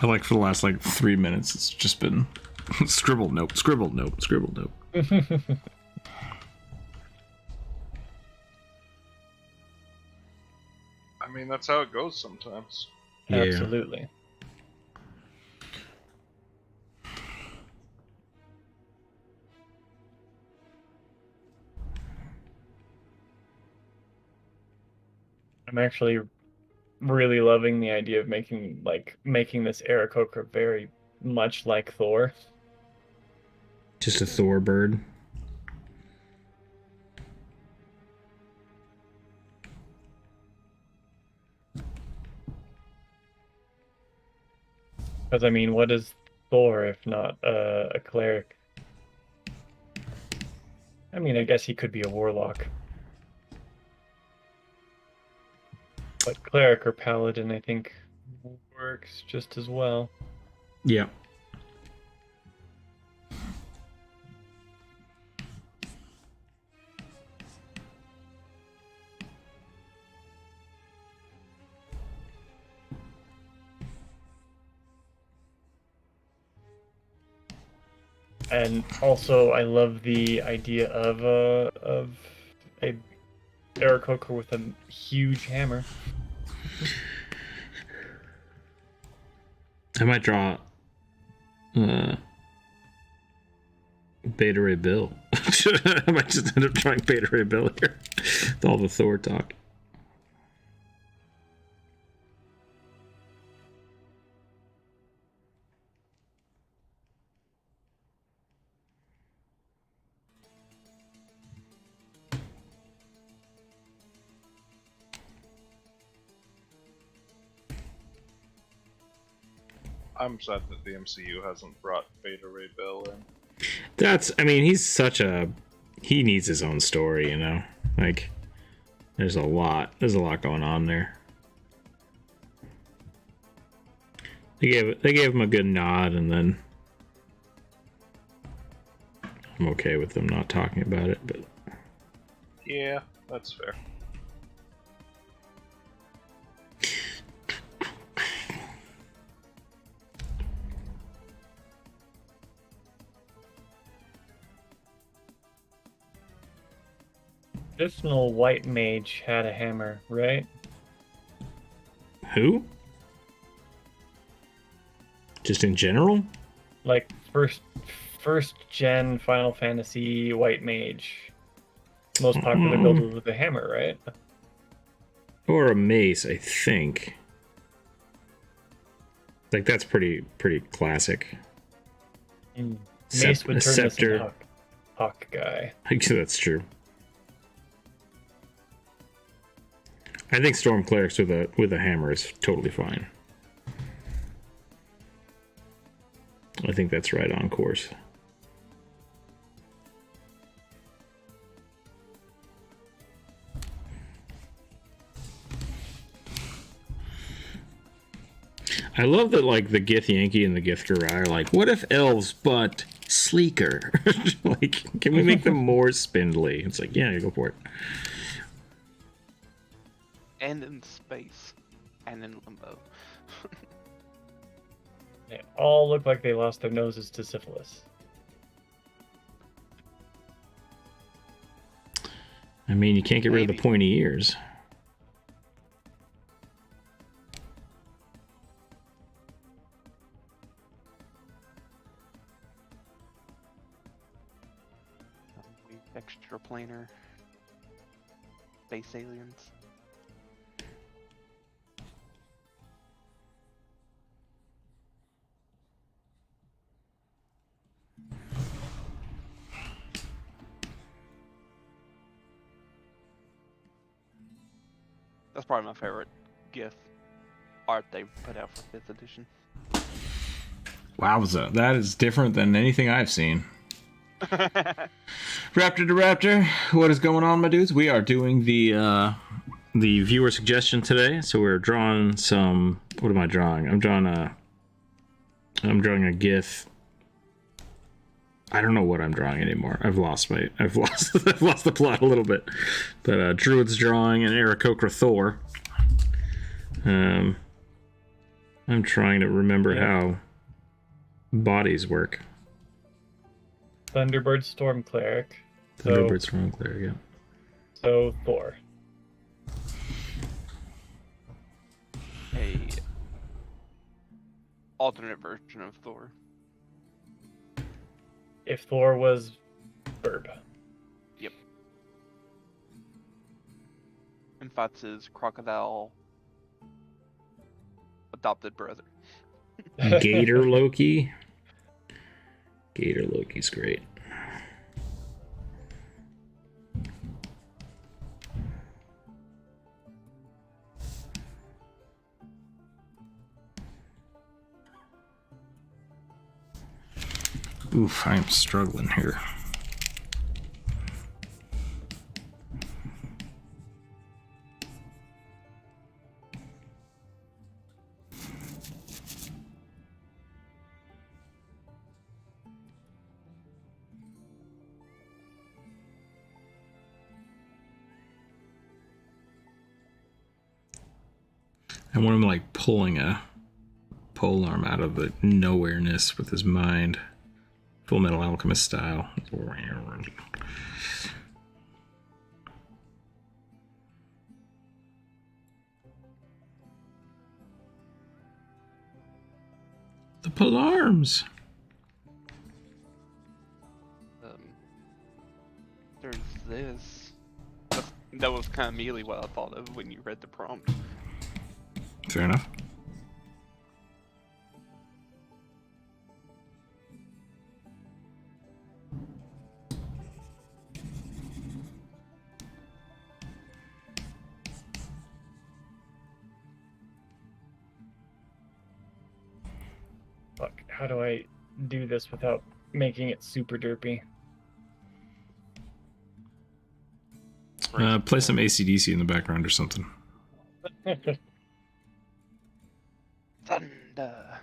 I like for the last like 3 minutes, it's just been scribble note, scribble note, scribble note. I mean, that's how it goes sometimes. Yeah. Absolutely. I'm actually really loving the idea of making this Aarakocra very much like Thor. Just a Thor bird. Because I mean, what is Thor if not a cleric? I mean, I guess he could be a warlock. But cleric or paladin, I think, works just as well. Yeah. And also, I love the idea of a Aarakocra with a huge hammer. I might draw Beta Ray Bill. I might just end up drawing Beta Ray Bill here with all the Thor talk. I'm sad that the MCU hasn't brought Beta Ray Bill in. I mean, he needs his own story, you know? Like, there's a lot going on there. They gave him a good nod, and then I'm okay with them not talking about it, but Yeah, that's fair. Traditional white mage had a hammer, right? who? Just in general? Like first gen Final Fantasy white mage. Most popular build was with a hammer, right? Or a mace, I think. Like, that's pretty classic. Mace would A turn this scepter. into Hawk guy. I guess that's true. I think Storm Clerics with a hammer is totally fine. I think that's right on course. I love that, like, the Gith Yankee and the Gith Garai are like, what if elves, but sleeker? Like, can we make them more spindly? It's like, yeah, go for it. And in space. And in limbo. They all look like they lost their noses to syphilis. I mean, you can't get rid of Maybe. the pointy ears. Extraplanar space aliens. That's probably my favorite GIF art they've put out for 5th edition. Wowza, that is different than anything I've seen. Raptor to Raptor, what is going on, my dudes? We are doing the viewer suggestion today, so we're drawing some. What am I drawing? I'm drawing a GIF. I don't know what I'm drawing anymore. I've lost the plot a little bit. But Druid's drawing an Aarakocra Thor. I'm trying to remember how bodies work. Thunderbird Storm Cleric. Thunderbird Storm Cleric, yeah. So Thor. A alternate version of Thor. If Thor was Verb. Yep. And fights his crocodile adopted brother. Gator Loki. Gator Loki's great. Oof, I'm struggling here. I want him like pulling a polearm out of the nowhereness with his mind. Full Metal Alchemist style. The polearms. There's this. That was kind of immediately what I thought of when you read the prompt. Fair enough. Fuck, how do I do this without making it super derpy? Play some AC/DC in the background or something. Thunder.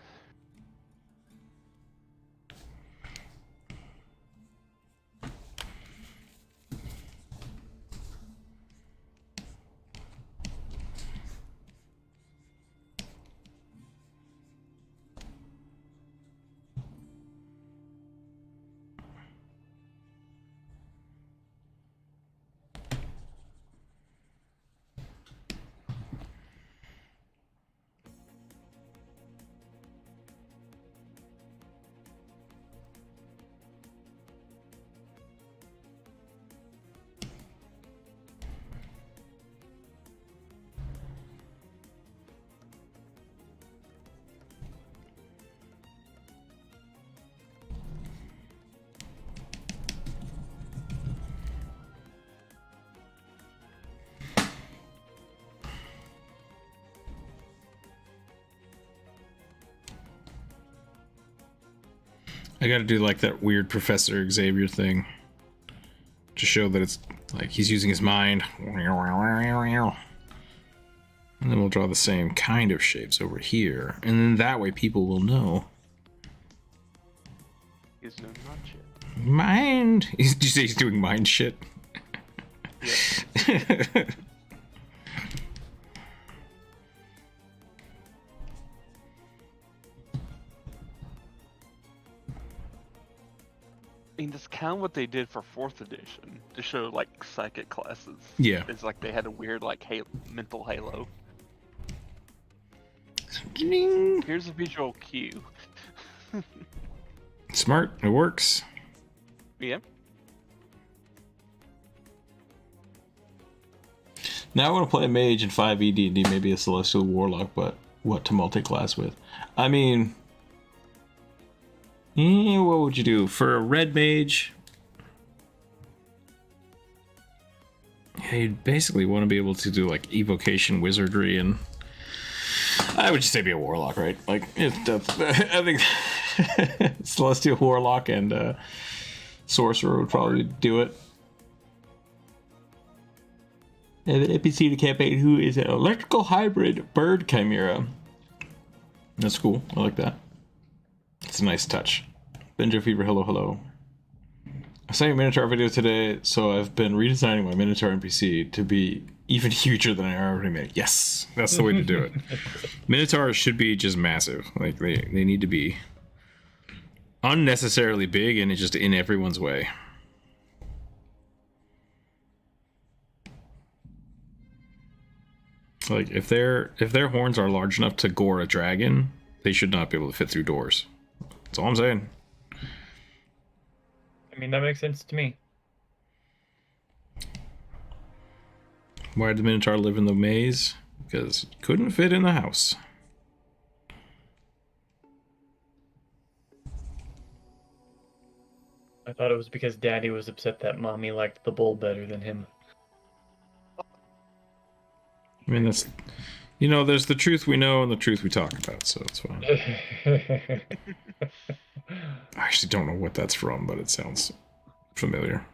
I gotta do like that weird Professor Xavier thing to show that it's like he's using his mind. And then we'll draw the same kind of shapes over here. And then that way people will know. He's doing mind shit. Mind? Did you say he's doing mind shit? Yeah. I mean, that's kind of what they did for 4th edition to show like psychic classes. Yeah. It's like they had a weird like mental halo. Ding. Here's a visual cue. Smart. It works. Yeah. Now I want to play a mage in 5e D&D, maybe a celestial warlock, but what to multi-class with? I mean, what would you do for a red mage? Yeah, you'd basically want to be able to do like evocation wizardry, and I would just say be a warlock, right? Like, I think celestial warlock and sorcerer would probably do it. And an NPC to campaign who is an electrical hybrid bird chimera. That's cool. I like that. It's a nice touch. Benjo Fever, hello, hello. I saw your Minotaur video today, so I've been redesigning my Minotaur NPC to be even huger than I already made. Yes, that's the way to do it. Minotaurs should be just massive. Like, they need to be unnecessarily big and just in everyone's way. Like, if their horns are large enough to gore a dragon, they should not be able to fit through doors. That's all I'm saying. I mean, that makes sense to me. Why did the Minotaur live in the maze? Because it couldn't fit in the house. I thought it was because Daddy was upset that Mommy liked the bull better than him. I mean, that's, you know, there's the truth we know and the truth we talk about, so it's fine. I actually don't know what that's from, but it sounds familiar.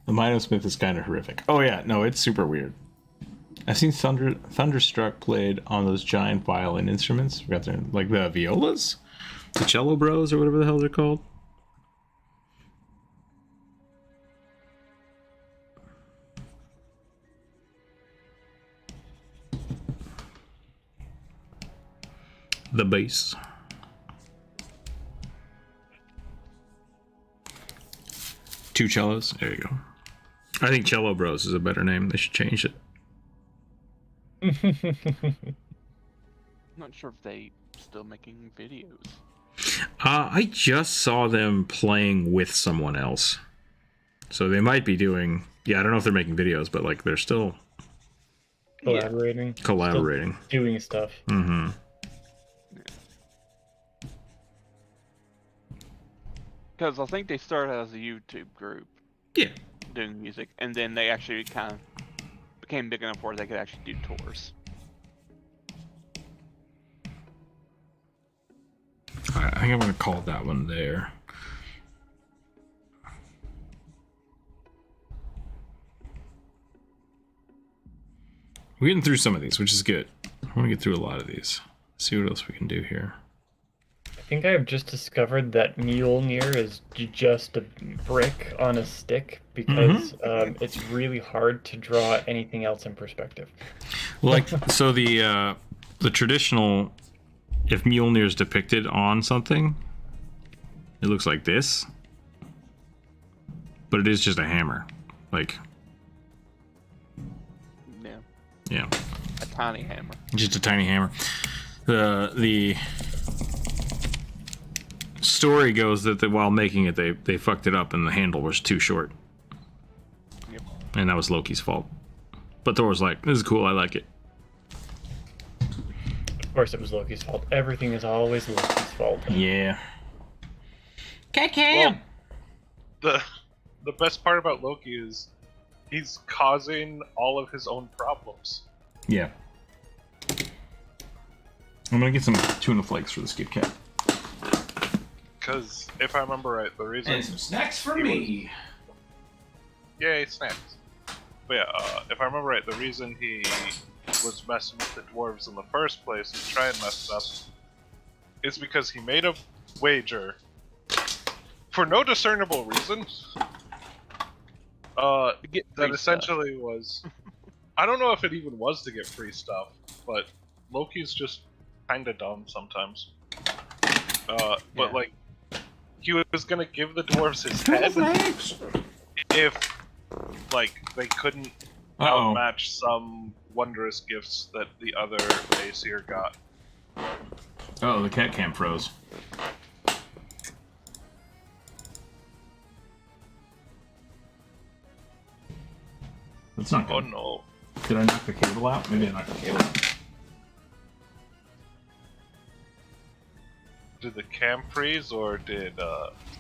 The Minosmith is kind of horrific. Oh yeah, no, it's super weird. I've seen Thunderstruck played on those giant violin instruments. Forgot their, like the violas? The cello bros or whatever the hell they're called. The bass. Two cellos. There you go. I think Cello Bros is a better name. They should change it. I'm not sure if they still making videos. I just saw them playing with someone else. So they might be doing... Yeah, I don't know if they're making videos, but like they're still... Collaborating. Collaborating. Still doing stuff. Mm-hmm. Because I think they started as a YouTube group. Yeah. Doing music, and then they actually kind of became big enough where they could actually do tours. I think I'm going to call that one there. We're getting through some of these, which is good. I want to get through a lot of these. See what else we can do here. think I have just discovered that Mjolnir is just a brick on a stick because it's really hard to draw anything else in perspective. Like, so the traditional, if Mjolnir is depicted on something, it looks like this, but it is just a hammer. Like, yeah, a tiny hammer. Just a tiny hammer. The story goes that while making it, they fucked it up and the handle was too short. Yep. And that was Loki's fault. But Thor was like, "This is cool. I like it." Of course, it was Loki's fault. Everything is always Loki's fault. Yeah. Well, the best part about Loki is he's causing all of his own problems. Yeah. I'm gonna get some tuna flakes for the Skip Cat. Because if I remember right, the reason And some snacks for me. yay snacks. But yeah, if I remember right, the reason he was messing with the dwarves in the first place to try and mess it up is because he made a wager for no discernible reason. That essentially was, I don't know if it even was to get free stuff, but Loki's just kinda dumb sometimes. But like, he was gonna give the dwarves his head if, like, they couldn't outmatch some wondrous gifts that the other Aesir got. Oh, the cat cam froze. That's not good. Oh no. Did I knock the cable out? Maybe I knocked the cable out. Did the cam freeze, or did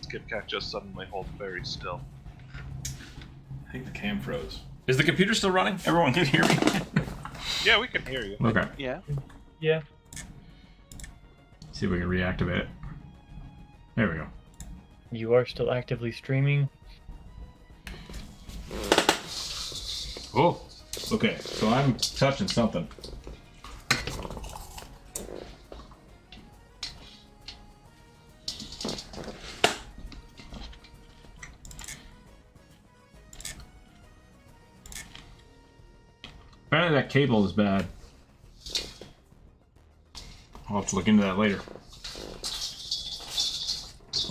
Skipcat just suddenly hold very still? I think the cam froze. Is the computer still running? Everyone can hear me? Yeah, we can hear you. Okay. Yeah. Yeah. See if we can reactivate it. There we go. You are still actively streaming. Oh, okay. So I'm touching something. Apparently that cable is bad. I'll have to look into that later.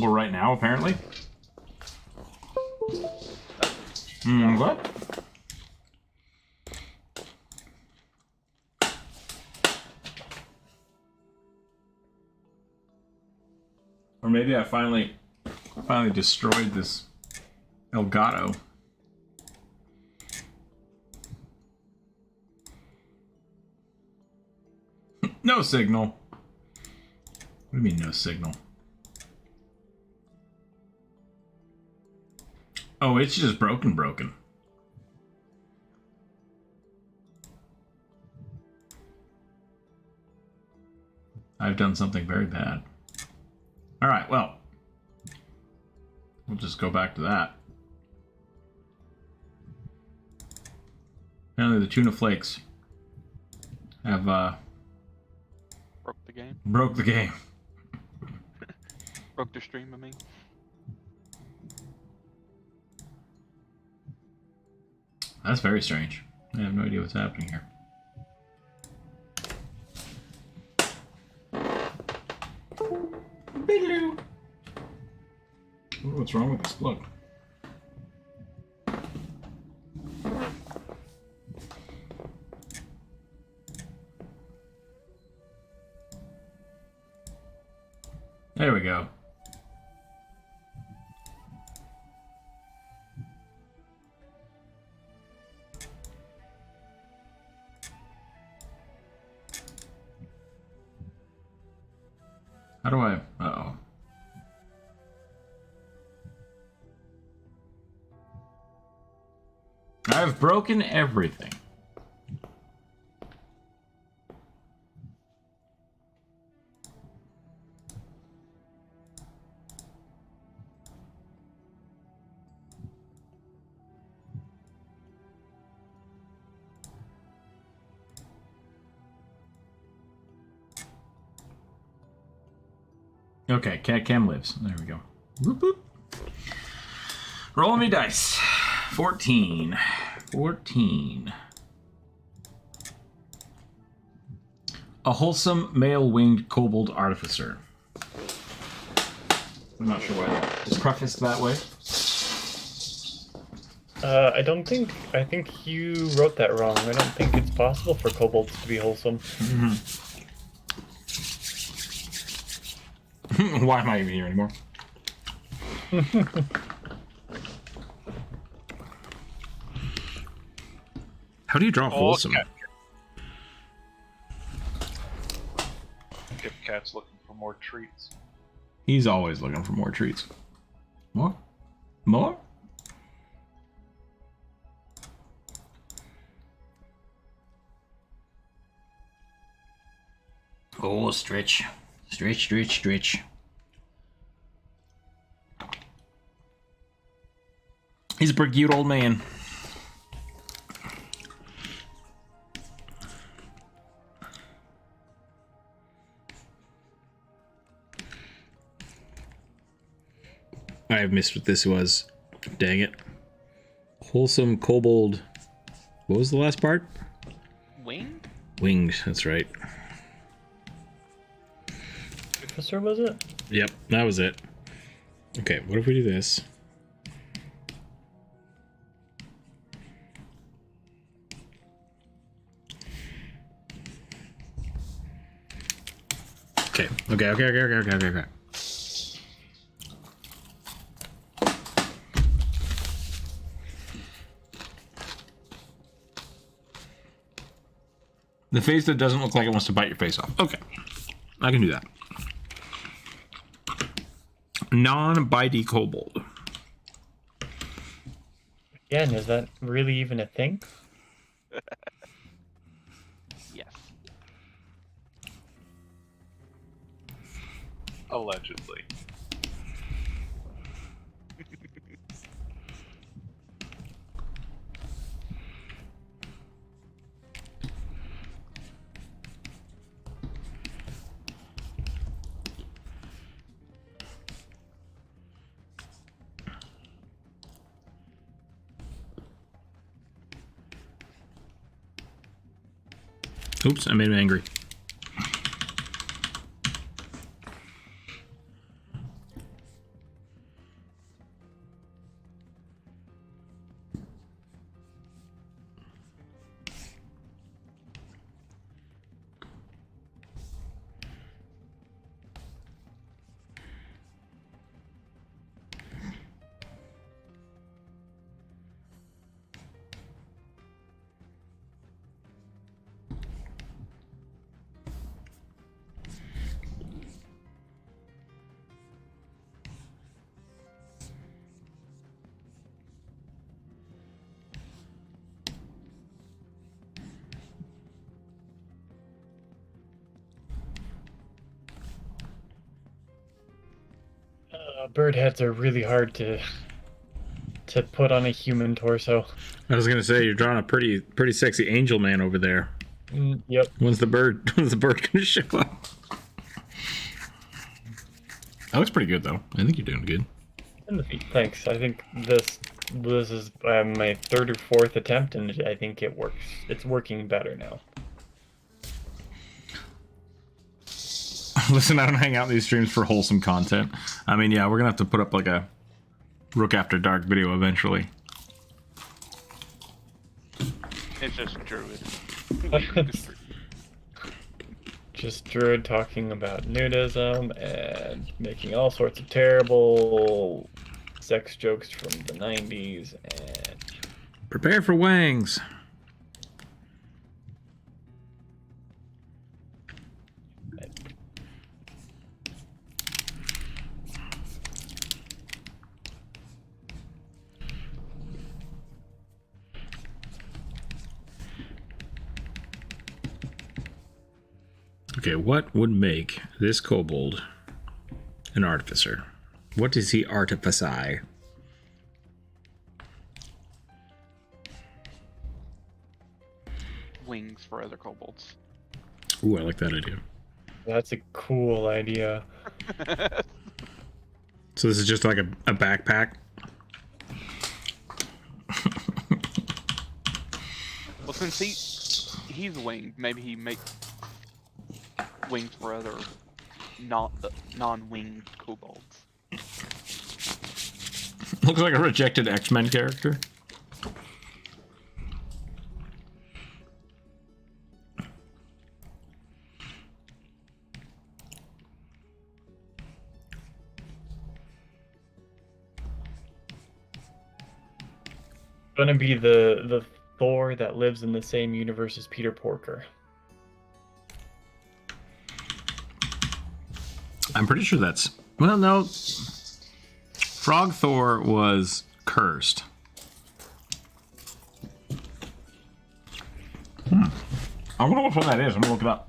Or right now, apparently. What? Or maybe I finally destroyed this Elgato. No signal. What do you mean no signal? Oh, it's just broken. I've done something very bad. Alright, well. We'll just go back to that. Apparently the tuna flakes have Broke the game. broke the game. Broke the stream, I mean. That's very strange. I have no idea what's happening here. I wonder what's wrong with this plug. There we go. How do I... Uh-oh. I've broken everything. Okay, Cat Cam lives. There we go. Boop, boop. Rolling me dice. 14. 14. A wholesome male-winged kobold artificer. I'm not sure why that is prefaced that way. I don't think. I think you wrote that wrong. I don't think it's possible for kobolds to be wholesome. Why am I even here anymore? How do you draw wholesome? Kit Kat's looking for more treats. He's always looking for more treats. More? More? Oh, stretch. Stretch, stretch, stretch. He's a pretty cute old man. I have missed what this was. Dang it. Wholesome kobold. What was the last part? Wing? Winged, that's right. Officer, was it? Yep, that was it. Okay, what if we do this? Okay. The face that doesn't look like it wants to bite your face off. Okay, I can do that. Non-bitey kobold. Again, is that really even a thing? Yes. Allegedly. Oops, I made him angry. Bird heads are really hard to put on a human torso. I was gonna say you're drawing a pretty sexy angel man over there. Yep. When's the bird gonna show up? That looks pretty good though. I think you're doing good. And the feet. Thanks. I think this is my third or fourth attempt, and I think it works. It's working better now. Listen, I don't hang out in these streams for wholesome content. I mean, yeah, we're gonna have to put up like a Rook After Dark video eventually. It's just Druid. Just Druid talking about nudism and making all sorts of terrible sex jokes from the 90s and... Prepare for wangs. Okay, what would make this kobold an artificer? What does he artifice? Wings for other kobolds. Ooh, I like that idea. That's a cool idea. So this is just like a backpack. Well, since he's winged, maybe he makes wings for other non-winged kobolds. Looks like a rejected X-Men character. Gonna be the Thor that lives in the same universe as Peter Porker. I'm pretty sure that's... Well, no. Frog Thor was cursed. I wonder which one that is. I'm gonna look it up.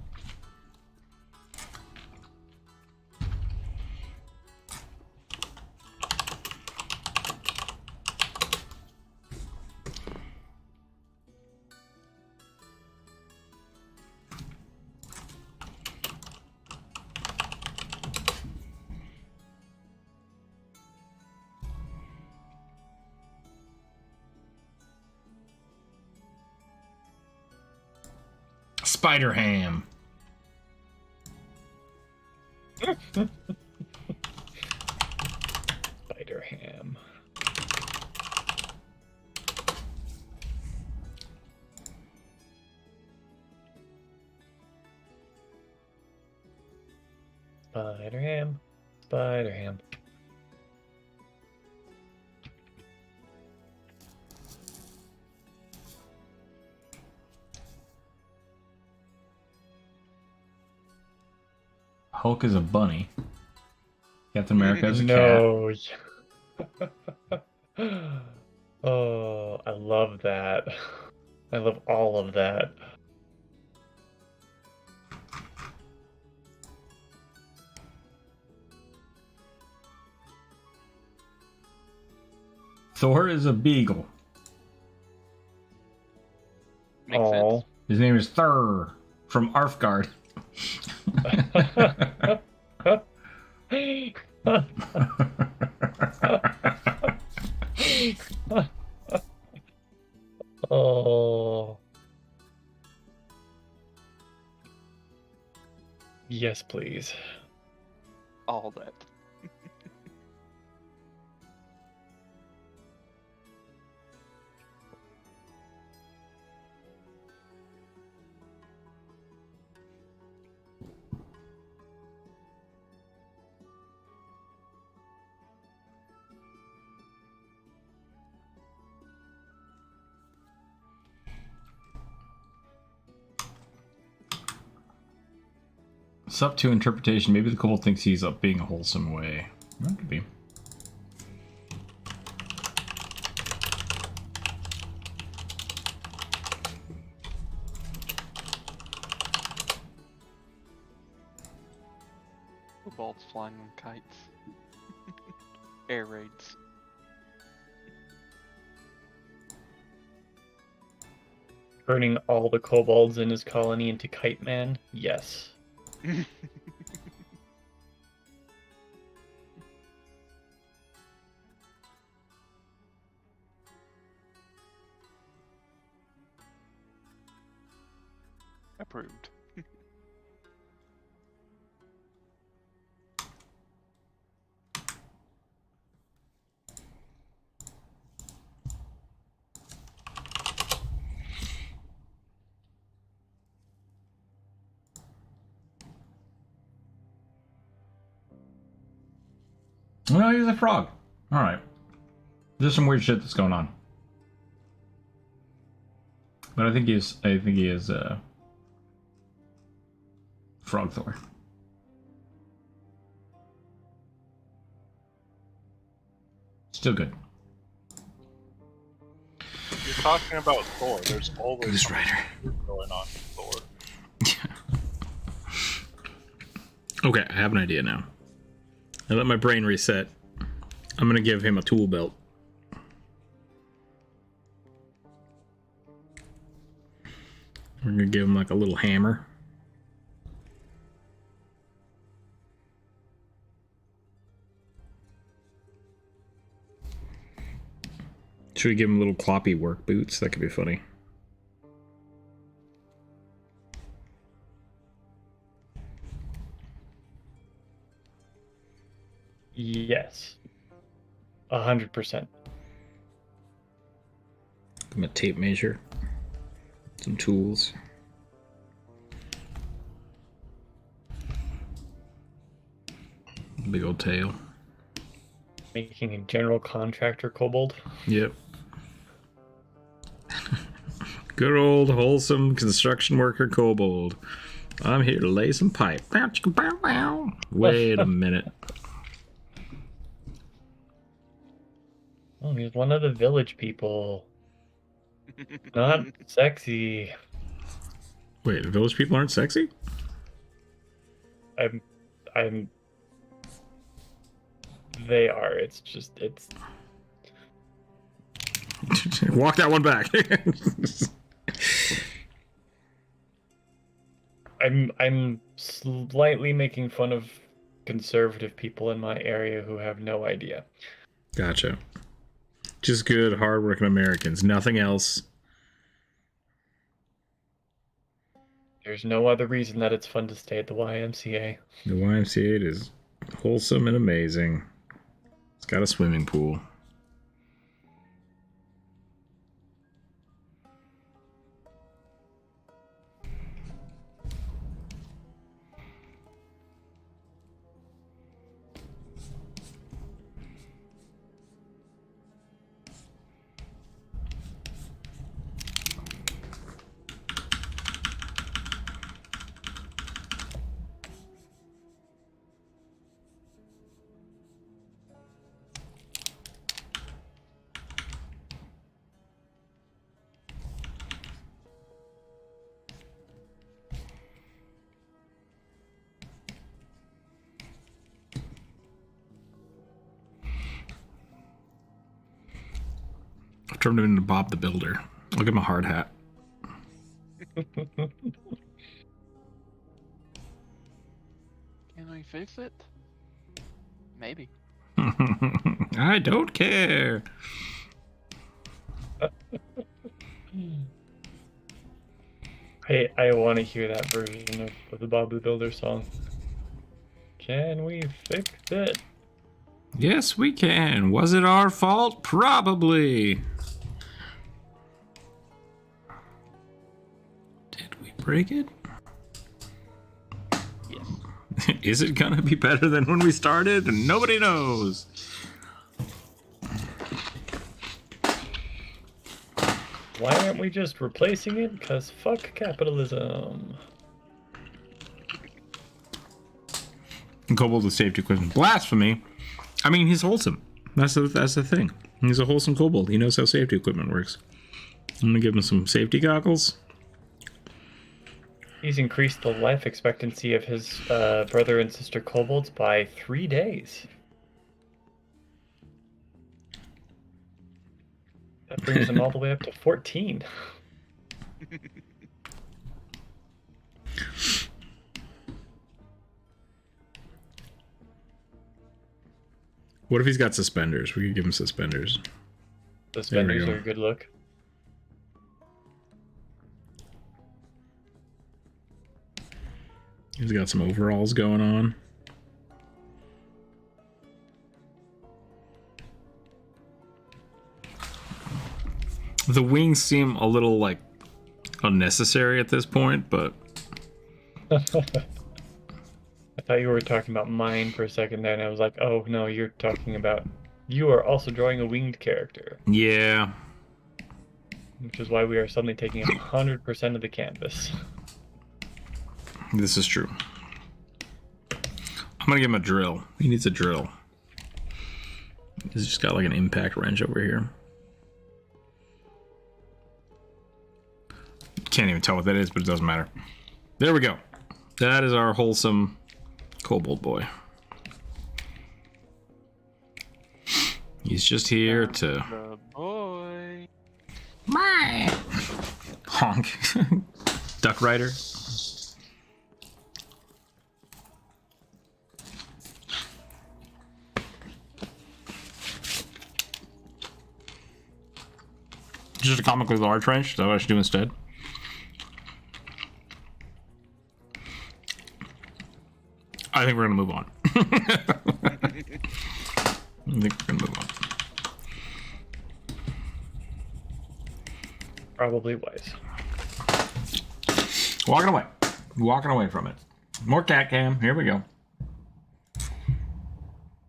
Spider Ham. Spider Ham. Spider Ham. Spider Ham. Hulk is a bunny. Captain America is a No. Oh, I love that. I love all of that. Thor is a beagle. Makes sense. His name is Thur from Arfgard. Oh. Yes, please. All that. It's up to interpretation. Maybe the kobold thinks he's up being a wholesome way. That could be. Kobolds flying on kites. Air raids. Turning all the kobolds in his colony into Kite Man? Yes. Approved. No, he's a frog. All right. There's some weird shit that's going on. But I think he is Frog Thor. Still good. You're talking about Thor. There's always Goose something Rider. going on with Thor. Okay, I have an idea now. I let my brain reset. I'm gonna give him a tool belt. We're gonna give him like a little hammer. Should we give him little cloppy work boots? That could be funny. Yes. 100%. Give him a tape measure. Some tools. Big old tail. Making a general contractor kobold. Yep. Good old wholesome construction worker kobold. I'm here to lay some pipe. Wait a minute. Oh, he's one of the village people. Not sexy. Wait, the village people aren't sexy? I'm. They are. It's just. It's. Walk that one back. I'm slightly making fun of conservative people in my area who have no idea. Gotcha. Just good, hardworking Americans. Nothing else. There's no other reason that it's fun to stay at the YMCA. The YMCA is wholesome and amazing. It's got a swimming pool. I've turned him into Bob the Builder. I'll give him a hard hat. Can we fix it? Maybe. I don't care. I want to hear that version of the Bob the Builder song. Can we fix it? Yes, we can. Was it our fault? Probably. Did we break it? Yes. Is it gonna be better than when we started? Nobody knows. Why aren't we just replacing it? Because fuck capitalism. Kobold with safety equipment. Blasphemy. I mean, he's wholesome. That's the thing. He's a wholesome kobold. He knows how safety equipment works. I'm gonna give him some safety goggles. He's increased the life expectancy of his brother and sister kobolds by 3 days. That brings them all the way up to 14. What if he's got suspenders? We could give him suspenders. Suspenders go. are a good look. He's got some overalls going on. The wings seem a little, like, unnecessary at this point, but... I thought you were talking about mine for a second there, and I was like, oh no, you're talking about... You are also drawing a winged character. Yeah. Which is why we are suddenly taking 100% of the canvas. This is true. I'm gonna give him a drill. He needs a drill. He's just got like an impact wrench over here. Can't even tell what that is, but it doesn't matter. There we go. That is our wholesome kobold boy. He's just here to... The boy. My honk. Duck Rider. Just a comically large wrench. Is that what I should do instead? I think we're gonna move on. I think we're gonna move on. Probably wise. Walking away. Walking away from it. More cat cam. Here we go.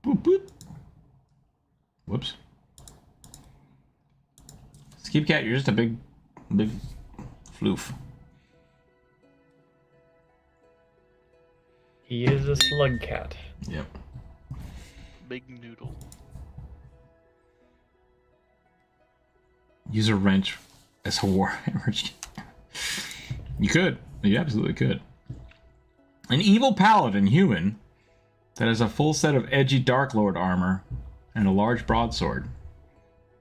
Boop, boop. Whoops. Skip cat, you're just a big floof. He is a slug cat. Yep. Big noodle. Use a wrench as a war hammer. You could. You absolutely could. An evil paladin human that has a full set of edgy Dark Lord armor and a large broadsword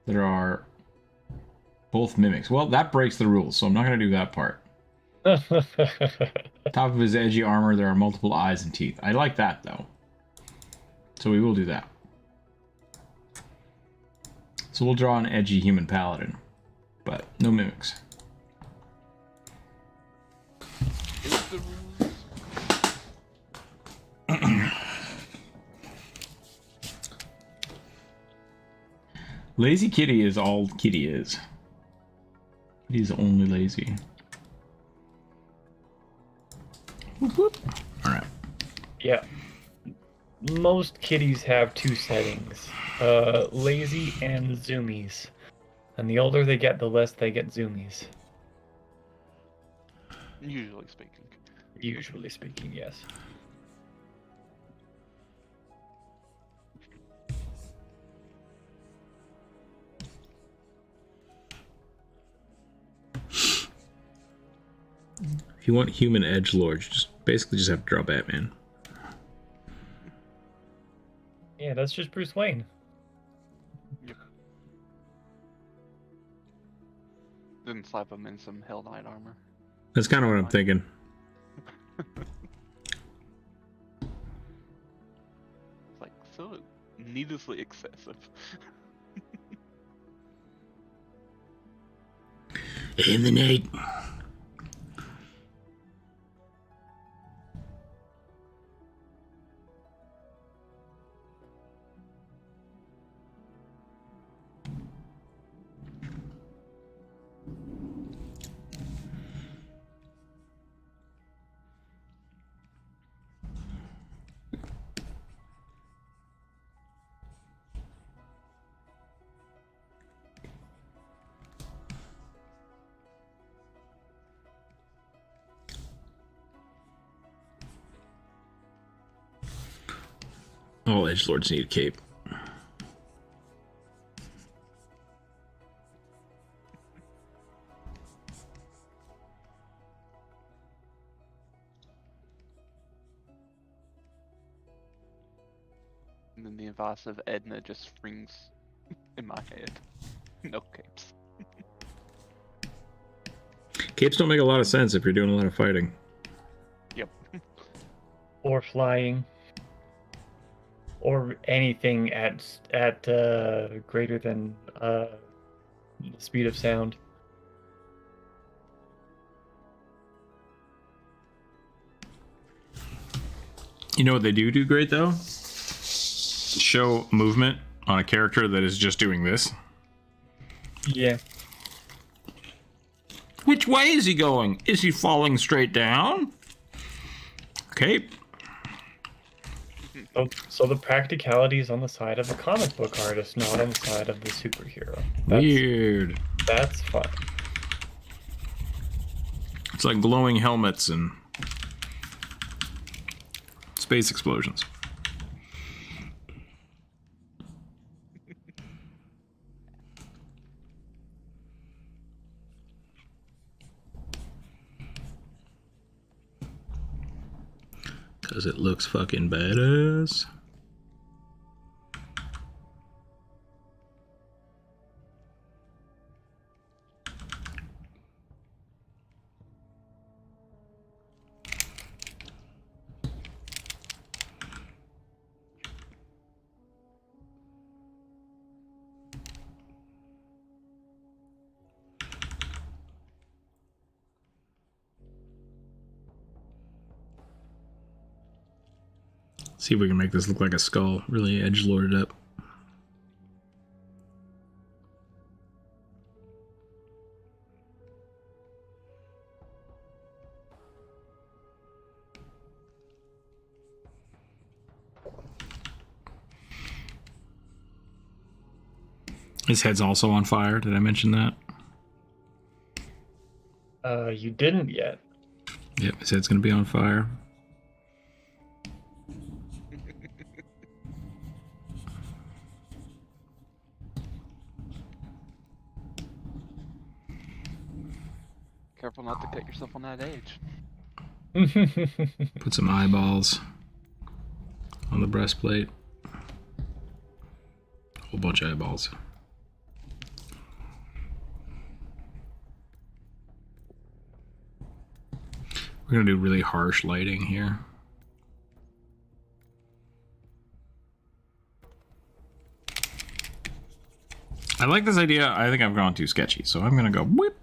that are both mimics. Well, that breaks the rules, so I'm not going to do that part. Top of his edgy armor, there are multiple eyes and teeth. I like that, though. So we will do that. So we'll draw an edgy human paladin, but no mimics. Is the rules? Lazy Kitty is all Kitty is. Kitty's only lazy. Whoop, whoop. All right. Yeah. Most kitties have two settings. Lazy and zoomies. And the older they get, the less they get zoomies. Usually speaking. Usually speaking, yes. If you want human edgelords, just basically just have to draw Batman. Yeah, that's just Bruce Wayne. Yep. Then slap him in some Hell Knight armor. That's kind of what I'm thinking. It's like so needlessly excessive. In the night. All edgelords need a cape. And then the advice of Edna just rings in my head. No capes. Capes don't make a lot of sense if you're doing a lot of fighting. Yep. Or flying. Or anything at greater than the speed of sound. You know what they do great though? Show movement on a character that is just doing this. Yeah. Which way is he going? Is he falling straight down? Cape. So the practicality is on the side of the comic book artist, not on the side of the superhero. Weird. That's fun. It's like glowing helmets and space explosions. Because it looks fucking badass. See if we can make this look like a skull. Really edgelorded up. His head's also on fire. Did I mention that? You didn't yet. Yep, his head's gonna be on fire. Careful not to cut yourself on that edge. Put some eyeballs on the breastplate. A whole bunch of eyeballs. We're gonna do really harsh lighting here. I like this idea. I think I've gone too sketchy, so I'm gonna go whip.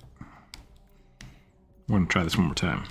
We're gonna try this one more time.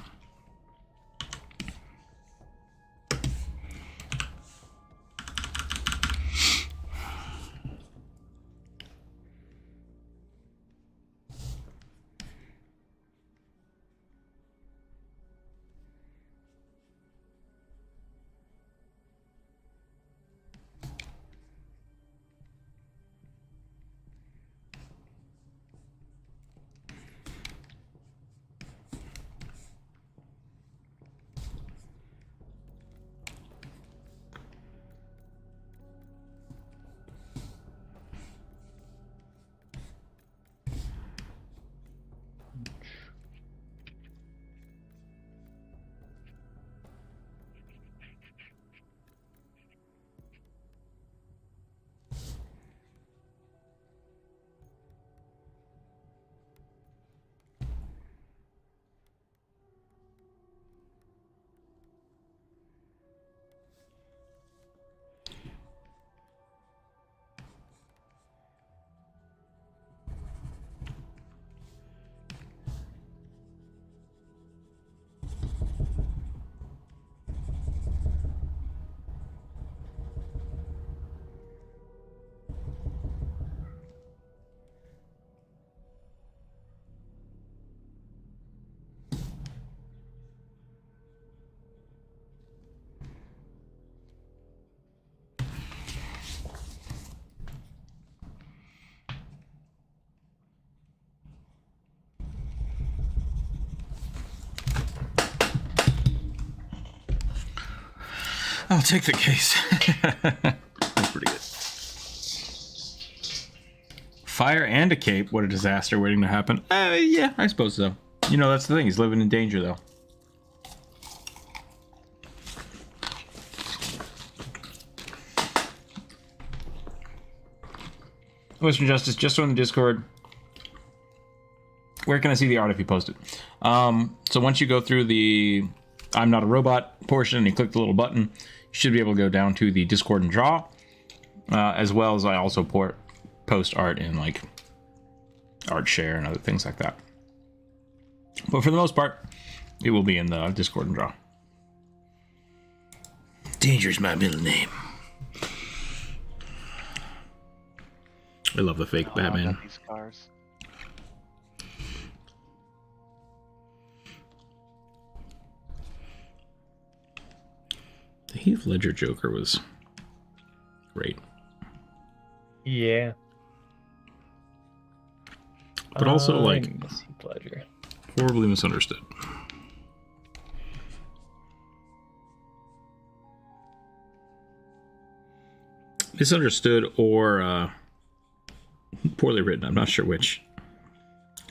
I'll take the case. That's pretty good. Fire and a cape. What a disaster waiting to happen. Yeah, I suppose so. You know, that's the thing. He's living in danger, though. Western Justice, just on the Discord. Where can I see the art if you post it? So once you go through the I'm not a robot portion and you click the little button, you should be able to go down to the Discord and draw, as well as I also post art in like art share and other things like that. But for the most part, it will be in the Discord and draw. Danger's my middle name. I love the fake Batman. I got these scars. The Heath Ledger Joker was great. Yeah. But also, like, Heath Ledger. horribly misunderstood. Misunderstood or poorly written. I'm not sure which.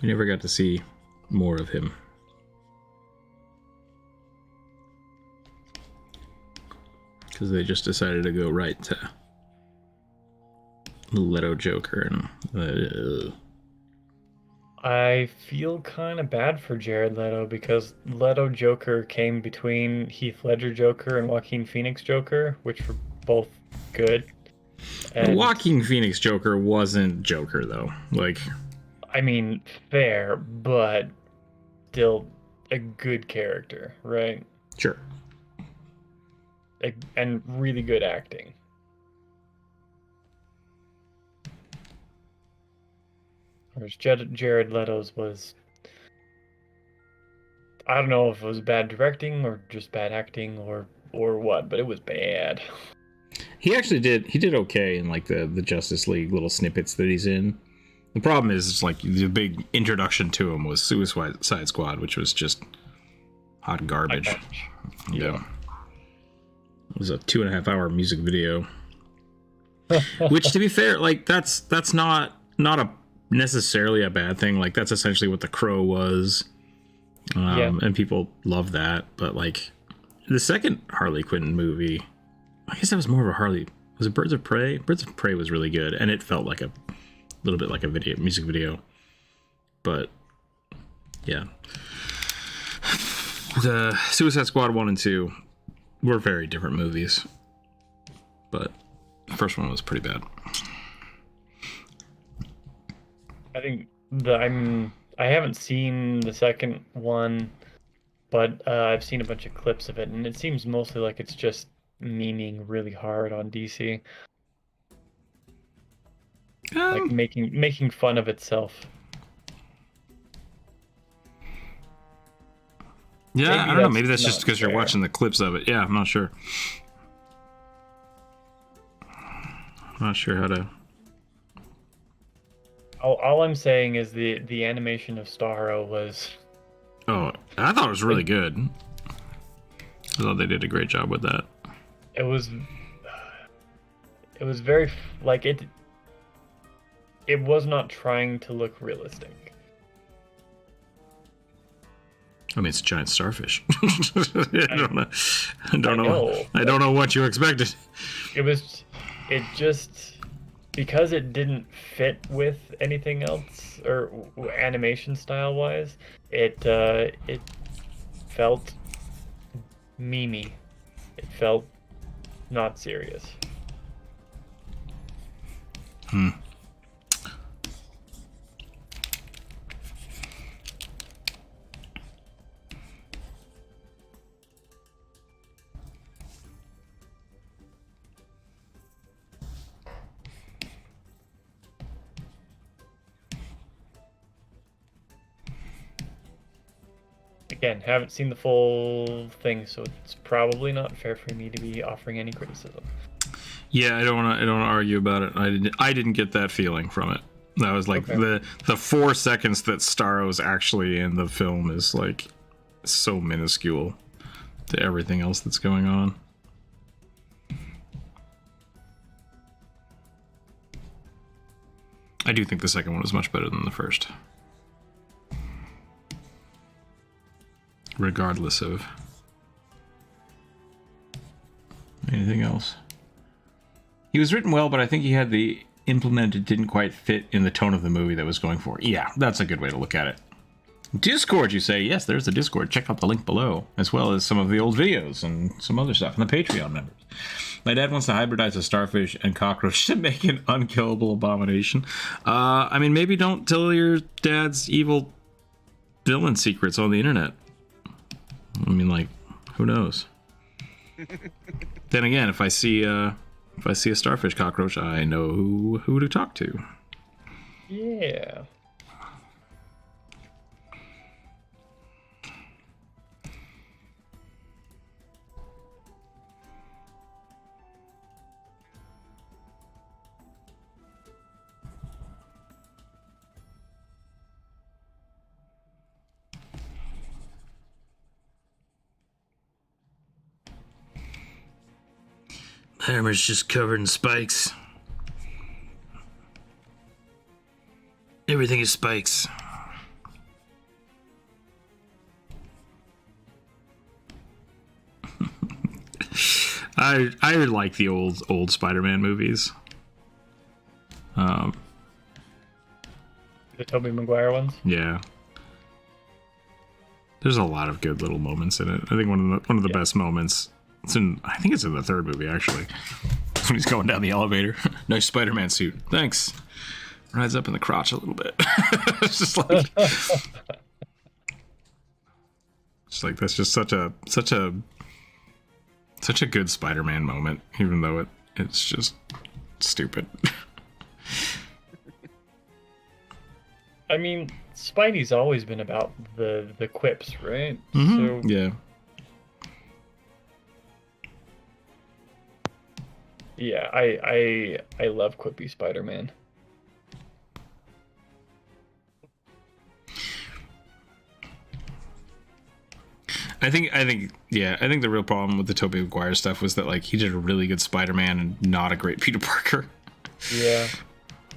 We never got to see more of him. Because they just decided to go right to the Leto Joker. And I feel kind of bad for Jared Leto because Leto Joker came between Heath Ledger Joker and Joaquin Phoenix Joker, which were both good. And, Joaquin Phoenix Joker wasn't Joker, though. Like, I mean, fair, but still a good character, right? sure. and really good acting. Whereas Jared Leto's was, I don't know if it was bad directing or just bad acting or what, but it was bad. He actually did okay in like the Justice League little snippets that he's in. The problem is, it's like the big introduction to him was Suicide Squad, which was just hot garbage. Yeah. It was a 2.5-hour music video. Which, to be fair, like that's not a necessarily a bad thing. Like, that's essentially what The Crow was. And people love that. But like the second Harley Quinn movie, I guess that was more of a Harley. Was it Birds of Prey? Birds of Prey was really good, and it felt like a little bit like a music video. But yeah, the Suicide Squad 1 and 2 were very different movies, but the first one was pretty bad. I think I haven't seen the second one, but I've seen a bunch of clips of it, and it seems mostly like it's just memeing really hard on DC. Like making fun of itself. Yeah, Maybe I don't know. that's Maybe that's just not because you're fair. watching the clips of it. Yeah, I'm not sure. I'm not sure how to. All I'm saying is the animation of Starro was. Oh, I thought it was really good. I thought they did a great job with that. It was very like it. It was not trying to look realistic. I mean, it's a giant starfish. I don't know what you expected. It just because it didn't fit with anything else or animation style wise. It felt memey. It felt not serious. Again, haven't seen the full thing, so it's probably not fair for me to be offering any criticism. Yeah, I don't want to argue about it. I didn't get that feeling from it. That was like the 4 seconds that Starro's actually in the film is like so minuscule to everything else that's going on. I do think the second one was much better than the first. Regardless of anything else. He was written well, but I think he had the implemented didn't quite fit in the tone of the movie that was going for. Yeah, that's a good way to look at it. Discord, you say? Yes, there's the Discord. Check out the link below, as well as some of the old videos and some other stuff, and the Patreon members. My dad wants to hybridize a starfish and cockroach to make an unkillable abomination. I mean, maybe don't tell your dad's evil villain secrets on the internet. I mean, like, who knows? Then again, if I see a starfish cockroach, I know who to talk to. Yeah. Hammer's just covered in spikes. Everything is spikes. I like the old Spider-Man movies. The Tobey Maguire ones? Yeah. There's a lot of good little moments in it. I think one of the best moments. I think it's in the third movie, actually. When he's going down the elevator. Nice Spider-Man suit. Thanks. Rides up in the crotch a little bit. It's just like... It's like, that's just such a Such a good Spider-Man moment, even though it's just stupid. I mean, Spidey's always been about the quips, right? So yeah. Yeah, I love quippy Spider-Man. I think the real problem with the Tobey Maguire stuff was that like he did a really good Spider-Man and not a great Peter Parker. Yeah.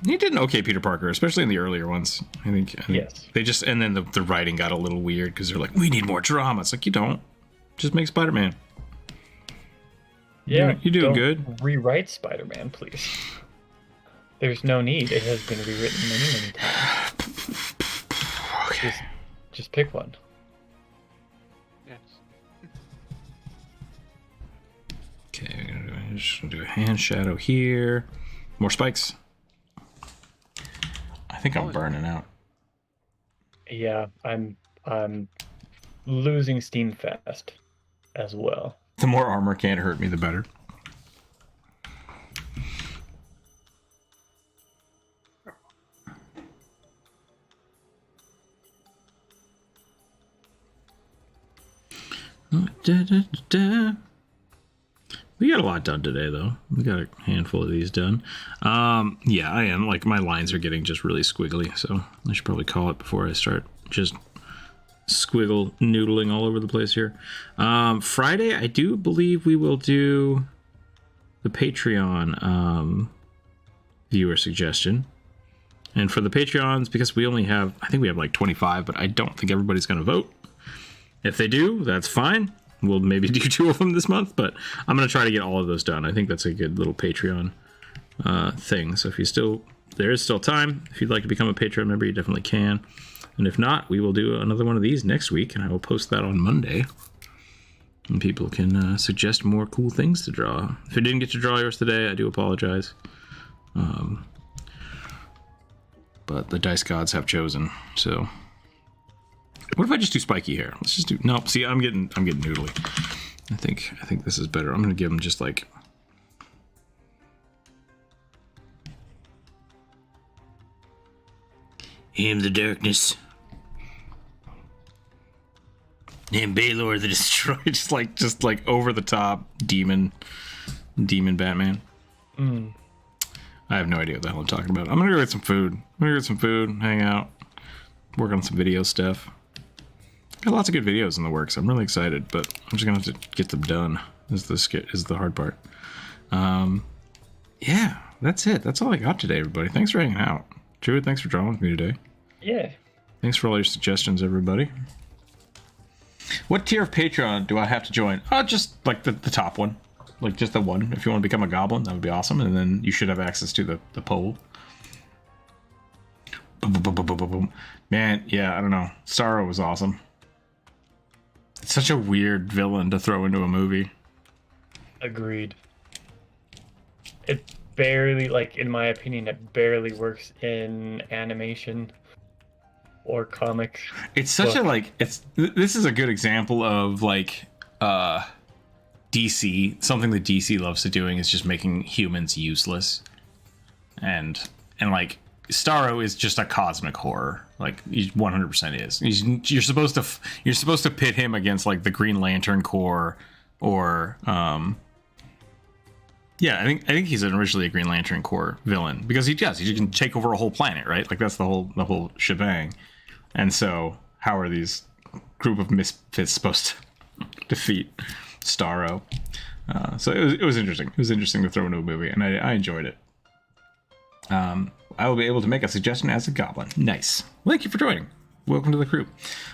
He did an okay Peter Parker, especially in the earlier ones. I think yes. They just, and then the writing got a little weird because they're like, we need more drama. It's like, you don't. Just make Spider-Man. Yeah, you do good. Rewrite Spider-Man, please. There's no need. It has been rewritten many times. Okay. Just pick one. Yes. Okay, I'm just gonna do a hand shadow here. More spikes. I think I'm burning out. Yeah, I'm losing steam fast as well. The more armor can't hurt me, the better. We got a lot done today, though. We got a handful of these done. Yeah, I am. Like, my lines are getting just really squiggly, so I should probably call it before I start just squiggle noodling all over the place here. Friday, I do believe we will do the Patreon viewer suggestion. And for the Patreons, because we only have, I think we have like 25, but I don't think everybody's going to vote. If they do, that's fine. We'll maybe do 2 of them this month, but I'm going to try to get all of those done. I think that's a good little Patreon thing. So if there is still time. If you'd like to become a Patreon member, you definitely can. And if not, we will do another one of these next week, and I will post that on Monday. And people can suggest more cool things to draw. If I didn't get to draw yours today, I do apologize. But the dice gods have chosen, so... What if I just do spiky hair? Let's just do... No, see, I'm getting noodly. I think this is better. I'm going to give him just like... Him the darkness. Him Baylor the Destroyer. just like over the top demon Batman. I have no idea what the hell I'm talking about. I'm going to go get some food. Hang out. Work on some video stuff. Got lots of good videos in the works. I'm really excited, but I'm just gonna have to get them done. Is the hard part. Yeah, that's it. That's all I got today, everybody. Thanks for hanging out. Druid, thanks for drawing with me today. Yeah. Thanks for all your suggestions, everybody. What tier of Patreon do I have to join? Just like the top one. Like just the one. If you want to become a goblin, that would be awesome. And then you should have access to the poll. Boom, boom, boom, boom, boom, boom. Man, yeah, I don't know. Starro was awesome. It's such a weird villain to throw into a movie. Agreed. It barely, like, in my opinion, it barely works in animation or comics. It's such a, like, this is a good example of, like, DC. Something that DC loves to doing is just making humans useless. And like, Starro is just a cosmic horror. Like, he 100% is. You're supposed to pit him against like the Green Lantern Corps, or yeah, I think he's originally a Green Lantern Corps villain because he can take over a whole planet, right? Like that's the whole shebang. And so, how are these group of misfits supposed to defeat Starro? So it was interesting. It was interesting to throw into a movie, and I enjoyed it. I will be able to make a suggestion as a goblin. Nice. Well, thank you for joining. Welcome to the crew.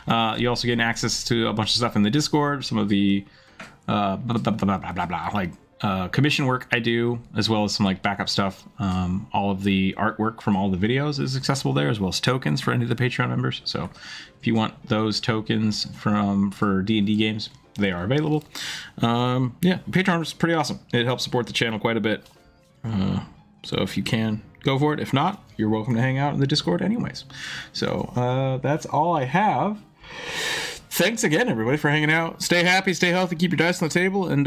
You also get access to a bunch of stuff in the Discord, some of the commission work I do, as well as some like backup stuff. All of the artwork from all the videos is accessible there, as well as tokens for any of the Patreon members. So if you want those tokens for D&D games, they are available. Yeah, Patreon is pretty awesome. It helps support the channel quite a bit. So if you can, go for it. If not, you're welcome to hang out in the Discord anyways. So that's all I have. Thanks again, everybody, for hanging out. Stay happy, stay healthy, keep your dice on the table, and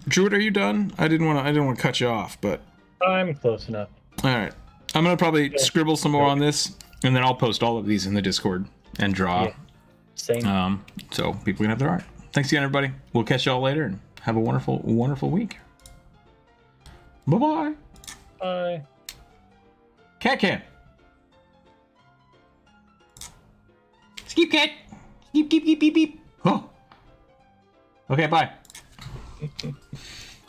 Druid, are you done? I didn't want to cut you off, but I'm close enough. all right. I'm gonna probably scribble some more on this, and then I'll post all of these in the Discord and draw. Yeah. Same. So people can have their art. Thanks again, everybody. We'll catch y'all later, and have a wonderful, wonderful week. Bye-bye. Bye. Cat. Skip cat. Skip, beep, beep, beep, beep. Oh. Okay, bye.